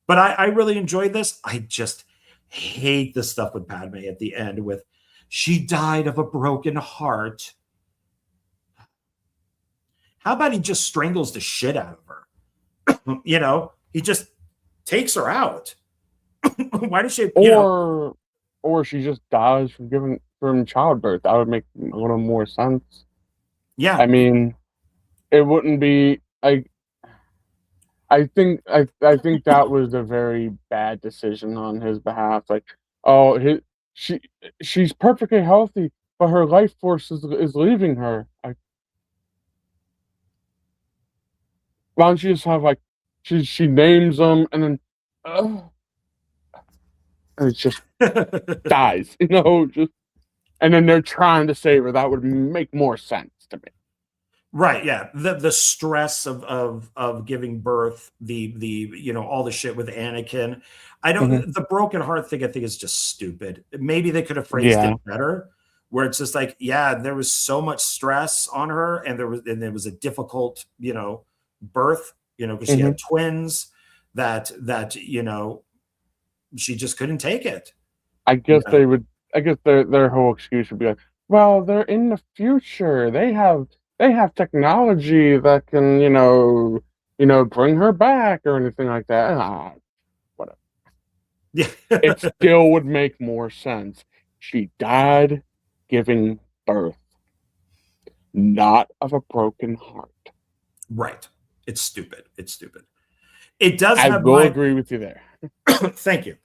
but I really enjoyed this. I just hate the stuff with Padme at the end with she died of a broken heart. How about he just strangles the shit out of her? He just takes her out. Why does she, Or she just dies from childbirth. That would make a little more sense. yeah. I mean, it wouldn't be I think that was a very bad decision on his behalf. Like, oh, she she's perfectly healthy, but her life force is leaving her. Why don't you just have like she names them and then uh, and it just dies, just and then they're trying to save her. That would make more sense to me. Right, yeah. The stress of giving birth, the all the shit with Anakin. I Mhm. don't the broken heart thing I think is just stupid. Maybe they could have phrased Yeah. it better where it's just like, yeah, there was so much stress on her and there was a difficult, birth, because she Mhm. had twins that she just couldn't take it. I guess they would. I guess their whole excuse would be like, well, they're in the future. They have technology that can, bring her back or anything like that. Whatever. Yeah. It still would make more sense. She died giving birth, not of a broken heart. Right. It's stupid. It's stupid. It does I have will agree with you there. Thank you.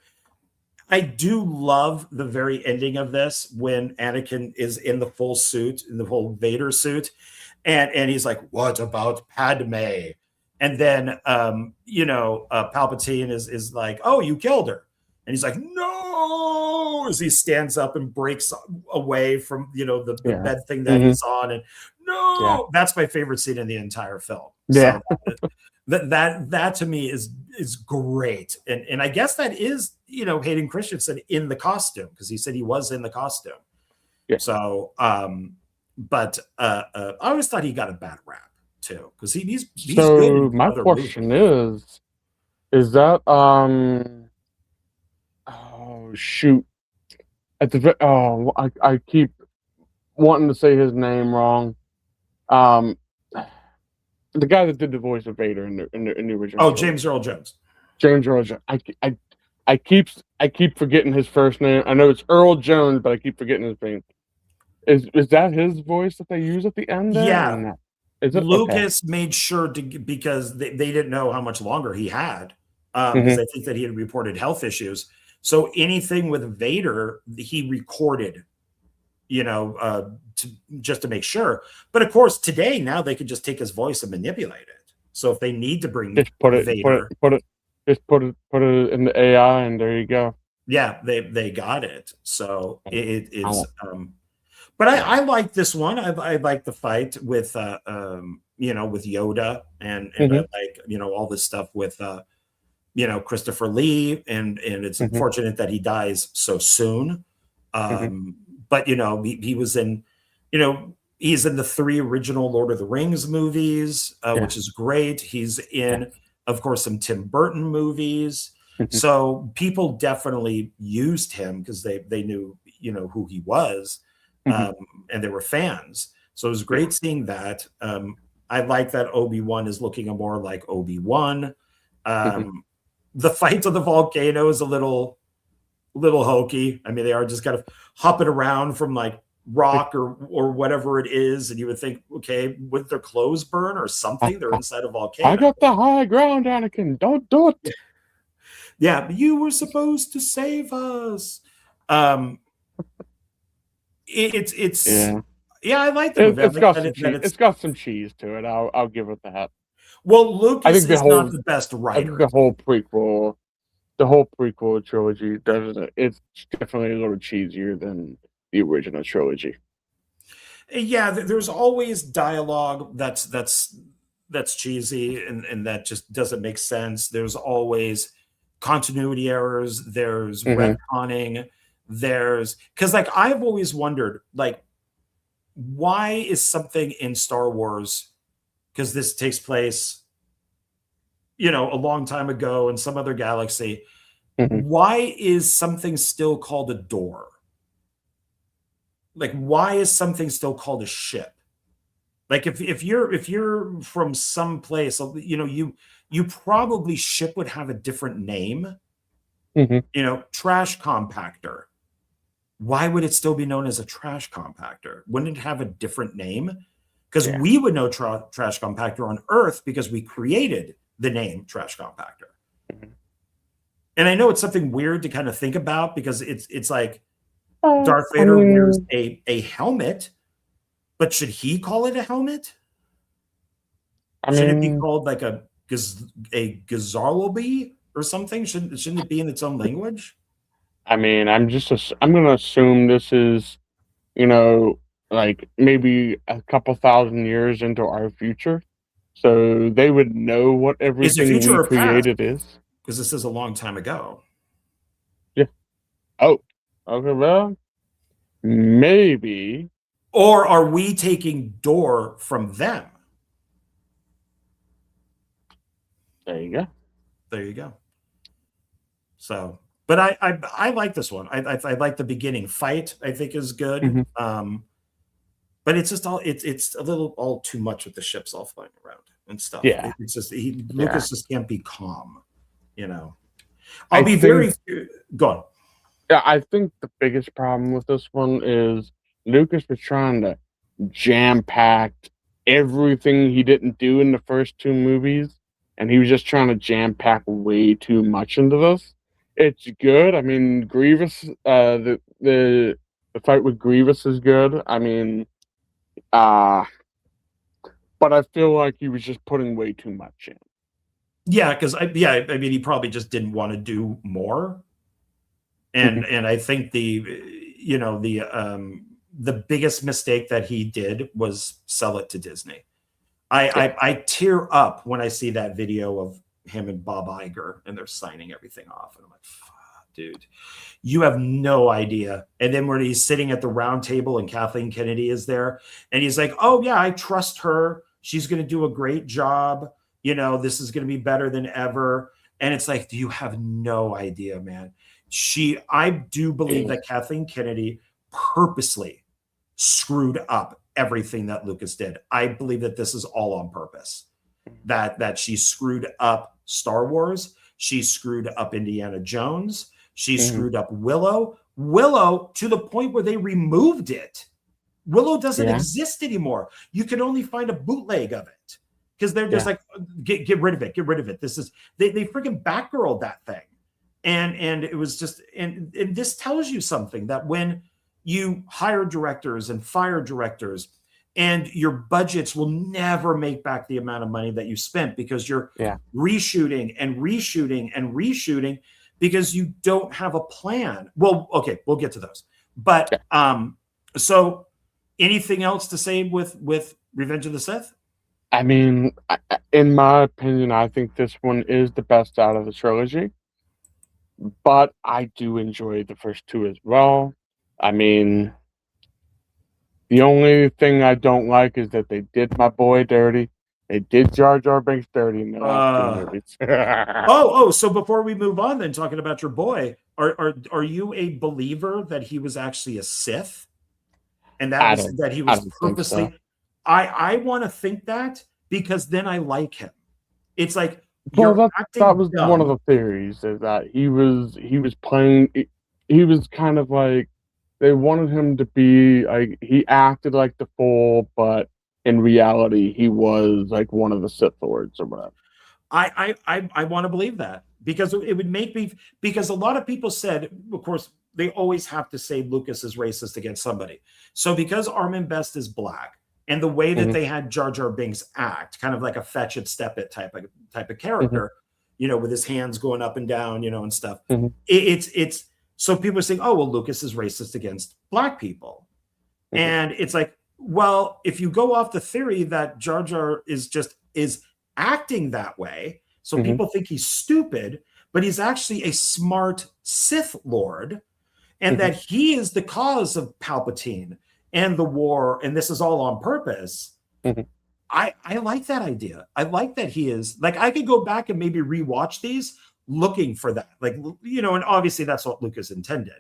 I do love the very ending of this when Anakin is in the full suit, in the whole Vader suit, and he's like, "What about Padme?" And then Palpatine is like, "Oh, you killed her," and he's like, "No!" As he stands up and breaks away from the Yeah. bed thing that he's on, and Yeah. no, that's my favorite scene in the entire film. Yeah. So that to me is great, and I guess that is Hayden Christensen in the costume, because he said he was in the costume. Yeah. So but I always thought he got a bad rap too, because he's So good in my other question movies. is that oh shoot, I keep wanting to say his name wrong. The guy that did the voice of Vader in the original. Oh, trilogy. James Earl Jones. James Earl Jones. I keep forgetting his first name. I know it's Earl Jones, but I keep forgetting his name. Is that his voice that they use at the end there? Yeah. Is it? Lucas made sure to, because they didn't know how much longer he had, Mm-hmm. because I think that he had reported health issues. So anything with Vader, he recorded, just to make sure. But of course, today now they could just take his voice and manipulate it. So if they need to bring Just put it in the AI, and there you go. yeah, they got it. So it's but I like this one. I like the fight with with Yoda, and I like all this stuff with Christopher Lee, and it's unfortunate that he dies so soon. But he was in he's in the 3 original Lord of the Rings movies, which is great. He's in, of course, some Tim Burton movies. So people definitely used him because they knew who he was, and they were fans. So it was great seeing that. I like that Obi-Wan is looking more like Obi-Wan. The fight on the volcano is a little hokey. I mean, they are just kind of hopping around from like rock or whatever it is, and you would think, okay, would their clothes burn or something? They're inside a volcano. I got the high ground, Anakin. Don't do it. Yeah, but you were supposed to save us. It's yeah, I like the movie. It's got some cheese to it. I'll give it that. Well, Lucas is not the best writer. I think the whole prequel trilogy doesn't. It's definitely a little cheesier than the original trilogy. Yeah, there's always dialogue that's cheesy and that just doesn't make sense. There's always continuity errors. There's retconning. There's because like I've always wondered, like, why is something in Star Wars, because this takes place a long time ago in some other galaxy, why is something still called a door? Like, why is something still called a ship? Like, if you're from some place, you probably ship would have a different name. Trash compactor. Why would it still be known as a trash compactor? Wouldn't it have a different name? Because we would know trash compactor on Earth because we created the name trash compactor. And I know it's something weird to kind of think about, because it's like Darth Vader wears a helmet, but should he call it a helmet? Should it be called like a Gazarlobi or something? Shouldn't it be in its own language? I mean, I'm going to assume this is, like maybe a couple thousand years into our future, so they would know what everything we created is. Because this is a long time ago. Yeah. Oh, okay. Well, maybe. Or are we taking door from them? There you go. There you go. So But I like this one. I like the beginning fight. I think is good. But it's just it's a little all too much with the ships all flying around and stuff. Yeah. It's just Lucas just can't be calm. I I'll be very gone. Yeah, I think the biggest problem with this one is Lucas was trying to jam pack everything he didn't do in the first two movies, and he was just trying to jam pack way too much into this. It's good. I mean, Grievous, the fight with Grievous is good. I mean, but I feel like he was just putting way too much in. Yeah, because I mean, he probably just didn't want to do more. And I think the biggest mistake that he did was sell it to Disney. I tear up when I see that video of him and Bob Iger and they're signing everything off, and I'm like, dude, you have no idea. And then when he's sitting at the round table and Kathleen Kennedy is there, and he's like, oh yeah, I trust her. She's going to do a great job. This is going to be better than ever. And it's like, you have no idea, man. I do believe that Kathleen Kennedy purposely screwed up everything that Lucas did. I believe that this is all on purpose. That she screwed up Star Wars. She screwed up Indiana Jones. She screwed up Willow to the point where they removed it. Willow doesn't exist anymore. You can only find a bootleg of it because they're just like, get rid of it. Get rid of it. This is they freaking Batgirled that thing. And it was just, and this tells you something, that when you hire directors and fire directors, and your budgets will never make back the amount of money that you spent because you're reshooting and reshooting and reshooting because you don't have a plan. Well, okay, we'll get to those. But so anything else to say with Revenge of the Sith? I mean, in my opinion, I think this one is the best out of the trilogy. But I do enjoy the first two as well. I mean, the only thing I don't like is that they did my boy dirty. They did Jar Jar Binks dirty in the last two movies. So before we move on, then, talking about your boy, are you a believer that he was actually a Sith, and that he was purposely? So. I want to think that, because then I like him. It's like, well, that was one of the theories, is that he was playing. He was kind of like, they wanted him to be like, he acted like the fool, but in reality, he was like one of the Sith Lords or whatever. I want to believe that, because it would make me, because a lot of people said, of course, they always have to say Lucas is racist against somebody. So because Armin Best is black, and the way that they had Jar Jar Binks act, kind of like a fetch it, step it type of character, with his hands going up and down, and stuff. It's so people are saying, oh, well, Lucas is racist against black people. And it's like, well, if you go off the theory that Jar Jar is acting that way, so people think he's stupid, but he's actually a smart Sith Lord, and that he is the cause of Palpatine and the war, and this is all on purpose. I like that idea. I like that he is, like, I could go back and maybe rewatch these looking for that, like, and obviously that's what Lucas intended.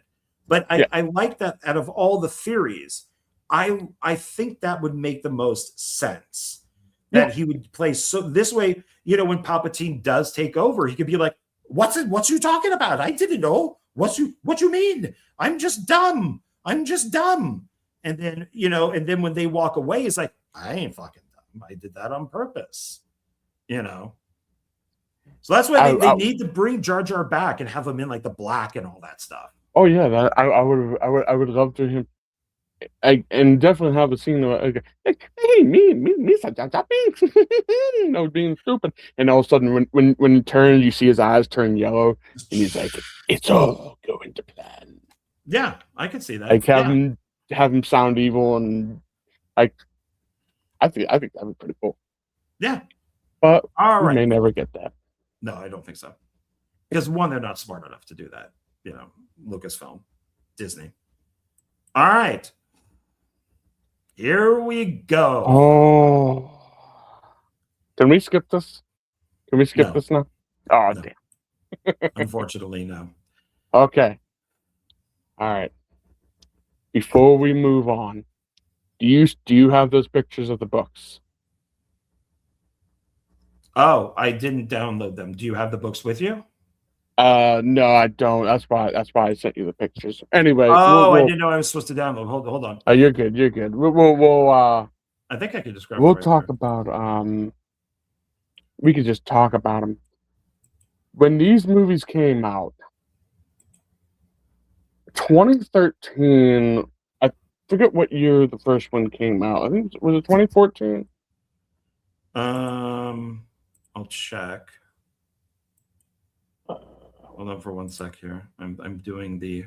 But I like that out of all the theories, I think that would make the most sense, that he would play so this way, when Palpatine does take over, he could be like, what's you talking about? I didn't know. What you mean? I'm just dumb. And then, and then when they walk away, it's like, I ain't fucking dumb. I did that on purpose, So that's why they need to bring Jar Jar back and have him in like the black and all that stuff. Oh yeah, I would love to him, and definitely have a scene like, hey, me, Jar Jar Binks, being stupid, and all of a sudden when he turns, you see his eyes turn yellow, and he's like, it's all going to plan. Yeah, I could see that. Like have him sound evil, and like, I think that'd be pretty cool. Yeah, but we may never get that. No, I don't think so, because one, they're not smart enough to do that. Lucasfilm, Disney. All right, here we go. Oh, can we skip this? Can we skip this now? Oh, no. Damn. Unfortunately, no. Okay. All right. Before we move on, do you have those pictures of the books? Oh, I didn't download them. Do you have the books with you? No, I don't. That's why I sent you the pictures. Anyway, Oh, I didn't know I was supposed to download. Hold on. Oh, you're good. You're good. I think I could just grab it We'll right talk there. about we could just talk about them. When these movies came out, 2013, I forget what year the first one came out. I think was it 2014? I'll check. Hold on for 1 sec here. I'm doing the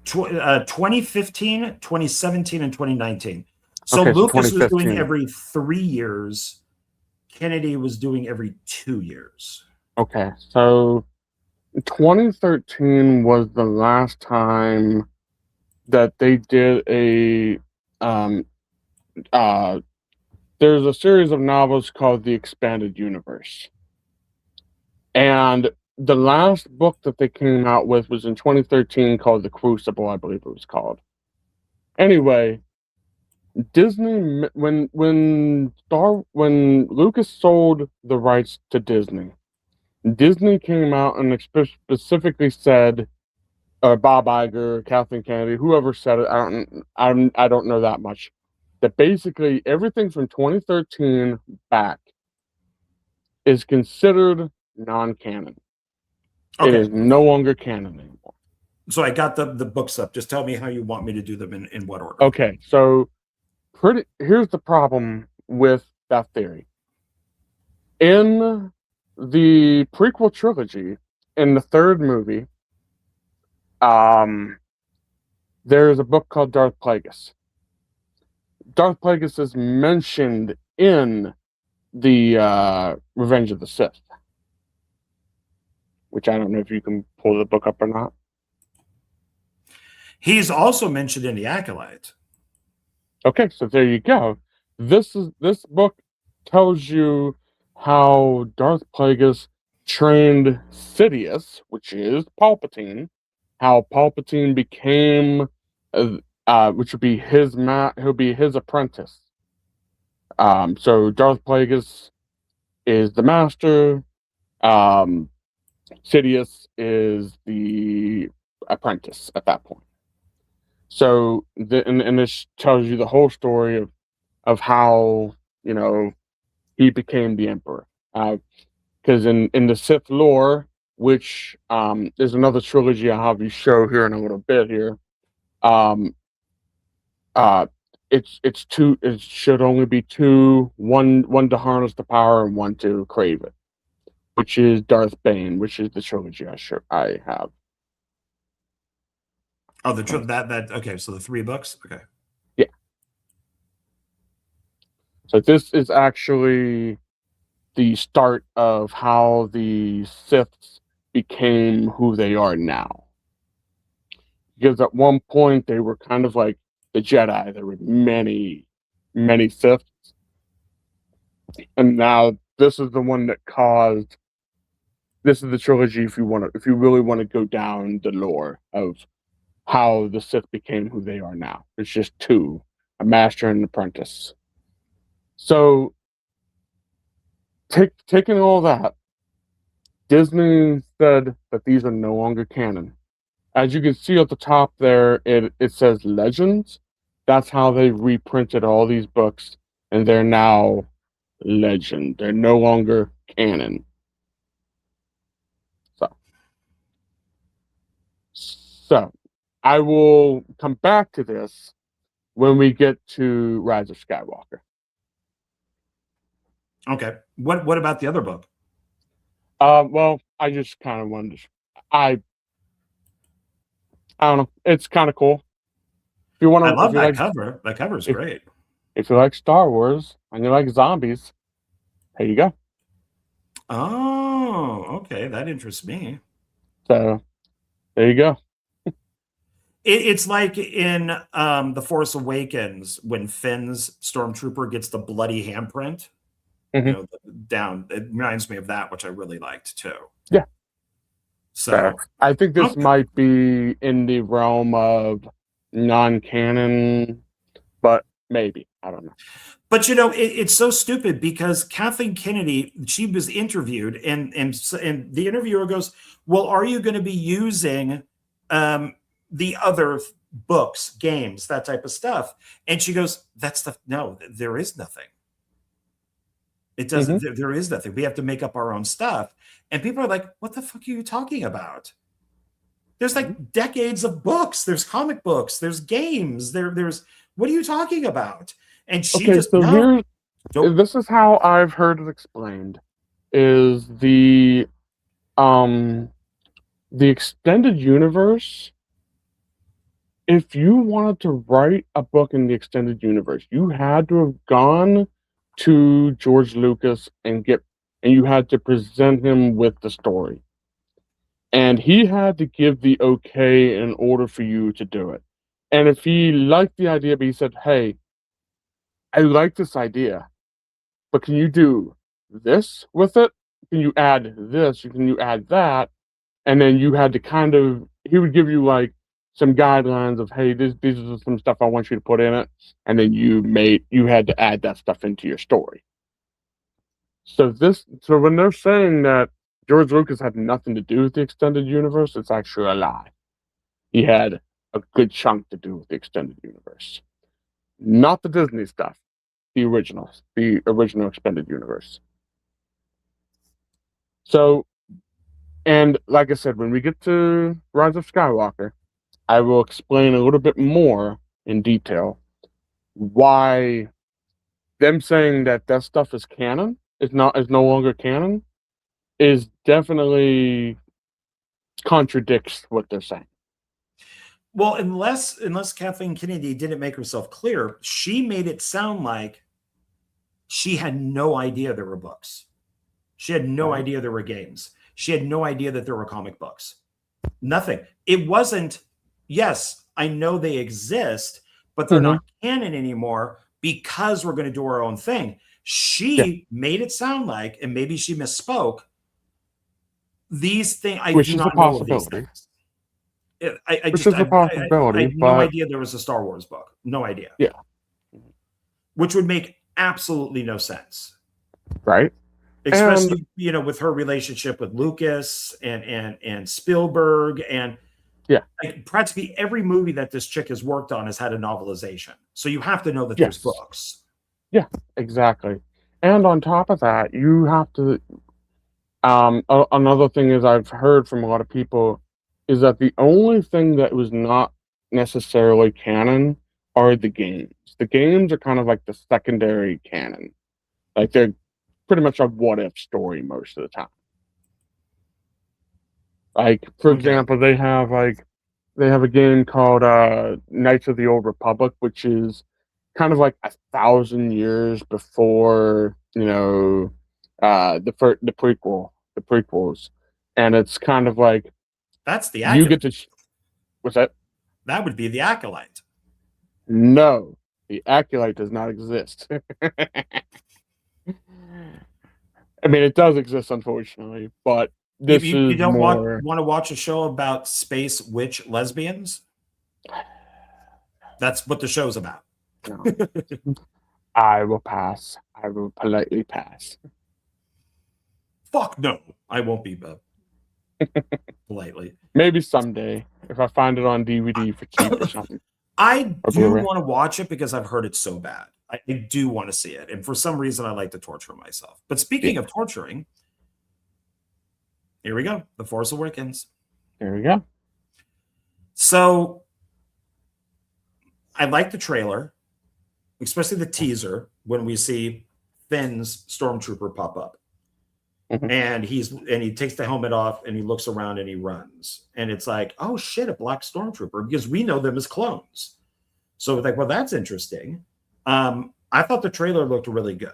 2015, 2017, and 2019. So Okay, so Lucas was doing 2015. every 3 years. Kennedy was doing every 2 years. Okay, so 2013 was the last time that they did a there's a series of novels called The Expanded Universe. And the last book that they came out with was in 2013 called The Crucible, I believe it was called. Anyway, Disney when Lucas sold the rights to Disney, Disney came out and specifically said, Bob Iger, Kathleen Kennedy, whoever said it, I don't know that much, that basically everything from 2013 back is considered non-canon. Okay. It is no longer canon anymore. So I got the books up. Just tell me how you want me to do them in what order. Okay, so here's the problem with that theory. In the prequel trilogy, in the third movie, there's a book called Darth Plagueis. Darth Plagueis is mentioned in the Revenge of the Sith, which I don't know if you can pull the book up or not. He's also mentioned in The Acolyte. Okay, so there you go. This book tells you how Darth Plagueis trained Sidious, which is Palpatine, how Palpatine became, which would be he'll be his apprentice. So Darth Plagueis is the master. Sidious is the apprentice at that point. So and this tells you the whole story of how he became the emperor. Because in the Sith lore, which there's another trilogy I have you show here in a little bit here. It's two. It should only be two. One to harness the power and one to crave it, which is Darth Bane, which is the trilogy I have. Oh, that okay. So the 3 books. Okay. Yeah. So this is actually the start of how the Siths became who they are now. Because at one point they were kind of like the Jedi. There were many, many Siths, and now this is the one that caused. This is the trilogy if you really want to go down the lore of how the Sith became who they are now. It's just 2, a master and an apprentice. So, taking all that, Disney said that these are no longer canon. As you can see at the top there, it says Legends. That's how they reprinted all these books, and they're now legend. They're no longer canon. So, I will come back to this when we get to Rise of Skywalker. Okay. What about the other book? Well, I just kind of wanted to. I don't know. It's kind of cool. If you want to, I love that cover. That cover is great. If you like Star Wars and you like zombies, there you go. Oh, okay. That interests me. So, there you go. It's like in The Force Awakens when Finn's stormtrooper gets the bloody handprint. Mhm. You know, down. It reminds me of that, which I really liked too. Yeah. So I think this okay. might be in the realm of non-canon, but maybe. I don't know. But you know, it's so stupid because Kathleen Kennedy, she was interviewed, and the interviewer goes, "Well, are you going to be using the other books, games, that type of stuff?" And she goes, No, there is nothing. It doesn't. Mhm. There is nothing. We have to make up our own stuff." And people are like, "What the fuck are you talking about? There's Mhm. like decades of books. There's comic books. There's games. There's what are you talking about?" And she Okay, just so no. Don't. this is how I've heard it explained, is um the extended universe. If you wanted to write a book in the extended universe, you had to have gone to George Lucas and you had to present him with the story. And he had to give the okay in order for you to do it. And if he liked the idea, but he said, "Hey, I like this idea, but can you do this with it? Can you add this? Can you add that?" And then you had to he would give you like some guidelines of, "Hey, these are some stuff I want you to put in it," and then you had to add that stuff into your story. So when they're saying that George Lucas had nothing to do with the extended universe, it's actually a lie. He had a good chunk to do with the extended universe, not the Disney stuff, the original extended universe. So, and like I said, when we get to Rise of Skywalker, I will explain a little bit more in detail why them saying that that stuff is canon is no longer canon is definitely contradicts what they're saying. Well, unless Kathleen Kennedy didn't make herself clear, she made it sound like she had no idea there were books. She had no Right? idea there were games. She had no idea that there were comic books. Nothing. It wasn't, yes, I know they exist, but they're Mm-hmm. not canon anymore because we're going to do our own thing. Yeah, She made it sound like, and maybe she misspoke, these things, I which do is a not know of these possibility. things. I Which just, is a I possibility, had no but idea there was a Star Wars book. No idea. yeah, Which would make absolutely no sense. right. And Especially, you know, with her relationship with Lucas and Spielberg, and yeah, like practically every movie that this chick has worked on has had a novelization. So you have to know that there's yes, books. yeah, exactly. And on top of that, you have to. Another thing is I've heard from a lot of people is that the only thing that was not necessarily canon are the games. The games are kind of like the secondary canon. Like they're pretty much a what if story most of the time. Like for Okay. example, they have a game called Knights of the Old Republic, which is kind of like 1,000 years before the prequels, and it's kind of like That's the you acolyte. get to what's that? That would be the acolyte. No, the Acolyte does not exist. I mean, it does exist, unfortunately, but this You is don't want more. to watch a show about space witch lesbians? That's what the show's about. No, I will pass. I will politely pass. Fuck no. I won't be politely. Maybe someday if I find it on DVD for cheap or something I or do Blu-ray. want to watch it because I've heard it's so bad. I do want to see it. And for some reason, I like to torture myself. But Yeah, speaking of torturing, here we go. The Force Awakens. there we go. So I like the trailer, especially the teaser when we see Finn's stormtrooper pop up. Mhm. And he takes the helmet off and he looks around and he runs. And it's like, oh shit, a black stormtrooper, because we know them as clones. So like, well, that's interesting. I thought the trailer looked really good.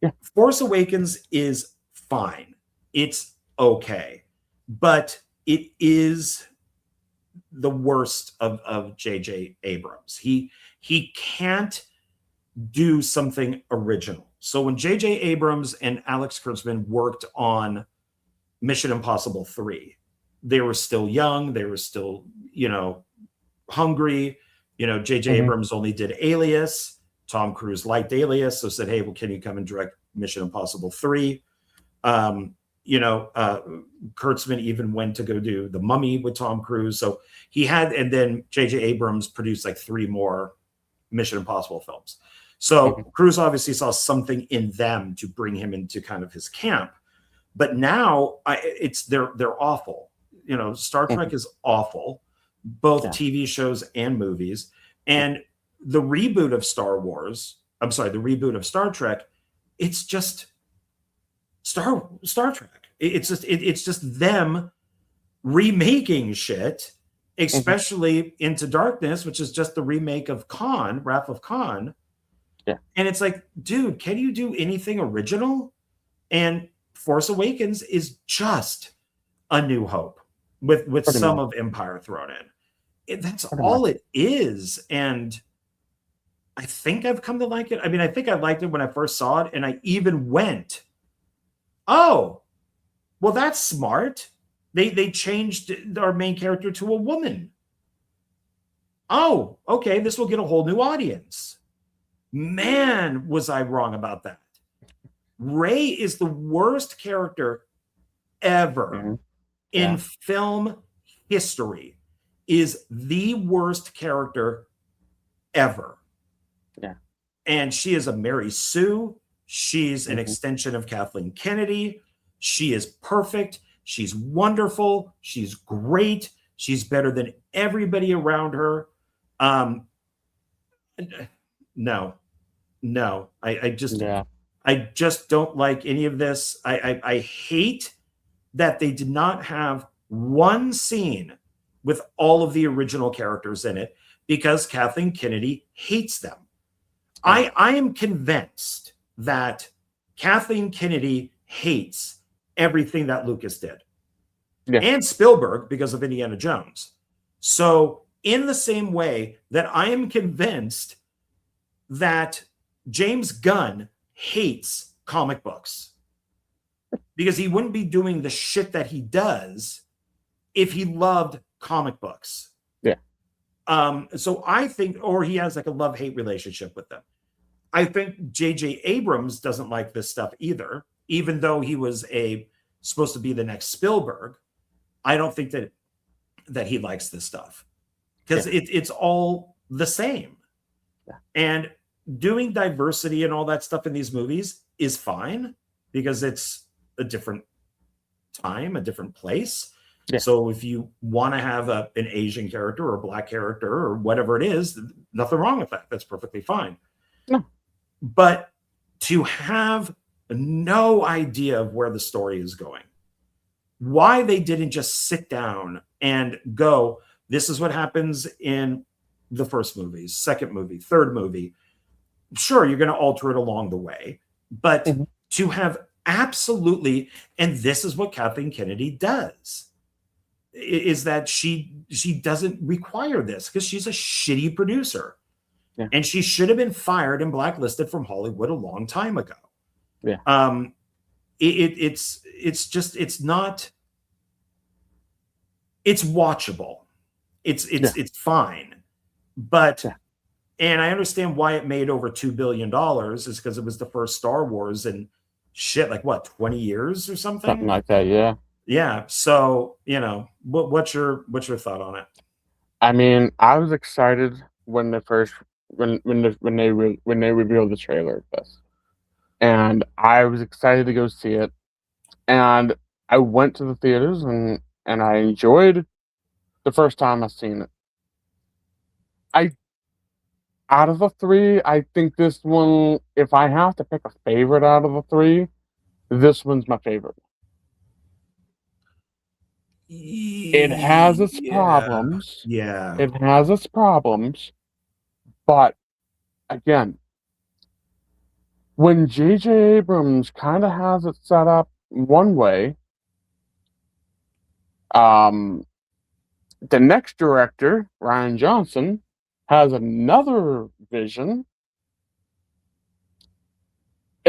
Yeah. Force Awakens is fine. It's okay. But it is the worst of J.J. Abrams. He can't do something original. So when J.J. Abrams and Alex Kurtzman worked on Mission Impossible 3, they were still young. They were still, hungry. J.J. Abrams only did Alias. Tom Cruise liked Alias, so said, hey, well, can you come and direct Mission Impossible 3? Kurtzman even went to go do The Mummy with Tom Cruise. So he had, and then J.J. Abrams produced like 3 more Mission Impossible films. So Cruise obviously saw something in them to bring him into kind of his camp. But now they're awful. Star Trek is awful, both TV shows and movies. And the reboot of Star Trek, it's just Star Trek. It's just them remaking shit, especially Into Darkness, which is just the remake of Khan, Wrath of Khan. Yeah. And it's like, dude, can you do anything original? And Force Awakens is just A New Hope with some of Empire thrown in. That's all it is. And I think I've come to like it. I mean, I think I liked it when I first saw it, and I even went, oh, well, that's smart. They changed our main character to a woman. Oh, okay, this will get a whole new audience. Man, was I wrong about that. Rey is the worst character ever in film history. Is the worst character ever. Yeah. And she is a Mary Sue. She's an extension of Kathleen Kennedy. She is perfect. She's wonderful. She's great. She's better than everybody around her. No. I just don't like any of this. I hate that they did not have one scene with all of the original characters in it because Kathleen Kennedy hates them. I am convinced that Kathleen Kennedy hates everything that Lucas did. Yeah. And Spielberg because of Indiana Jones. So in the same way that I am convinced that James Gunn hates comic books because he wouldn't be doing the shit that he does if he loved comic books. Yeah. So I think, or he has like a love-hate relationship with them. I think J.J. Abrams doesn't like this stuff either, even though he was supposed to be the next Spielberg. I don't think that he likes this stuff because it's all the same. Yeah. And doing diversity and all that stuff in these movies is fine because it's a different time, a different place. Yeah. So if you want to have an Asian character or a Black character or whatever it is, nothing wrong with that. That's perfectly fine. No. But to have no idea of where the story is going, why they didn't just sit down and go, this is what happens in the first movie, second movie, third movie. Sure, you're going to alter it along the way, but to have absolutely, and this is what Kathleen Kennedy does, is that she doesn't require this because she's a shitty producer. Yeah. And she should have been fired and blacklisted from Hollywood a long time ago. Yeah. It's watchable. It's fine. But and I understand why it made over $2 billion is because it was the first Star Wars in shit, like what, 20 years or something? Something like that, yeah. Yeah. So, what's your thought on it? I mean, I was excited when they revealed the trailer of this. And I was excited to go see it. And I went to the theaters and I enjoyed the first time I seen it. Out of the 3, I think this one, if I have to pick a favorite out of the 3, this one's my favorite. It has its problems. Yeah. It has its problems. But again, when J.J. Abrams kind of has it set up one way, the next director, Rian Johnson, has another vision.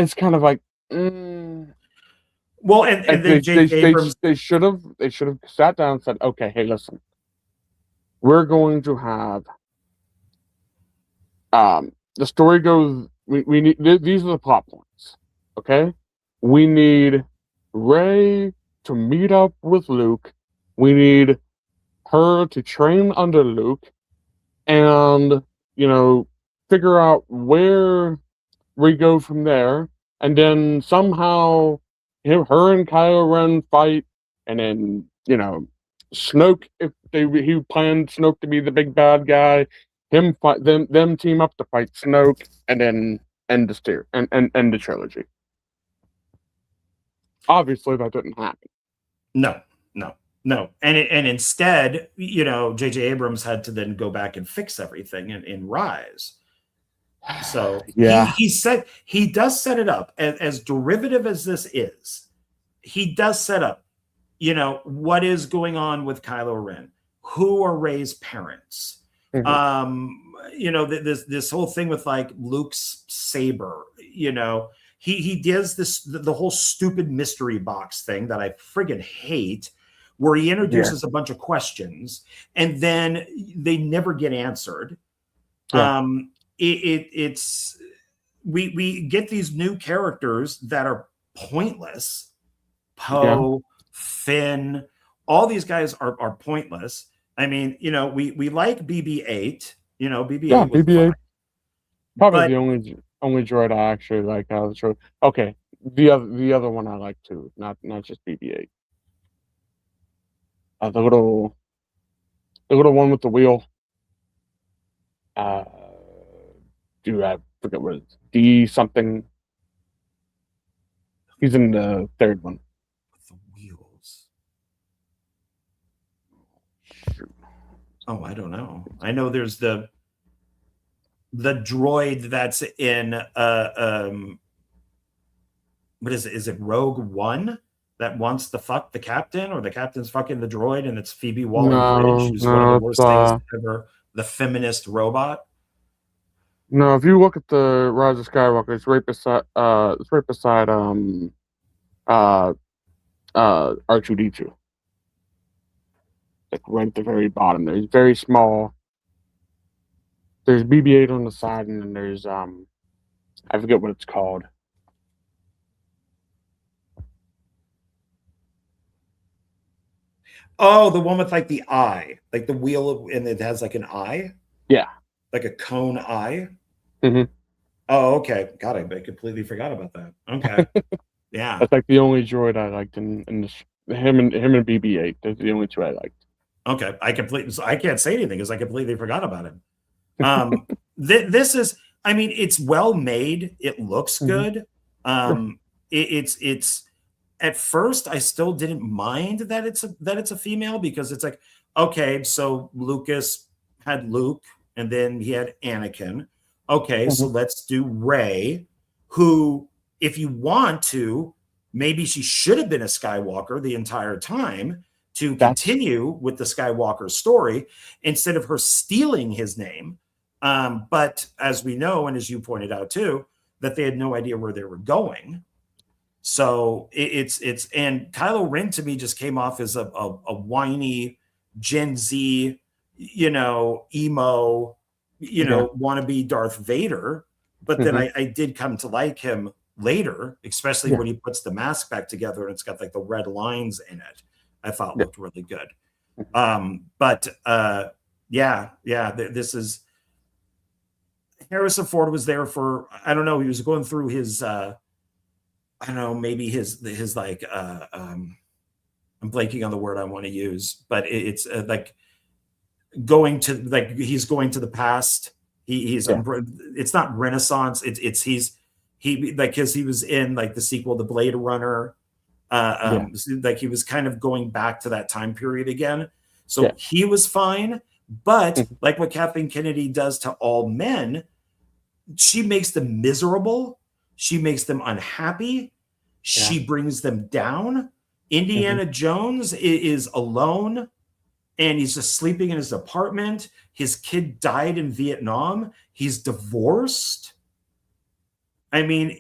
it's kind of like, Well, and then J.J. Abrams, they should have sat down and said, okay, hey, listen, we're going to have the story goes. We need these are the plot points. Okay, we need Rey to meet up with Luke. We need her to train under Luke, and figure out where we go from there, and then somehow her and Kylo Ren fight, and then Snoke, if he planned Snoke to be the big bad guy, him fight them team up to fight Snoke, and then end the trilogy. Obviously, that didn't happen. No. And instead, J.J. Abrams had to then go back and fix everything in Rise. So yeah, he does set it up as derivative as this is. He does set up, what is going on with Kylo Ren, who are Rey's parents. This whole thing with like Luke's saber, he does the whole stupid mystery box thing that I friggin' hate, where he introduces a bunch of questions and then they never get answered. We get these new characters that are pointless. Poe, Finn, all these guys are pointless. I mean, we like BB-8. BB-8 was BB-8. fine. Probably the only droid I actually like out of the show. Okay, the other one I like too, not just BB-8. The little one with the wheel. Do I forget what it's D something? He's in the third one. With the wheels. Oh, I don't know. I know there's the droid that's in what is it? Is it Rogue One that wants to fuck the captain, or the captain's fucking the droid, and it's Phoebe Waller-Bridge, who's one of the worst things ever. The feminist robot. No, if you look at the Rise of Skywalker, it's right beside R2-D2. Like right at the very bottom there. It's very small. There's BB-8 on the side, and then there's I forget what it's called. Oh, the one with like the eye, like the wheel, and it has like an eye. Yeah, like a cone eye. Mm-hmm. Oh, okay. God, I completely forgot about that. Okay, yeah. That's like the only droid I liked in this. Him and BB-8. Those are the only two I liked. Okay, I can't say anything because I completely forgot about him. This is, I mean, it's well made. It looks good. It's at first I still didn't mind that it's a female, because it's like, okay, so Lucas had Luke and then he had Anakin. Okay, so let's do Rey, who, if you want to, maybe she should have been a Skywalker the entire time to continue with the Skywalker story instead of her stealing his name. But as we know, and as you pointed out too, that they had no idea where they were going. So it's and Kylo Ren to me just came off as a whiny Gen Z, emo, wannabe Darth Vader. But then I did come to like him later, especially when he puts the mask back together and it's got like the red lines in it. I thought looked really good. This is, Harrison Ford was there for, I don't know, he was going through his I don't know, maybe his like I'm blanking on the word I want to use, but it's like going to, like, he's going to the past. It's not Renaissance. He like, because he was in like the sequel to Blade Runner. Like he was kind of going back to that time period again. So he was fine. But like what Kathleen Kennedy does to all men, she makes them miserable. She makes them unhappy. She brings them down. Indiana Jones is alone and he's just sleeping in his apartment. His kid died in Vietnam. He's divorced. I mean,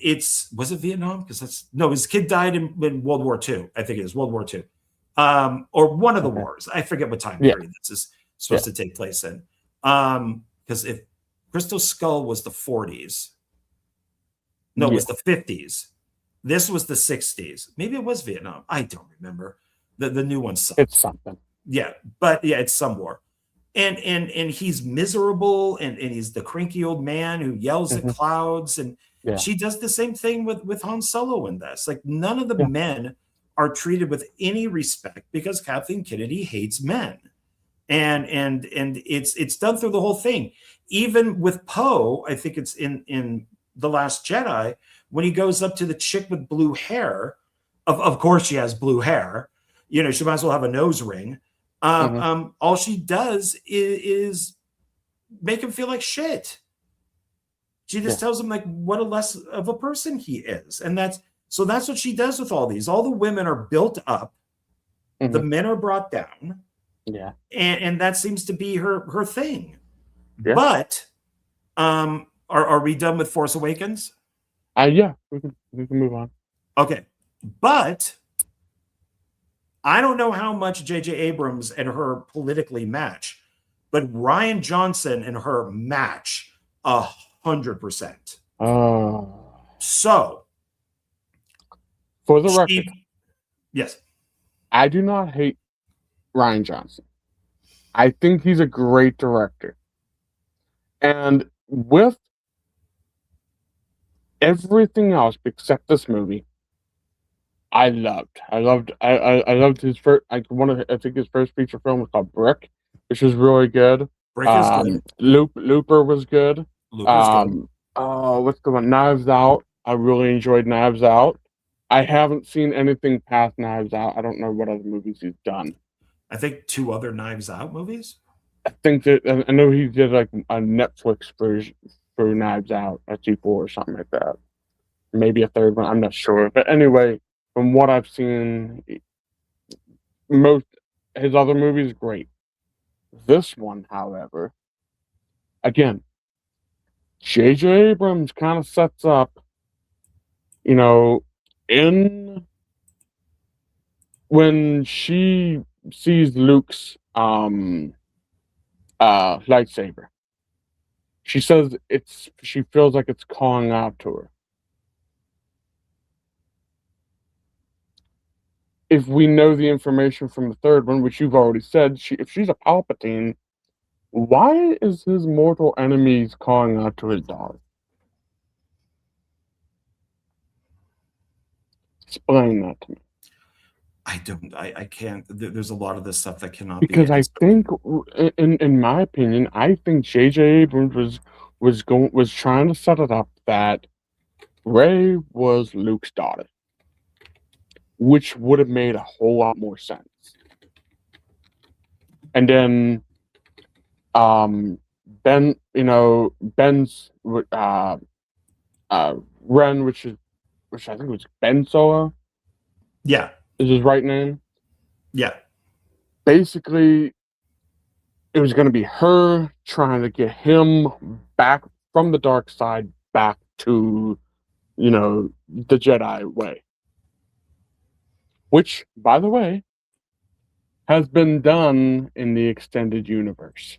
was it Vietnam? Because no, his kid died in World War II. I think it is World War II, or one of the wars. I forget what time period this is supposed to take place in. Because if Crystal Skull was the 40s, no, it was the 50s. This was the 60s. Maybe it was Vietnam. I don't remember. The new one sucked. It's something. Yeah, but yeah, it's some war. And he's miserable, and he's the cranky old man who yells at clouds. And she does the same thing with Han Solo in this. Like, none of the men are treated with any respect because Kathleen Kennedy hates men. And it's done through the whole thing. Even with Poe, I think it's in The Last Jedi, when he goes up to the chick with blue hair. Of course she has blue hair. You know, she might as well have a nose ring. All she does is make him feel like shit. She just tells him like what a less of a person he is. And that's what she does with all these. All the women are built up. The men are brought down. Yeah. And that seems to be her thing. Yeah. But are we done with Force Awakens? Yeah, we can move on. Okay. But I don't know how much J.J. Abrams and her politically match, but Rian Johnson and her match 100%. So, for the record, yes, I do not hate Rian Johnson. I think he's a great director, and with everything else except this movie, I loved his first. I think his first feature film was called Brick, which was really good. Brick is good. Looper was good. Good. What's the one? Knives Out. I really enjoyed Knives Out. I haven't seen anything past Knives Out. I don't know what other movies he's done. I think 2 other Knives Out movies. I think that I know he did like a Netflix version for Knives Out, a T4 or something like that. Maybe a third one. I'm not sure, but anyway. From what I've seen, most his other movies great. This one, however, again, J.J. Abrams kind of sets up, you know, when she sees Luke's lightsaber, she says she feels like it's calling out to her. If we know the information from the third one, which you've already said, if she's a Palpatine, why is his mortal enemies calling out to his daughter? Explain that to me. I can't. There's a lot of this stuff that cannot because I think, in my opinion, I think J.J. Abrams was trying to set it up that Rey was Luke's daughter, which would have made a whole lot more sense. And then, Ben's Ren, which I think was Ben Solo. Yeah, is his right name. Yeah. Basically, it was going to be her trying to get him back from the dark side back to, the Jedi way. Which, by the way, has been done in the extended universe.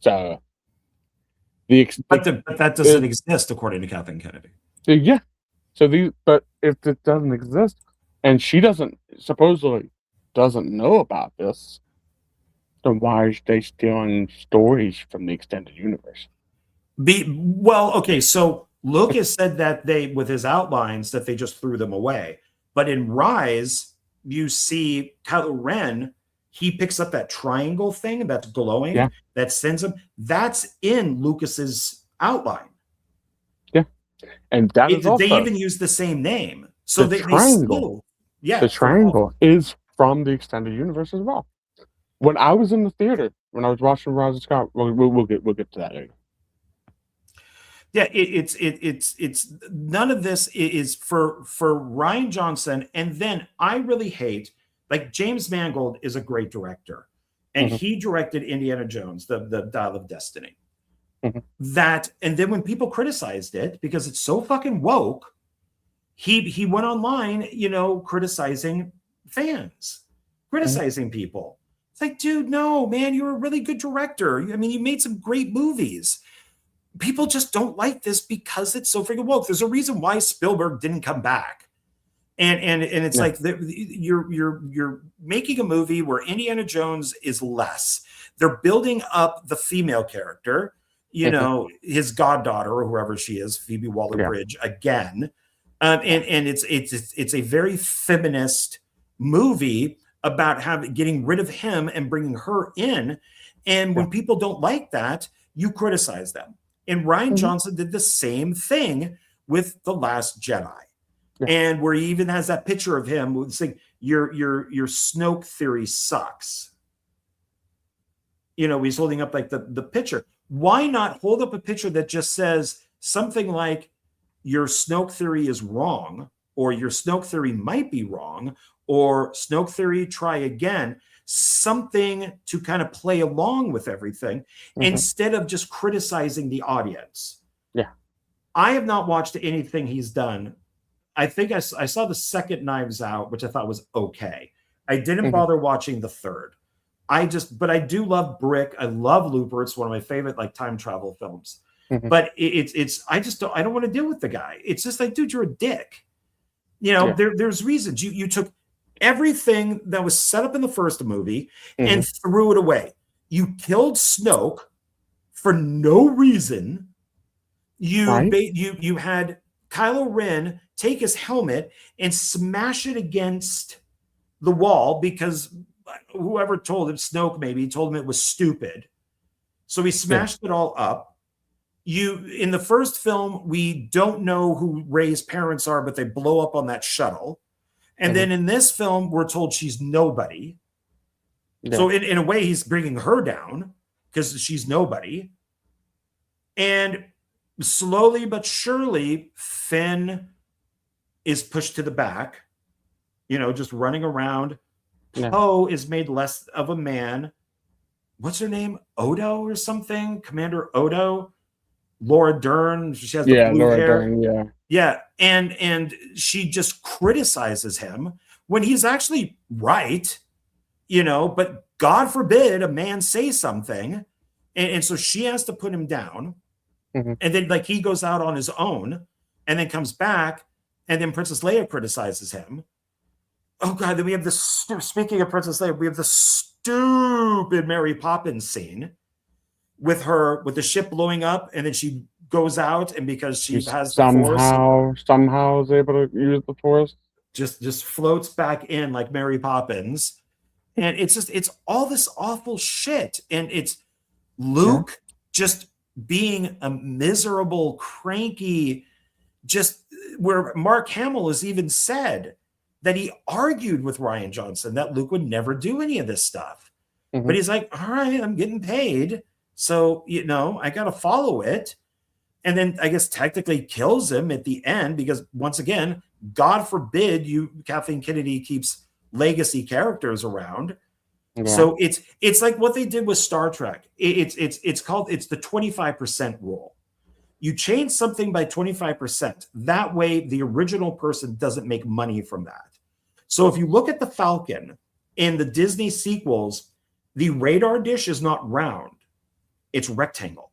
So, but that doesn't exist according to Kathleen Kennedy. Yeah. But if it doesn't exist, and she supposedly doesn't know about this, then why are they stealing stories from the extended universe? Okay, so Lucas said that with his outlines, that they just threw them away. But in Rise, you see Kylo Ren, he picks up that triangle thing that's glowing, that sends him. That's in Lucas's outline. Yeah. And that is also, they even use the same name. So the triangle is from the extended universe as well. When I was in the theater, when I was watching Rise of Skywalker, we'll get to that later. Yeah, it's none of this is for Rian Johnson. And then I really hate, like, James Mangold is a great director, and he directed Indiana Jones, the Dial of Destiny. that, and then when people criticized it because it's so fucking woke, he went online, criticizing fans, criticizing people. It's like, dude, no, man, you're a really good director. I mean, you made some great movies. People just don't like this because it's so freaking woke. There's a reason why Spielberg didn't come back. And it's like you're making a movie where Indiana Jones is less. They're building up the female character, his goddaughter or whoever she is, Phoebe Waller-Bridge again. And it's a very feminist movie about getting rid of him and bringing her in. And when people don't like that, you criticize them. And Rian Johnson did the same thing with The Last Jedi. And where he even has that picture of him saying, your Snoke theory sucks. He's holding up like the picture. Why not hold up a picture that just says something like, your Snoke theory is wrong, or your Snoke theory might be wrong, or Snoke theory, try again, something to kind of play along with everything instead of just criticizing the audience. I have not watched anything he's done. I think I saw the second Knives Out, which I thought was okay. I didn't bother watching the third. But I do love Brick. I love Looper. It's one of my favorite time travel films. But I don't want to deal with the guy. It's just like, dude, you're a dick. There's reasons. You took everything that was set up in the first movie and threw it away. You killed Snoke for no reason. You had Kylo Ren take his helmet and smash it against the wall because whoever told him, Snoke maybe, told him it was stupid. So he smashed it all up. In the first film, we don't know who Rey's parents are, but they blow up on that shuttle. And then in this film, we're told she's nobody. So in a way, he's bringing her down because she's nobody. And slowly but surely, Finn is pushed to the back, just running around. Poe is made less of a man. What's her name? Odo or something? Commander Odo. Laura Dern. She has the blue hair. Dern, and she just criticizes him when he's actually right, but God forbid a man say something. And so she has to put him down. And then he goes out on his own and then comes back, and then Princess Leia criticizes him. Oh God, then we have speaking of Princess Leia, we have the stupid Mary Poppins scene with the ship blowing up, and then she goes out, and because she has somehow is able to use the Force, just floats back in like Mary Poppins. And it's all this awful shit. And it's Luke just being a miserable, cranky, just where Mark Hamill has even said that he argued with Rian Johnson that Luke would never do any of this stuff. But he's like, all right, I'm getting paid. So, I got to follow it. And then I guess technically kills him at the end because, once again, God forbid Kathleen Kennedy keeps legacy characters around. So it's like what they did with Star Trek. It's the 25% rule. You change something by 25%. That way, the original person doesn't make money from that. So if you look at the Falcon in the Disney sequels, the radar dish is not round. It's rectangle.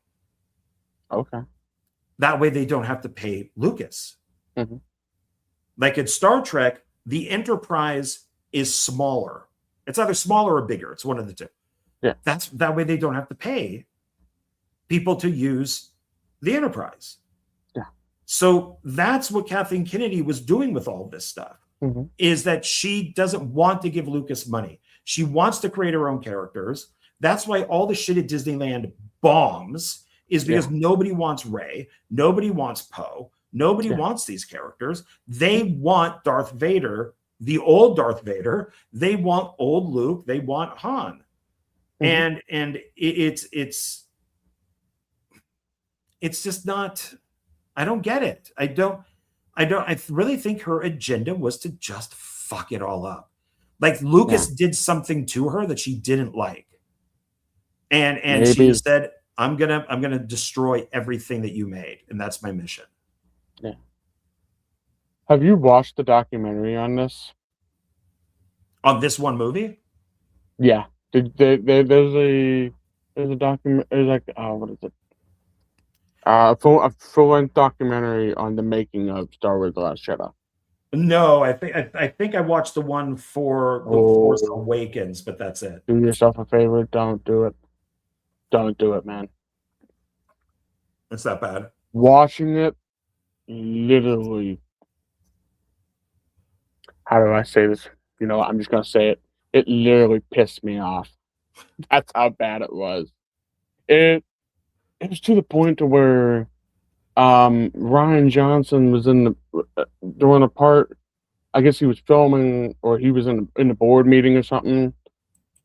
Okay. That way they don't have to pay Lucas. Like in Star Trek, the Enterprise is smaller. It's either smaller or bigger. It's one of the two. That way they don't have to pay people to use the Enterprise. So that's what Kathleen Kennedy was doing with all this stuff, is that she doesn't want to give Lucas money. She wants to create her own characters. That's why all the shit at Disneyland bombs, is because nobody wants Rey. Nobody wants Poe. Nobody wants these characters. They want Darth Vader, the old Darth Vader. They want old Luke. They want Han. And it's just not, I don't get it. I really think her agenda was to just fuck it all up. Like Lucas did something to her that she didn't like. And she said, I'm gonna destroy everything that you made, and that's my mission. Yeah. Have you watched the documentary on this? On this one movie? Yeah. There's a document. There's like what is it? A full-length documentary on the making of Star Wars: The Last Jedi. No, I think I watched the one for The Force Awakens, but that's it. Do yourself a favor. Don't do it. Don't do it, man. It's that bad. Watching it, literally. How do I say this? You know, I'm just gonna say it. It literally pissed me off. That's how bad it was. It was to the point to where Ryan Johnson was in the during a part. I guess he was filming, or he was in the board meeting or something,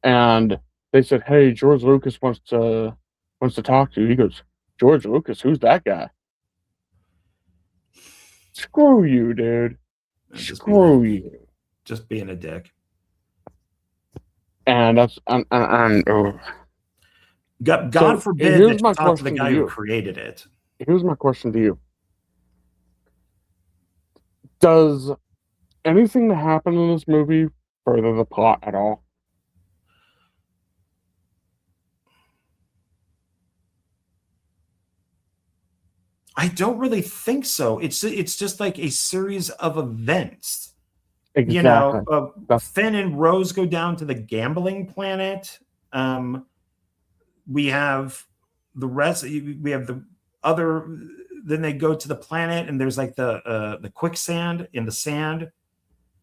and they said, "Hey, George Lucas wants to talk to you." He goes, "George Lucas? Who's that guy?" Screw you, dude. Screw you. Just being a dick. And that's God forbid that you talk to the guy who created it. Here's my question to you. Does anything that happened in this movie further the plot at all? I don't really think so. It's just like a series of events. Exactly. You know, Finn and Rose go down to the gambling planet. We have the rest. We have the other. Then they go to the planet, and there's like the quicksand in the sand,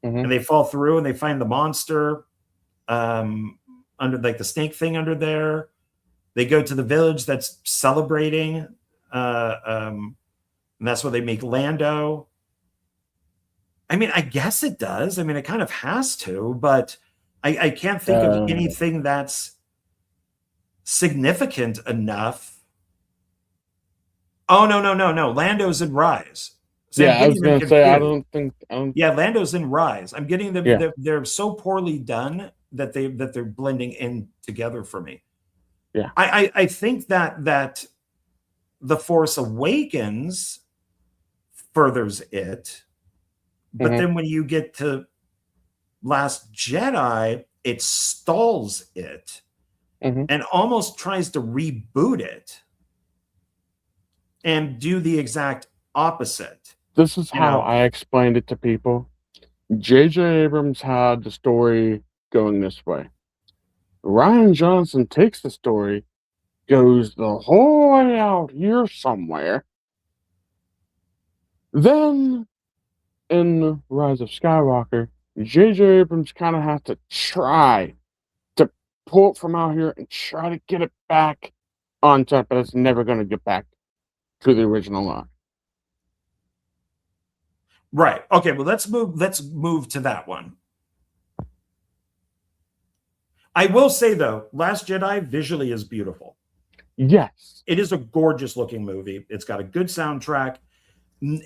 and they fall through, and they find the monster under like the snake thing under there. They go to the village that's celebrating, and that's where they make Lando. I mean, I guess it does. I mean, it kind of has to, but I can't think of anything that's significant enough. Oh, no. Lando's in Rise. So yeah, I was going to say, I don't think. Yeah, Lando's in Rise. I'm getting them. Yeah. They're so poorly done that they're blending in together for me. Yeah, I think that The Force Awakens furthers it. But then when you get to Last Jedi, it stalls it and almost tries to reboot it and do the exact opposite. This is how I explained it to people. J.J. Abrams had the story going this way. Ryan Johnson takes the story, goes the whole way out here somewhere. Then in Rise of Skywalker, J.J. Abrams kind of has to try to pull it from out here and try to get it back on top, but it's never going to get back to the original line. Right. Okay, well, let's move to that one. I will say, though, Last Jedi visually is beautiful. Yes. It is a gorgeous looking movie. It's got a good soundtrack.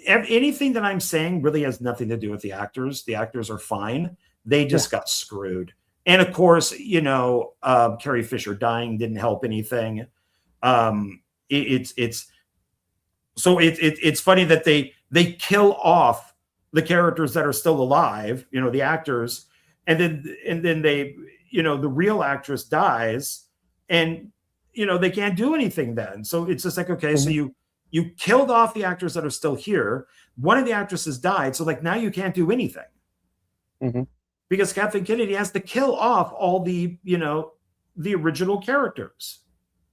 Anything that I'm saying really has nothing to do with the actors. The actors are fine. They just got screwed. And of course, you know, Carrie Fisher dying didn't help anything. It's funny that they kill off the characters that are still alive, you know, the actors, and then they, you know, the real actress dies, and you know they can't do anything then. So it's just like, okay, so you killed off the actors that are still here. One of the actresses died. So like now you can't do anything because Kathleen Kennedy has to kill off all the, you know, the original characters.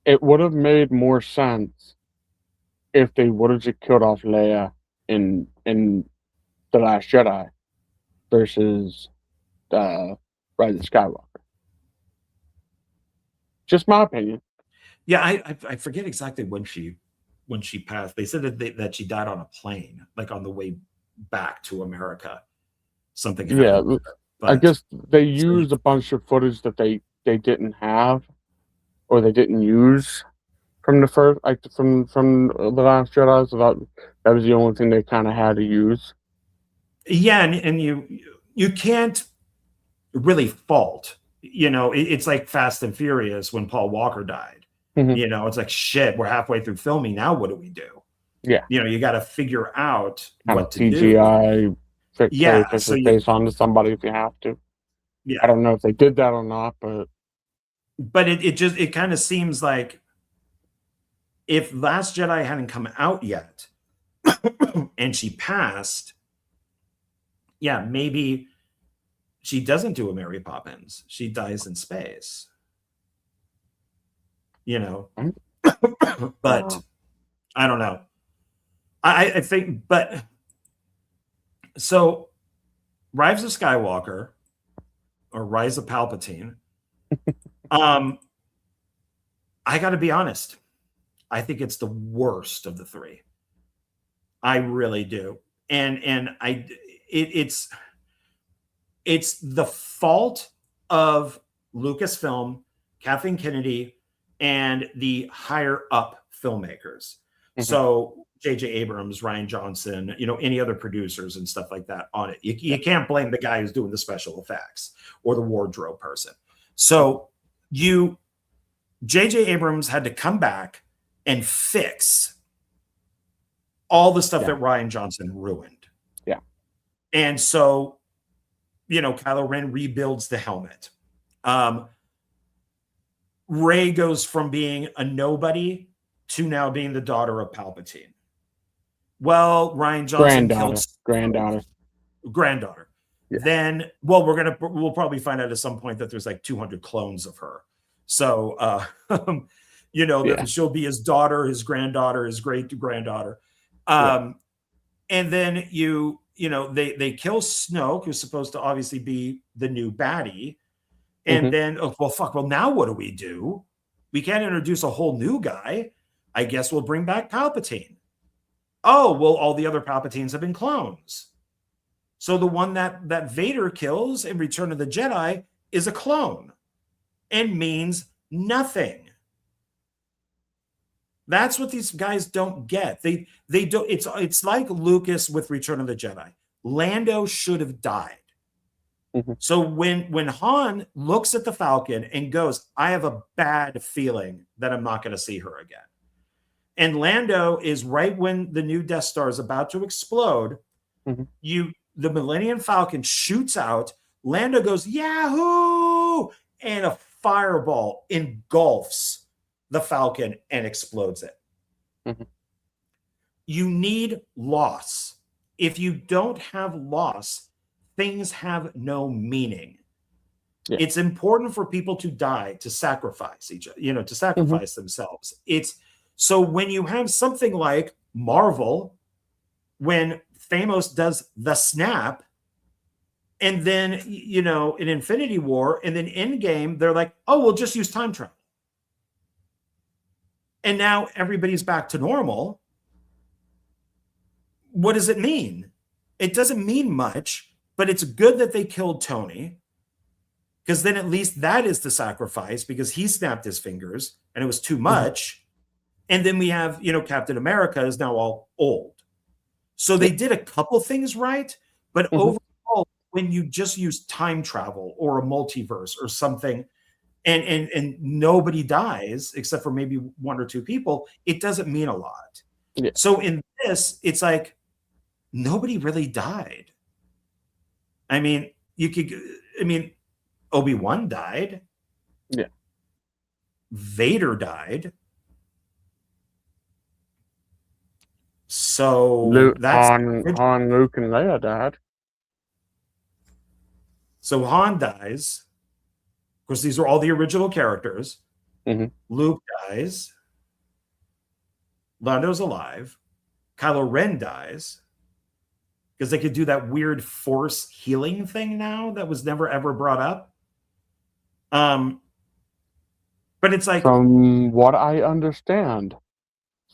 It would have made more sense if they would have just killed off Leia in The Last Jedi versus Rise of Skywalker. Just my opinion. Yeah, I forget exactly when she passed. They said that she died on a plane, like on the way back to America. Something happened. Yeah, I guess they used a bunch of footage that they didn't have, or they didn't use from the first, like from The Last Jedi. So that was the only thing they kind of had to use. Yeah, and you can't really fault. You know, it's like Fast and Furious when Paul Walker died. You know, it's like, shit, we're halfway through filming. Now what do we do? Yeah. You know, you got to figure out Kind what of to do. CGI carry Yeah. So Fisher's face onto somebody if you have to. yeah. I don't know if they did that or not, but it kind of seems like if Last Jedi hadn't come out yet and she passed, yeah, maybe she doesn't do a Mary Poppins. She dies in space. You know, but I don't know. I think, but so Rise of Skywalker or Rise of Palpatine. I got to be honest. I think it's the worst of the three. I really do, and it's the fault of Lucasfilm, Kathleen Kennedy, and the higher up filmmakers. So J.J. Abrams, Rian Johnson, you know, any other producers and stuff like that on it. You can't blame the guy who's doing the special effects or the wardrobe person. So J.J. Abrams had to come back and fix all the stuff that Rian Johnson ruined. Yeah. And so, you know, Kylo Ren rebuilds the helmet. Rey goes from being a nobody to now being the daughter of Palpatine. Well, Rian Johnson killed granddaughter. Yeah. Then, well, we'll probably find out at some point that there's like 200 clones of her. So, you know, that she'll be his daughter, his granddaughter, his great granddaughter. And then you know, they kill Snoke, who's supposed to obviously be the new baddie. And then, well, now what do we do? We can't introduce a whole new guy. I guess we'll bring back Palpatine. Oh, well, all the other Palpatines have been clones. So the one that Vader kills in Return of the Jedi is a clone and means nothing. That's what these guys don't get. They don't. It's like Lucas with Return of the Jedi. Lando should have died. So when Han looks at the Falcon and goes, I have a bad feeling that I'm not going to see her again. And Lando is right when the new Death Star is about to explode. The Millennium Falcon shoots out. Lando goes, Yahoo! And a fireball engulfs the Falcon and explodes it. You need loss. If you don't have loss, things have no meaning. It's important for people to die, to sacrifice to sacrifice themselves. It's so when you have something like Marvel, when Thanos does the snap, and then, you know, in Infinity War, and then Endgame, they're like, oh, we'll just use time travel. And now everybody's back to normal. What does it mean? It doesn't mean much. But it's good that they killed Tony, because then at least that is the sacrifice, because he snapped his fingers and it was too much. And then we have, you know, Captain America is now all old. So they did a couple things right. But overall, when you just use time travel or a multiverse or something, and nobody dies except for maybe one or two people, it doesn't mean a lot. So in this, it's like nobody really died. I mean, Obi-Wan died. Vader died. So Han, Luke, and Leia died. So Han dies. Of course, these are all the original characters. Luke dies. Lando's alive. Kylo Ren dies. Because they could do that weird force healing thing now that was never ever brought up. But it's like, from what I understand,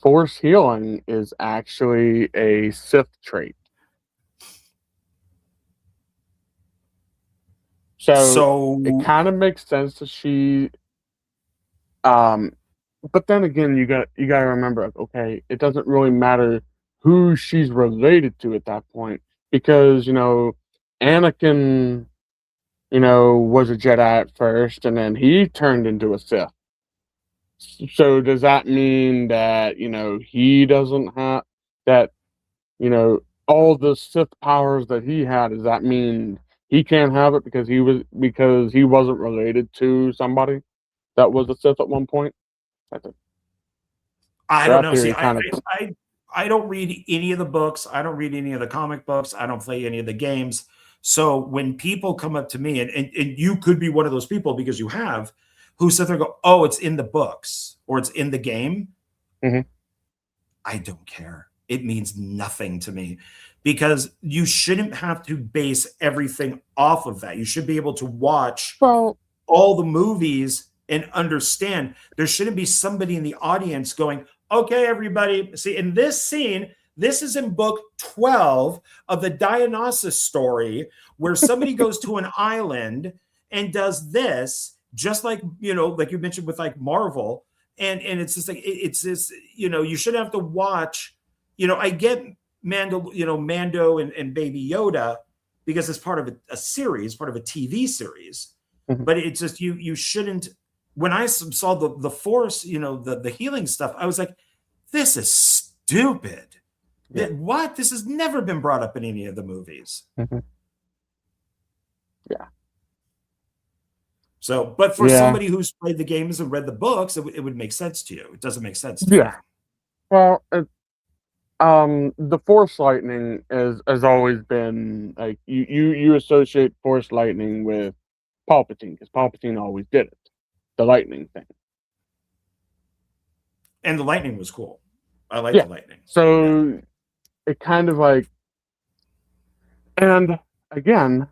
force healing is actually a Sith trait. So it kind of makes sense that she. But then again, you got to remember, okay, it doesn't really matter who she's related to at that point, because, you know, Anakin, you know, was a Jedi at first, and then he turned into a Sith. So does that mean that, he doesn't have that, all the Sith powers that he had, does that mean he can't have it because he wasn't related to somebody that was a Sith at one point? I think I don't that know. See, theory kind of I don't read any of the books. I don't read any of the comic books. I don't play any of the games. So when people come up to me, and you could be one of those people because you have, who sit there and go, oh, it's in the books or it's in the game. Mhm. I don't care. It means nothing to me because you shouldn't have to base everything off of that. You should be able to watch Well, all the movies and understand. There shouldn't be somebody in the audience going, okay, everybody, see, in this scene, this is in book 12 of the Dionysus story, where somebody goes to an island and does this, just like, like you mentioned with like Marvel. And it's just like, it's this, you shouldn't have to watch, I get Mando and Baby Yoda because it's part of a series, part of a TV series. Mhm. But it's just, you shouldn't. When I saw the Force, the healing stuff, I was like, this is stupid. Yeah. What? This has never been brought up in any of the movies. Mhm. Yeah. So, but for Yeah. somebody who's played the games and read the books, it would make sense to you. It doesn't make sense to Yeah. Well, the Force lightning has always been like you associate Force lightning with Palpatine because Palpatine always did it, the lightning thing. And the lightning was cool. I like Yeah. the lightning. So it kind of like, and again,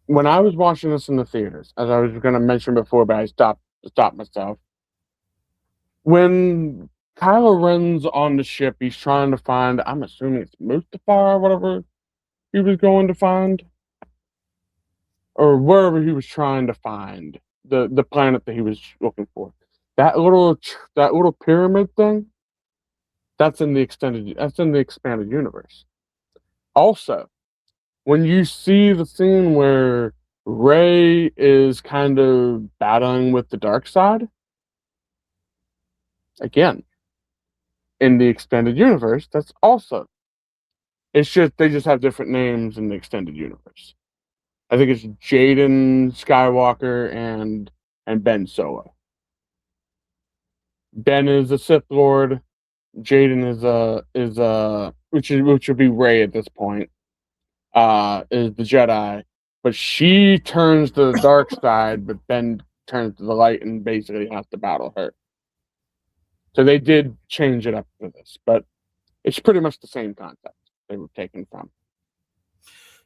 when I was watching this in the theaters, as I was going to mention before, but I stopped myself. When Kylo Ren's on the ship, he's trying to find, I'm assuming it's Mustafar or whatever he was going to find, or wherever he was trying to find the planet that he was looking for. That little pyramid thing, that's in the expanded universe. Also, when you see the scene where Rey is kind of battling with the dark side, again, in the extended universe, that's also, it's just they just have different names in the extended universe. I think it's Jaden Skywalker and Ben Solo. Ben is a Sith Lord. Jaden which would be Rey at this point. Is the Jedi, but she turns to the dark side, but Ben turns to the light and basically has to battle her. So they did change it up for this, but it's pretty much the same concept they were taken from.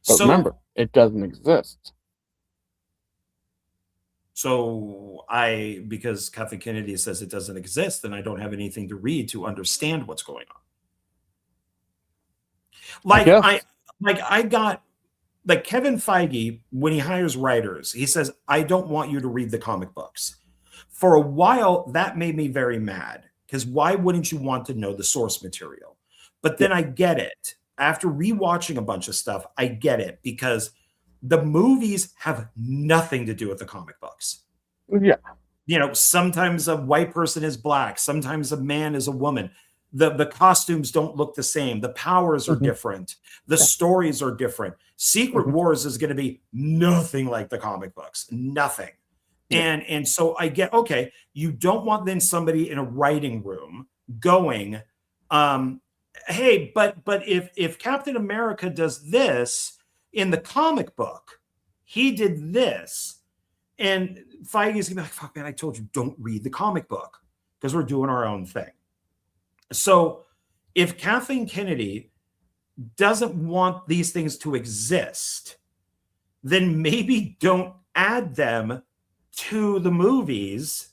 But So remember, it doesn't exist. So because Kathleen Kennedy says it doesn't exist, then I don't have anything to read to understand what's going on. I got like Kevin Feige, when he hires writers, he says, I don't want you to read the comic books. For a while, that made me very mad because why wouldn't you want to know the source material? But then I get it. After rewatching a bunch of stuff, I get it because the movies have nothing to do with the comic books. Yeah. Sometimes a white person is black, sometimes a man is a woman. The costumes don't look the same. The powers are different. The stories are different. Secret Wars is going to be nothing like the comic books. Nothing. Yeah. And so I get, okay, you don't want then somebody in a writing room going, hey, but if Captain America does this in the comic book, he did this. And Feige's gonna be like, fuck, man, I told you, don't read the comic book because we're doing our own thing. So if Kathleen Kennedy doesn't want these things to exist, then maybe don't add them to the movies.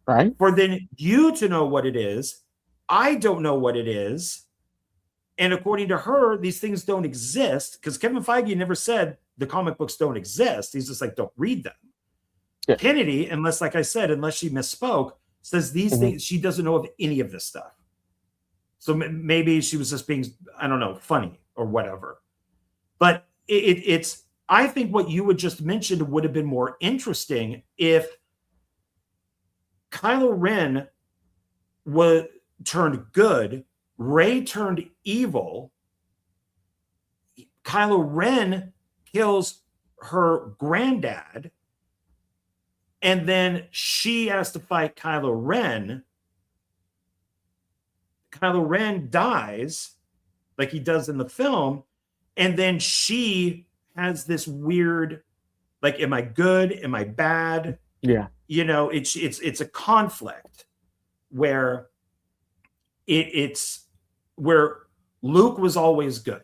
Right. For then you to know what it is. I don't know what it is. And according to her, these things don't exist because Kevin Feige never said the comic books don't exist. He's just like, don't read them. Yeah. Kennedy, unless, like I said, unless she misspoke, says these things, she doesn't know of any of this stuff. So maybe she was just being, I don't know, funny or whatever. But it's, I think what you had just mentioned would have been more interesting if Kylo Ren turned good. Rey turned evil. Kylo Ren kills her granddad, and then she has to fight Kylo Ren. Kylo Ren dies, like he does in the film, and then she has this weird, like, am I good? Am I bad? Yeah. You know, it's a conflict where it's where Luke was always good,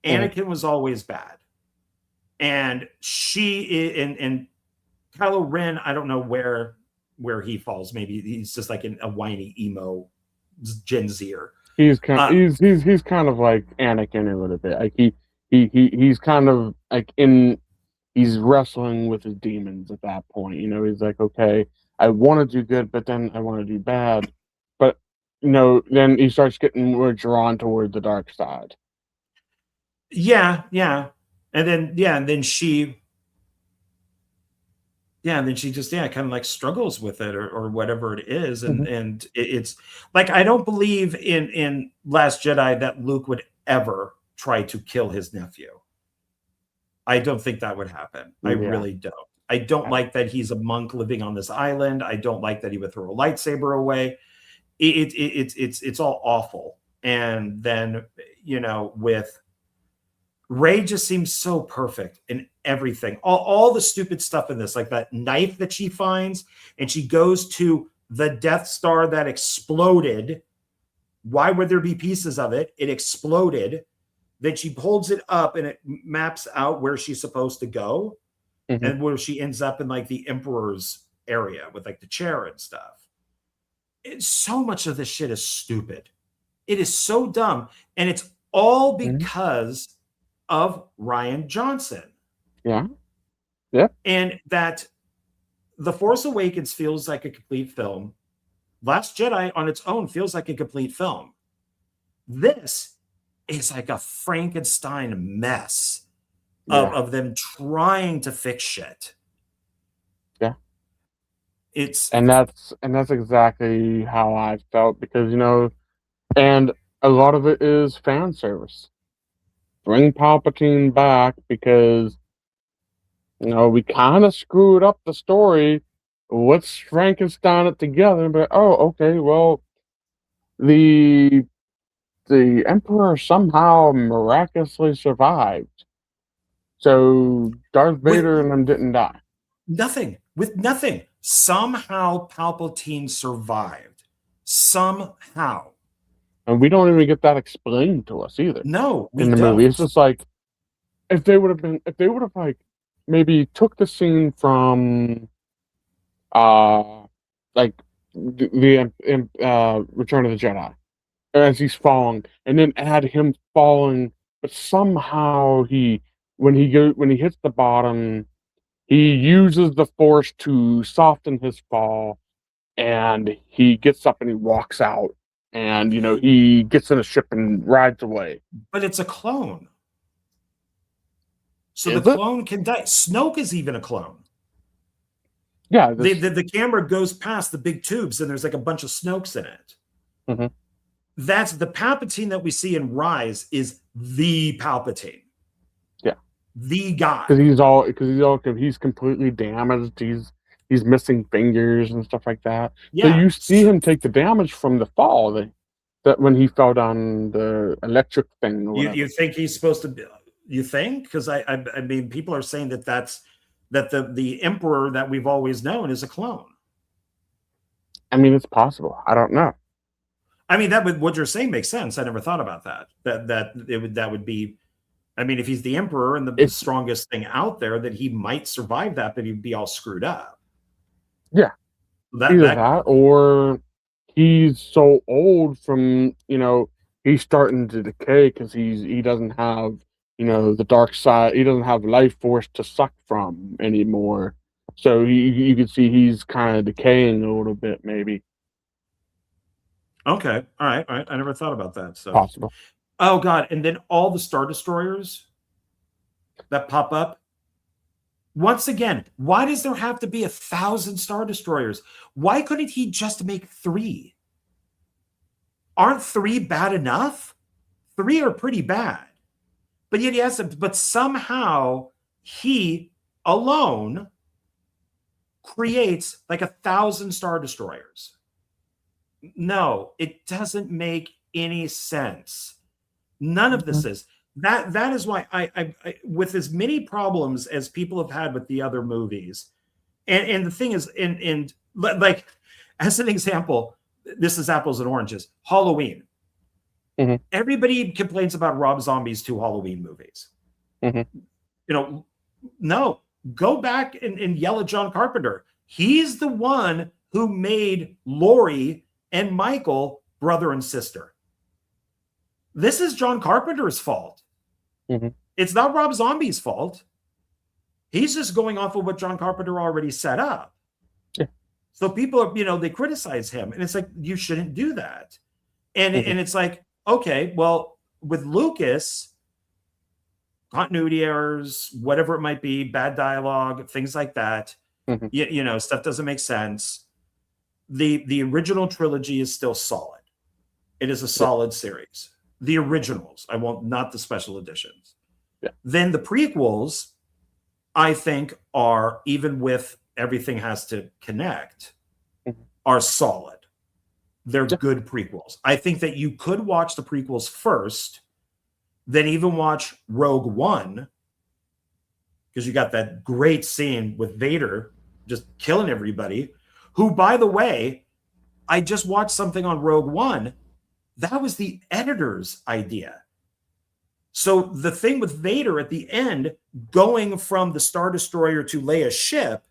Anakin was always bad, and and Kylo Ren, I don't know where he falls. Maybe he's just like a whiny emo Gen Zer. He's kind he's kind of like Anakin a little bit. Like he's kind of like he's wrestling with his demons at that point. You know, he's like, okay, I want to do good, but then I want to do bad. But you know, then he starts getting more drawn toward the dark side. Yeah, and then she just kind of like struggles with it or whatever it is, and it's like, I don't believe in Last Jedi that Luke would ever try to kill his nephew. I don't think that would happen. I really don't. I don't like that he's a monk living on this island. I don't like that he would throw a lightsaber away. It's all awful. And then, you know, with Rey just seems so perfect in everything. All the stupid stuff in this, like that knife that she finds, and she goes to the Death Star that exploded. Why would there be pieces of it? It exploded. Then she holds it up and it maps out where she's supposed to go, and where she ends up in like the Emperor's area with like the chair and stuff. So much of this shit is stupid. It is so dumb. And it's all because of Rian Johnson. Yeah. And that The Force Awakens feels like a complete film. Last Jedi on its own feels like a complete film. This is like a Frankenstein mess of them trying to fix shit. Yeah. And that's exactly how I felt, because, you know, and a lot of it is fan service. Bring Palpatine back because, you know, we kind of screwed up the story. Let's Frankenstein it together. But okay, well, the Emperor somehow miraculously survived, so Darth Vader and them didn't die. With nothing. Somehow Palpatine survived. Somehow. And we don't even get that explained to us either. No, in the movie. It's just like, if they would have like maybe took the scene from like the Return of the Jedi as he's falling, and then add him falling, but somehow when he hits the bottom, he uses the Force to soften his fall, and he gets up and he walks out, and, you know, he gets in a ship and rides away. But it's a clone. So the clone can die. Snoke is even a clone. Yeah. The camera goes past the big tubes, and there's like a bunch of Snokes in it. That's the Palpatine that we see in Rise is the Palpatine. Yeah. The guy. Because he's completely damaged. He's missing fingers and stuff like that. Yeah. So you see him take the damage from the fall that when he fell down the electric thing. Or you think he's supposed to be? You think? Because I mean, people are saying that the Emperor that we've always known is a clone. I mean, it's possible. I don't know. I mean, what you're saying makes sense. I never thought about that. That would be. I mean, if he's the Emperor and the strongest thing out there, that he might survive that, but he'd be all screwed up. Yeah. Either that, or he's so old from, you know, he's starting to decay because he doesn't have, you know, the dark side. He doesn't have life force to suck from anymore. So you can see he's kind of decaying a little bit, maybe. Okay. All right. I never thought about that. So possible. Oh God. And then all the Star Destroyers that pop up, Once again, why does there have to be 1,000 Star Destroyers? Why couldn't he just make 3? Aren't 3 bad enough? 3 are pretty bad. But yet he has to, but somehow he alone creates like 1,000 Star Destroyers. No, it doesn't make any sense. None of this is. That is why I with as many problems as people have had with the other movies, and the thing is, and like as an example, this is apples and oranges. Halloween. Everybody complains about Rob Zombie's 2 Halloween movies. You know, no, go back and yell at John Carpenter. He's the one who made Laurie and Michael brother and sister. This is John Carpenter's fault. It's not Rob Zombie's fault. He's just going off of what John Carpenter already set up. So people are, they criticize him, and it's like, you shouldn't do that. And it's like, okay, well, with Lucas, continuity errors, whatever it might be, bad dialogue, things like that, stuff doesn't make sense. The original trilogy is still solid. It is a solid series. The originals, not the special editions. Then the prequels, I think, are, even with everything has to connect, are solid. They're good prequels. I think that you could watch the prequels first, then even watch Rogue One, because you got that great scene with Vader just killing everybody, who, by the way, I just watched something on Rogue One. That was the editor's idea. So the thing with Vader at the end, going from the Star Destroyer to Leia's ship,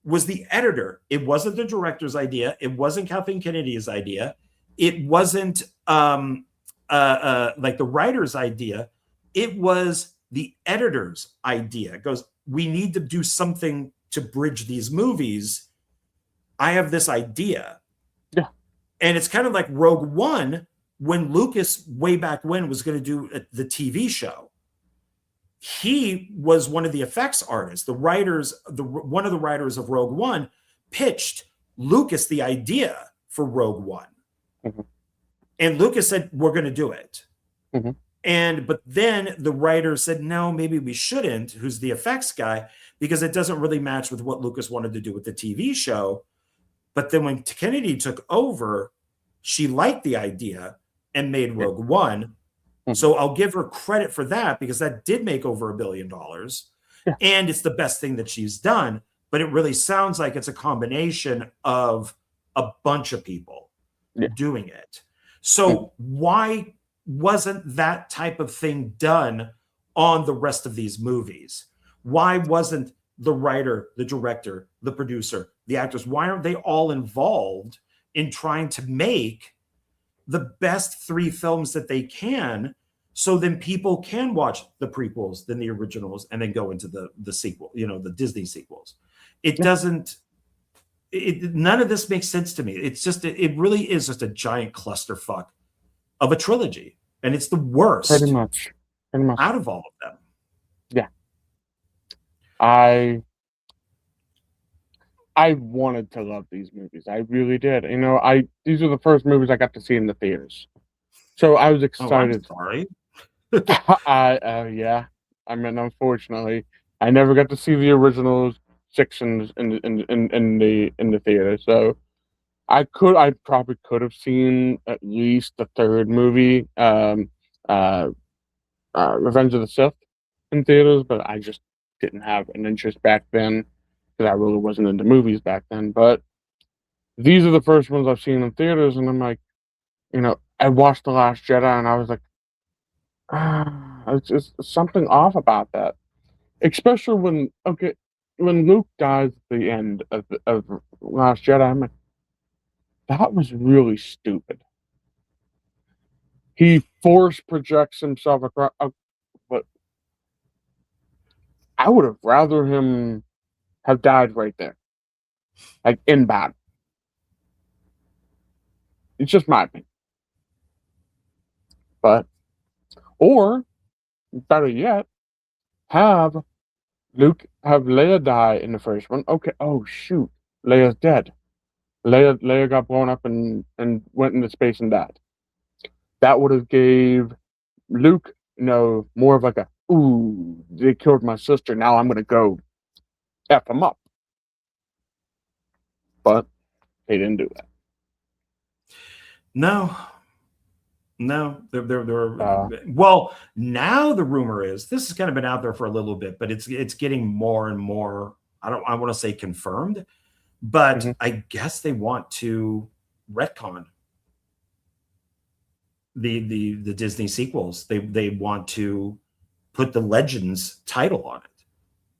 was the editor. It wasn't the director's idea. It wasn't Kathleen Kennedy's idea. It wasn't like the writer's idea. It was the editor's idea. It goes, we need to do something to bridge these movies. I have this idea. And it's kind of like Rogue One, when Lucas, way back when, was going to do the TV show. He was one of the effects artists. One of the writers of Rogue One pitched Lucas the idea for Rogue One. And Lucas said, we're going to do it. But then the writer said, no, maybe we shouldn't, who's the effects guy, because it doesn't really match with what Lucas wanted to do with the TV show. But then when Kennedy took over, she liked the idea and made Rogue One. So I'll give her credit for that, because that did make over $1 billion. And it's the best thing that she's done. But it really sounds like it's a combination of a bunch of people doing it. So why wasn't that type of thing done on the rest of these movies? Why wasn't the writer, the director, the producer, the actors, why aren't they all involved in trying to make the best 3 films that they can, so then people can watch the prequels, then the originals, and then go into the sequel, the Disney sequels? It doesn't, none of this makes sense to me. It's just, it really is just a giant clusterfuck of a trilogy. And it's the worst Pretty much. out of all of them. I wanted to love these movies. I really did. These are the first movies I got to see in the theaters. So I was excited. Oh, I'm sorry. Yeah. Unfortunately, I never got to see the original sections in the theater. So I probably could have seen at least the third movie, Revenge of the Sith, in theaters, but I just didn't have an interest back then, because I really wasn't into movies back then. But these are the first ones I've seen in theaters, and I'm like, I watched The Last Jedi, and I was like, it's just something off about that. Especially when Luke dies at the end of Last Jedi, I'm like, that was really stupid. He force projects himself across, but I would have rather him have died right there, like in battle. It's just my opinion. But, or better yet, have Luke have Leia die in the first one. Okay. Oh shoot, Leia's dead. Leia got blown up and went into space and died. That would have gave Luke, more of like a, ooh, they killed my sister. Now I'm gonna go F them up. But they didn't do that. No. Well, now the rumor is, this has kind of been out there for a little bit, but it's getting more and more, I want to say confirmed, but I guess they want to retcon the Disney sequels. They want to put the Legends title on it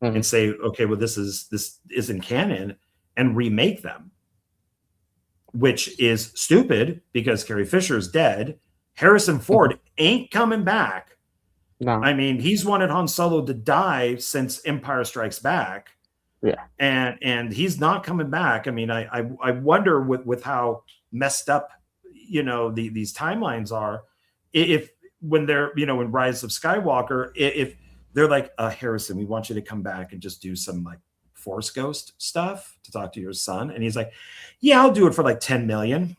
and say, okay, well, this isn't canon, and remake them, which is stupid because Carrie Fisher's dead. Harrison Ford ain't coming back. No. I mean, he's wanted Han Solo to die since Empire Strikes Back. Yeah. And he's not coming back. I mean, I wonder with how messed up, these timelines are, if when they're, in Rise of Skywalker, if they're like, Harrison, we want you to come back and just do some like Force Ghost stuff to talk to your son. And he's like, yeah, I'll do it for like 10 million.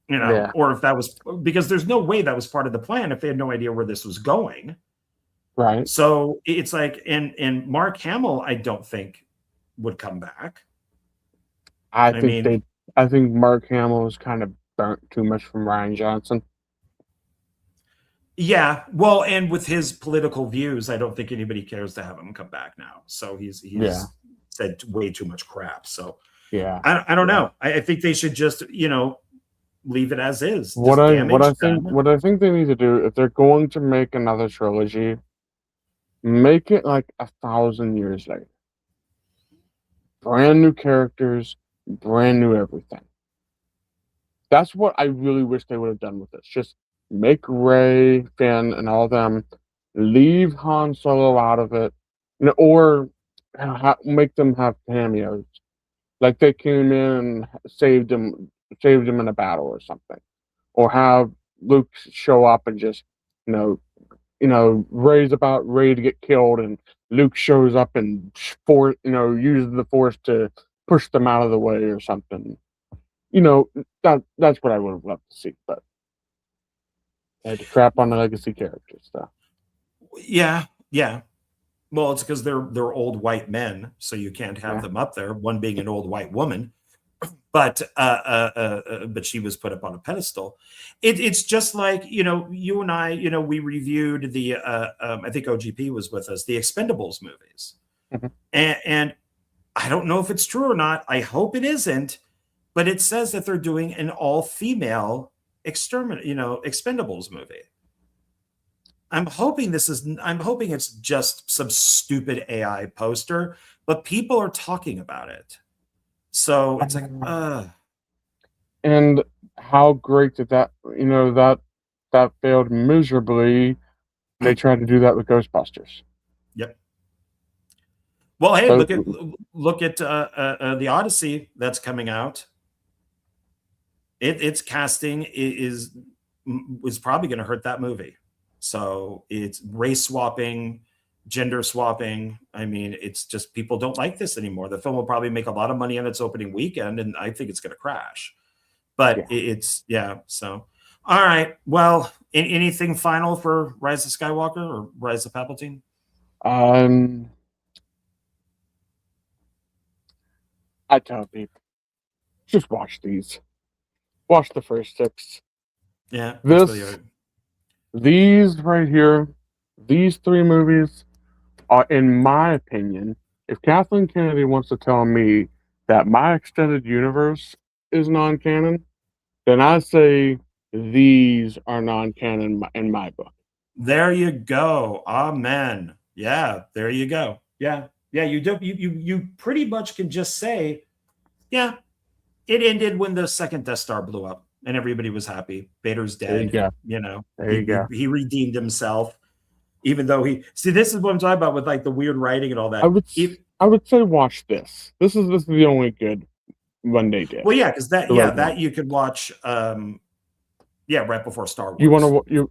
Or if that was, because there's no way that was part of the plan if they had no idea where this was going. Right. So it's like, and Mark Hamill, I don't think would come back. I think Mark Hamill was kind of burnt too much from Rian Johnson. Yeah, well, and with his political views, I don't think anybody cares to have him come back now. So he's said way too much crap. So yeah, I don't know. I think they should just leave it as is. What I think they need to do, if they're going to make another trilogy, make it like 1,000 years later. Brand new characters, brand new everything. That's what I really wish they would have done with this. Just make Rey, Finn, and all them, leave Han Solo out of it, or make them have cameos, like they came in and saved him in a battle or something, or have Luke show up and just Rey's about ready to get killed, and Luke shows up and uses the Force to push them out of the way or something. That's what I would have loved to see, but I had to crap on the legacy characters stuff. Yeah. Well, it's because they're old white men, so you can't have them up there. One being an old white woman, but she was put up on a pedestal. It's just like you and I, we reviewed the I think OGP was with us, the Expendables movies, and I don't know if it's true or not. I hope it isn't, but it says that they're doing an all-female Expendables movie. I'm hoping it's just some stupid AI poster, but people are talking about it. So it's like, And how great did that failed miserably. They tried to do that with Ghostbusters. Yep. Well, hey, look at the Odyssey that's coming out. Its casting is probably going to hurt that movie. So it's race swapping, gender swapping. I mean, it's just people don't like this anymore. The film will probably make a lot of money on its opening weekend, and I think it's going to crash. But so all right. Well, anything final for Rise of Skywalker or Rise of Palpatine? I tell people, just watch these. Watch the first 6. Yeah. These right here, these 3 movies are, in my opinion, if Kathleen Kennedy wants to tell me that my extended universe is non-canon, then I say these are non-canon in my book. There you go. Amen. Yeah, there you go. Yeah. You pretty much can just say, yeah, it ended when the second Death Star blew up and everybody was happy. Vader's dead. There you go. He redeemed himself, even though this is what I'm talking about with like the weird writing and all that. I would say watch this. This is the only good one they did. Well, yeah, because that you could watch Yeah, right before Star Wars. You want to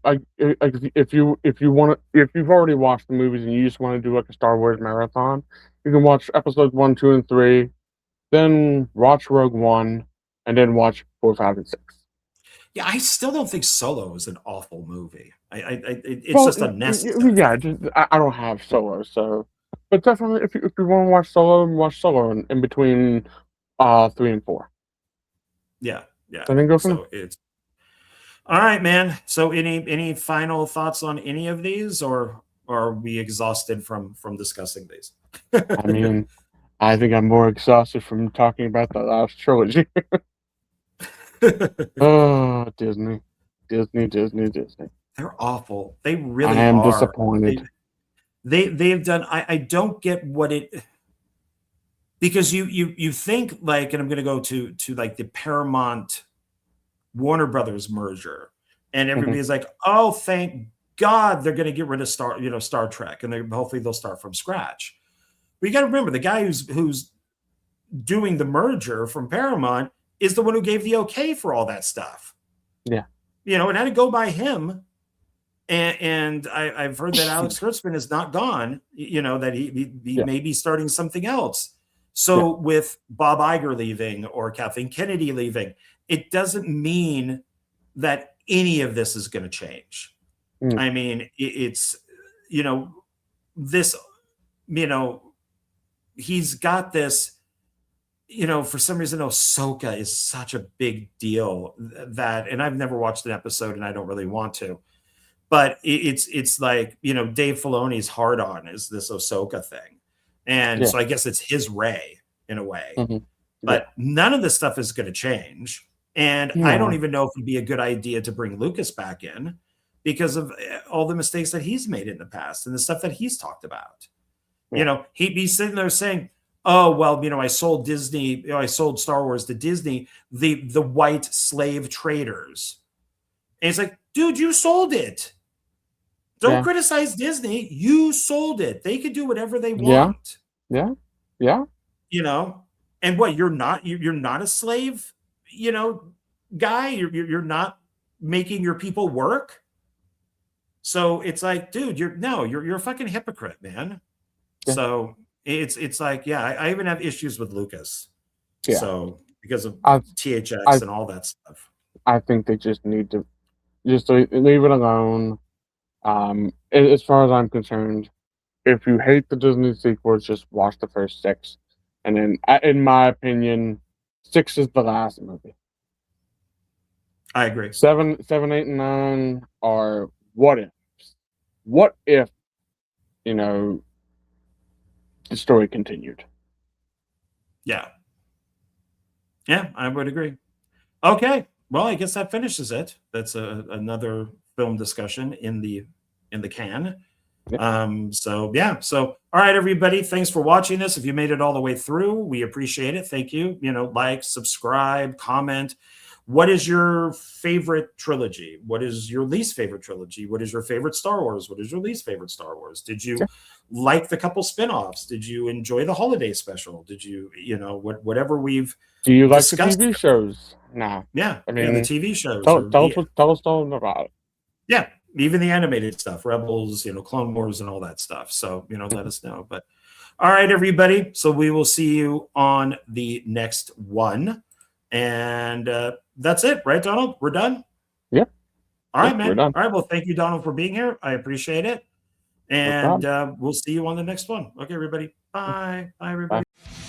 if you want to, if you've already watched the movies and you just want to do like a Star Wars marathon, you can watch episodes 1, 2, and 3, then watch Rogue One, and then watch 4, 5, and 6. Yeah, I still don't think Solo is an awful movie. It's just unnecessary. Yeah, I don't have Solo, so, but definitely if you want to watch Solo in between 3 and 4. Yeah. And then go from So it's all right, man. So any final thoughts on any of these, or are we exhausted from discussing these? I mean, I think I'm more exhausted from talking about the last trilogy. Oh, Disney. They're awful. They really I am are. disappointed. They've done. I don't get what it, because you think like, and I'm going to go to like the Paramount Warner Brothers merger, and everybody's like, oh, thank God they're going to get rid of Star Trek, and hopefully they'll start from scratch. But you got to remember, the guy who's doing the merger from Paramount is the one who gave the okay for all that stuff. Yeah. It had to go by him. And I've heard that Alex Kurtzman is not gone, that he may be starting something else. So with Bob Iger leaving or Kathleen Kennedy leaving, it doesn't mean that any of this is going to change. I mean, it's, this, he's got this, for some reason, Ahsoka is such a big deal that, and I've never watched an episode and I don't really want to, but it's like, Dave Filoni's hard on is this Ahsoka thing. And so I guess it's his Rey in a way, but none of this stuff is going to change. And I don't even know if it'd be a good idea to bring Lucas back in because of all the mistakes that he's made in the past and the stuff that he's talked about. He'd be sitting there saying, oh, well, I sold Disney, I sold Star Wars to Disney, the white slave traders. And it's like, dude, you sold it. Don't criticize Disney. You sold it. They could do whatever they want. Yeah. And what, you're not a slave, guy. You're not making your people work. So it's like, dude, you're a fucking hypocrite, man. Yeah. So it's like, I even have issues with Lucas. Yeah. So because of THX and all that stuff. I think they just need to leave it alone. As far as I'm concerned, if you hate the Disney sequels, just watch the first 6. And then, in my opinion, 6 is the last movie. I agree. 7, 8, and 9 are what ifs. What if, the story continued? Yeah, I would agree. Okay, well, I guess that finishes it. That's another film discussion in the can. So all right, everybody, thanks for watching this. If you made it all the way through, we appreciate it. Thank you. Like, subscribe, comment. What is your favorite trilogy? What is your least favorite trilogy? What is your favorite Star Wars? What is your least favorite Star Wars? Did you like the couple spinoffs? Did you enjoy the holiday special? Did you, whatever we've Do you like the TV shows? No. Yeah. I mean, the TV shows. Tell us all about it. Yeah. Even the animated stuff, Rebels, Clone Wars and all that stuff. So, let us know. But all right, everybody. So we will see you on the next one. And that's it, right, Donald? We're done? Yeah. All right, man. All right. Well, thank you, Donald, for being here. I appreciate it. And we'll see you on the next one. Okay, everybody. Bye. Bye, everybody. Bye.